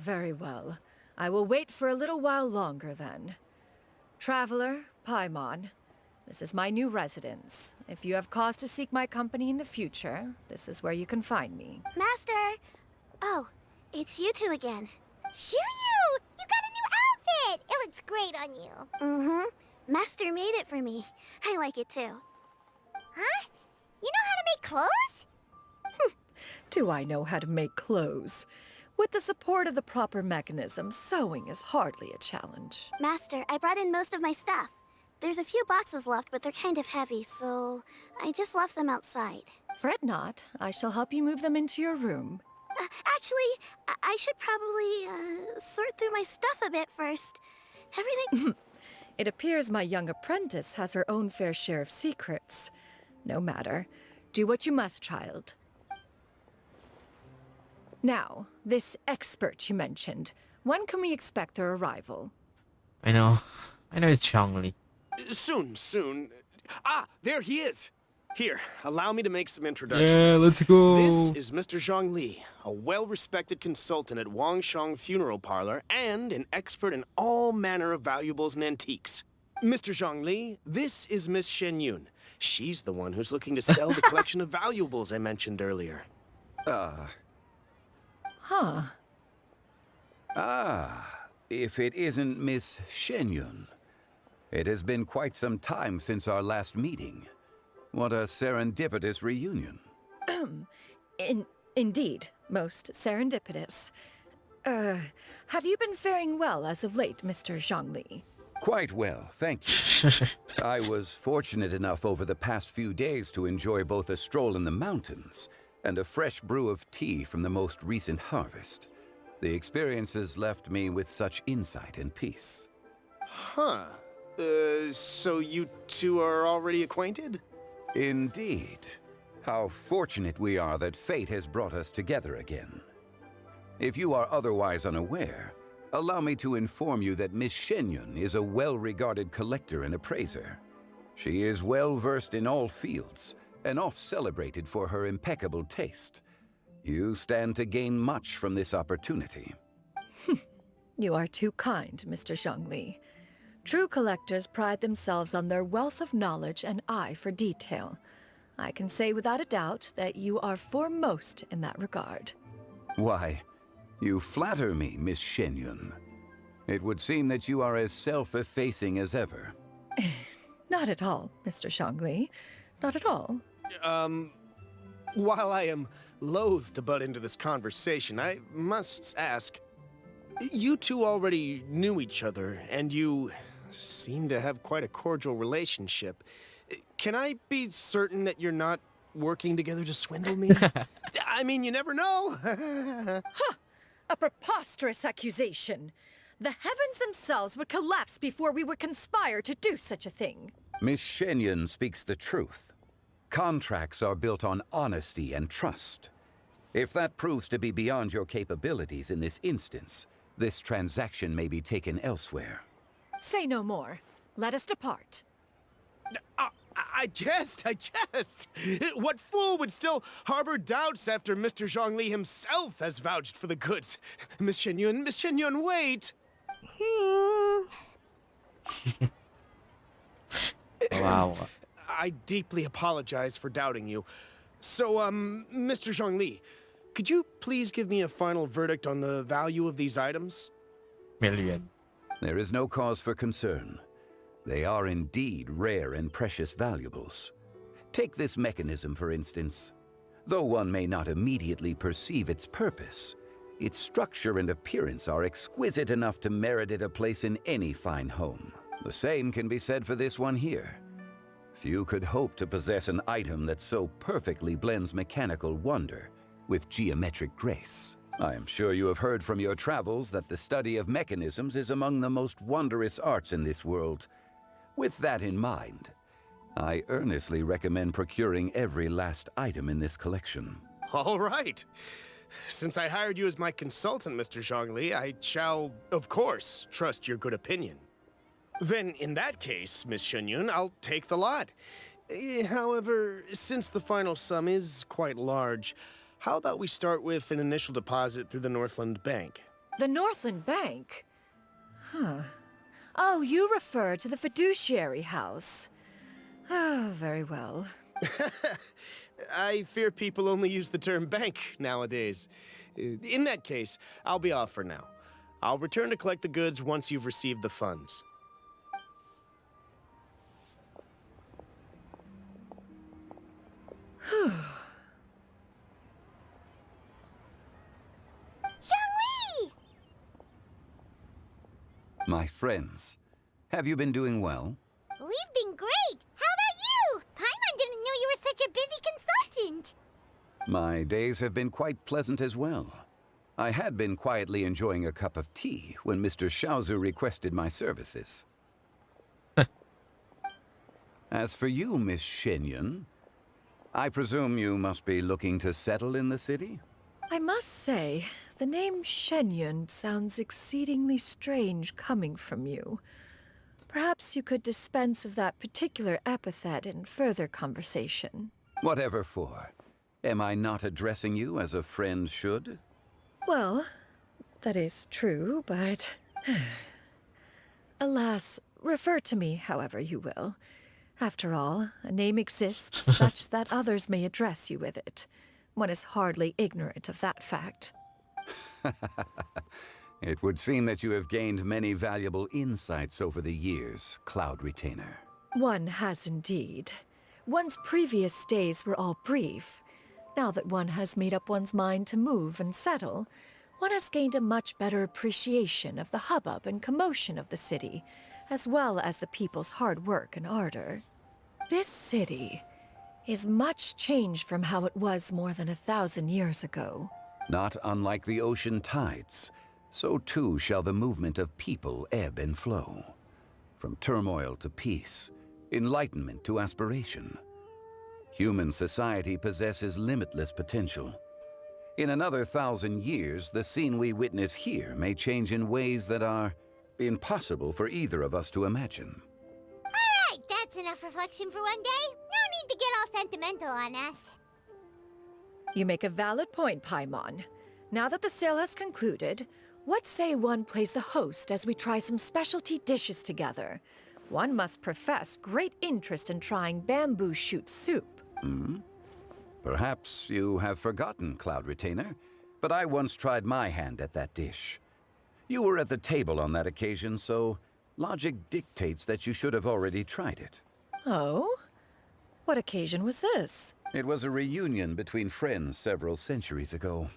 Speaker 4: Very well. I will wait for a little while longer, then. Traveler, Paimon, this is my new residence. If you have cause to seek my company in the future, this is where you can find me.
Speaker 13: Master! Oh, it's you two again.
Speaker 1: Shoo you! You got a new outfit! It looks great on you.
Speaker 13: Mm-hmm. Master made it for me. I like it too.
Speaker 1: Huh? You know how to make clothes?
Speaker 4: Do I know how to make clothes? With the support of the proper mechanism, sewing is hardly a challenge.
Speaker 13: Master, I brought in most of my stuff. There's a few boxes left, but they're kind of heavy, so I just left them outside.
Speaker 4: Fret not. I shall help you move them into your room.
Speaker 13: Actually, I should probably sort through my stuff a bit first. Everything...
Speaker 4: It appears my young apprentice has her own fair share of secrets. No matter. Do what you must, child. Now, this expert you mentioned, when can we expect their arrival?
Speaker 2: I know it's Zhongli.
Speaker 21: Soon. Ah, there he is. Here, allow me to make some introductions.
Speaker 2: Yeah, let's go.
Speaker 21: This is Mr. Zhang Li, a well-respected consultant at Wangshang Funeral Parlor and an expert in all manner of valuables and antiques. Mr. Zhang Li, this is Miss Shen Yun. She's the one who's looking to sell the collection of valuables I mentioned earlier.
Speaker 4: Huh.
Speaker 22: If it isn't Miss Shenyun. It has been quite some time since our last meeting. What a serendipitous reunion.
Speaker 4: Indeed, most serendipitous. Have you been faring well as of late, Mr. Zhongli?
Speaker 22: Quite well, thank you. I was fortunate enough over the past few days to enjoy both a stroll in the mountains and a fresh brew of tea from the most recent harvest. The experiences left me with such insight and peace.
Speaker 21: Huh. So you two are already acquainted?
Speaker 22: Indeed. How fortunate we are that fate has brought us together again. If you are otherwise unaware, allow me to inform you that Miss Shenyun is a well-regarded collector and appraiser. She is well-versed in all fields, and oft-celebrated for her impeccable taste. You stand to gain much from this opportunity.
Speaker 4: You are too kind, Mr. Zhongli. True collectors pride themselves on their wealth of knowledge and eye for detail. I can say without a doubt that you are foremost in that regard.
Speaker 22: Why, you flatter me, Miss Shenyun. It would seem that you are as self-effacing as ever.
Speaker 4: Not at all, Mr. Zhongli. Not at all.
Speaker 21: While I am loath to butt into this conversation, I must ask, you two already knew each other, and you seem to have quite a cordial relationship. Can I be certain that you're not working together to swindle me? I mean, you never know.
Speaker 4: Huh! A preposterous accusation. The heavens themselves would collapse before we would conspire to do such a thing.
Speaker 22: Miss Shenyan speaks the truth. Contracts are built on honesty and trust. If that proves to be beyond your capabilities in this instance, this transaction may be taken elsewhere.
Speaker 4: Say no more. Let us depart.
Speaker 21: I jest. What fool would still harbor doubts after Mr. Zhongli himself has vouched for the goods? Miss Shenyun, wait!
Speaker 2: Wow.
Speaker 21: I deeply apologize for doubting you. So, Mr. Zhongli, could you please give me a final verdict on the value of these items?
Speaker 2: Million.
Speaker 22: There is no cause for concern. They are indeed rare and precious valuables. Take this mechanism, for instance. Though one may not immediately perceive its purpose, its structure and appearance are exquisite enough to merit it a place in any fine home. The same can be said for this one here. Few could hope to possess an item that so perfectly blends mechanical wonder with geometric grace. I am sure you have heard from your travels that the study of mechanisms is among the most wondrous arts in this world. With that in mind, I earnestly recommend procuring every last item in this collection.
Speaker 21: All right. Since I hired you as my consultant, Mr. Zhongli, I shall, of course, trust your good opinion. Then, in that case, Miss Shenyun, I'll take the lot. However, since the final sum is quite large, how about we start with an initial deposit through the Northland Bank?
Speaker 4: The Northland Bank? Huh. Oh, you refer to the fiduciary house. Oh, very well.
Speaker 21: I fear people only use the term bank nowadays. In that case, I'll be off for now. I'll return to collect the goods once you've received the funds.
Speaker 1: Zhongli!
Speaker 22: My friends, have you been doing well?
Speaker 1: We've been great! How about you? Paimon didn't know you were such a busy consultant!
Speaker 22: My days have been quite pleasant as well. I had been quietly enjoying a cup of tea when Mr. Xiaozu requested my services. As for you, Miss Shenyun, I presume you must be looking to settle in the city?
Speaker 4: I must say, the name Shenyun sounds exceedingly strange coming from you. Perhaps you could dispense of that particular epithet in further conversation.
Speaker 22: Whatever for. Am I not addressing you as a friend should?
Speaker 4: Well, that is true, but... Alas, refer to me however you will. After all, a name exists such that others may address you with it. One is hardly ignorant of that fact.
Speaker 22: It would seem that you have gained many valuable insights over the years, Cloud Retainer.
Speaker 4: One has indeed. One's previous stays were all brief. Now that one has made up one's mind to move and settle, one has gained a much better appreciation of the hubbub and commotion of the city, as well as the people's hard work and ardor. This city is much changed from how it was more than 1,000 years ago.
Speaker 22: Not unlike the ocean tides, so too shall the movement of people ebb and flow. From turmoil to peace, enlightenment to aspiration. Human society possesses limitless potential. In another 1,000 years, the scene we witness here may change in ways that are impossible for either of us to imagine.
Speaker 1: Alright, that's enough reflection for one day. No need to get all sentimental on us.
Speaker 4: You make a valid point, Paimon. Now that the sale has concluded, what say one plays the host as we try some specialty dishes together? One must profess great interest in trying bamboo shoot soup.
Speaker 22: Perhaps you have forgotten, Cloud Retainer, but I once tried my hand at that dish. You were at the table on that occasion, so logic dictates that you should have already tried it.
Speaker 4: Oh? What occasion was this?
Speaker 22: It was a reunion between friends several centuries ago.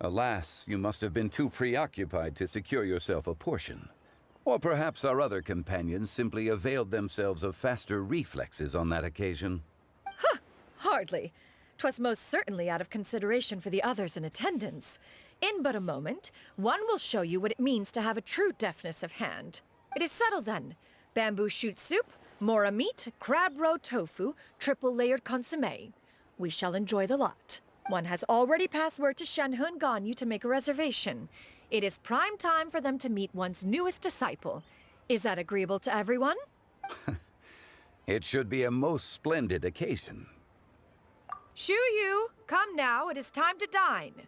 Speaker 22: Alas, you must have been too preoccupied to secure yourself a portion. Or perhaps our other companions simply availed themselves of faster reflexes on that occasion.
Speaker 4: Hardly. 'Twas most certainly out of consideration for the others in attendance. In but a moment, one will show you what it means to have a true deftness of hand. It is settled then. Bamboo shoot soup, mora meat, crab roe tofu, triple-layered consommé. We shall enjoy the lot. One has already passed word to Shenhe and Ganyu to make a reservation. It is prime time for them to meet one's newest disciple. Is that agreeable to everyone?
Speaker 22: It should be a most splendid occasion.
Speaker 4: Shu Yu, come now, it is time to dine.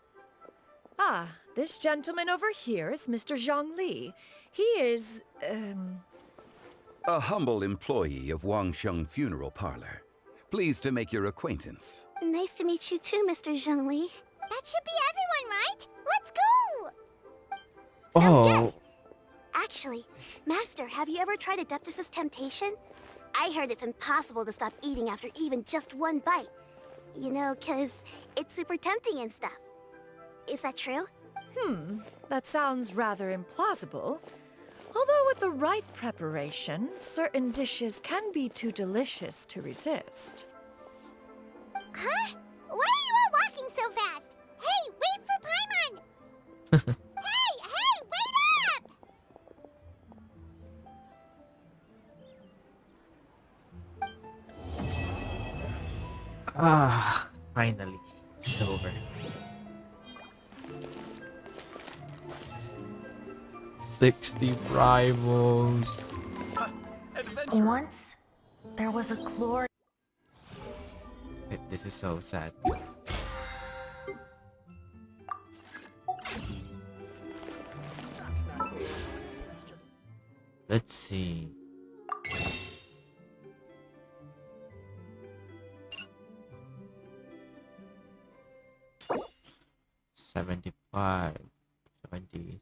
Speaker 4: Ah, this gentleman over here is Mr. Zhang Li. He is,
Speaker 22: A humble employee of Wangsheng Funeral Parlor. Pleased to make your acquaintance.
Speaker 13: Nice to meet you too, Mr. Zhongli.
Speaker 1: That should be everyone, right? Let's go!
Speaker 2: Oh.
Speaker 13: Actually, Master, have you ever tried Adeptus' temptation? I heard it's impossible to stop eating after even just one bite. You know, 'cause it's super tempting and stuff. Is that true?
Speaker 4: That sounds rather implausible. Although with the right preparation, certain dishes can be too delicious to resist.
Speaker 1: Huh? Why are you all walking so fast? Hey, wait for Paimon! Hey, wait up!
Speaker 2: Ah, finally. It's over. 60 rivals.
Speaker 6: Once, there was a glorious...
Speaker 2: This is so sad. Let's see. $75, 70,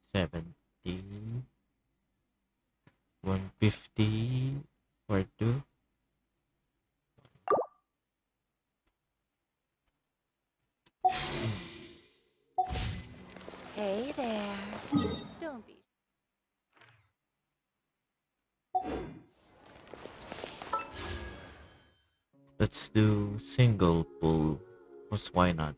Speaker 2: 150 for 2.
Speaker 6: Hey there. Don't be...
Speaker 2: Let's do single pull. Cause why not?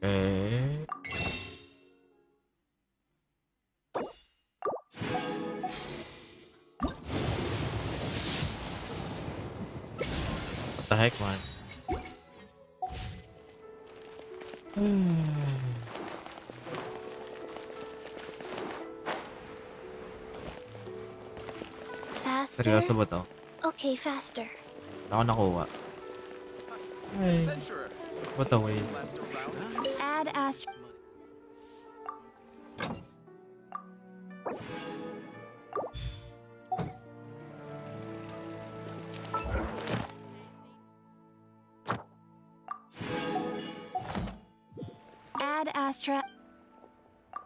Speaker 2: Okay. What the heck, man?
Speaker 5: Faster?
Speaker 2: Seryoso ba to?
Speaker 5: Okay, faster.
Speaker 2: Ako nakuha. Ay. What a waste.
Speaker 5: Add Astro... Add Astra...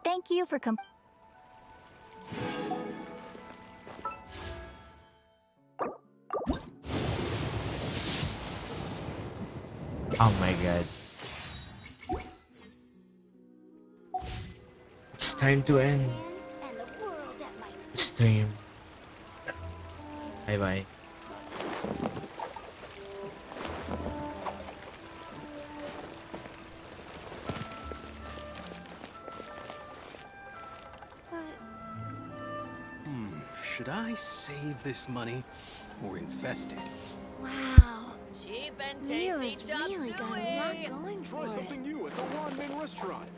Speaker 5: Thank you for
Speaker 2: Oh my god. It's time to end the stream. Bye bye.
Speaker 10: Should I save this money or invest it?
Speaker 5: Wow.
Speaker 3: Cheap and
Speaker 5: Neo's
Speaker 3: tasty chop
Speaker 5: really got a lot
Speaker 3: suey.
Speaker 5: going for
Speaker 19: Try
Speaker 5: it.
Speaker 19: something new at the Ramen restaurant.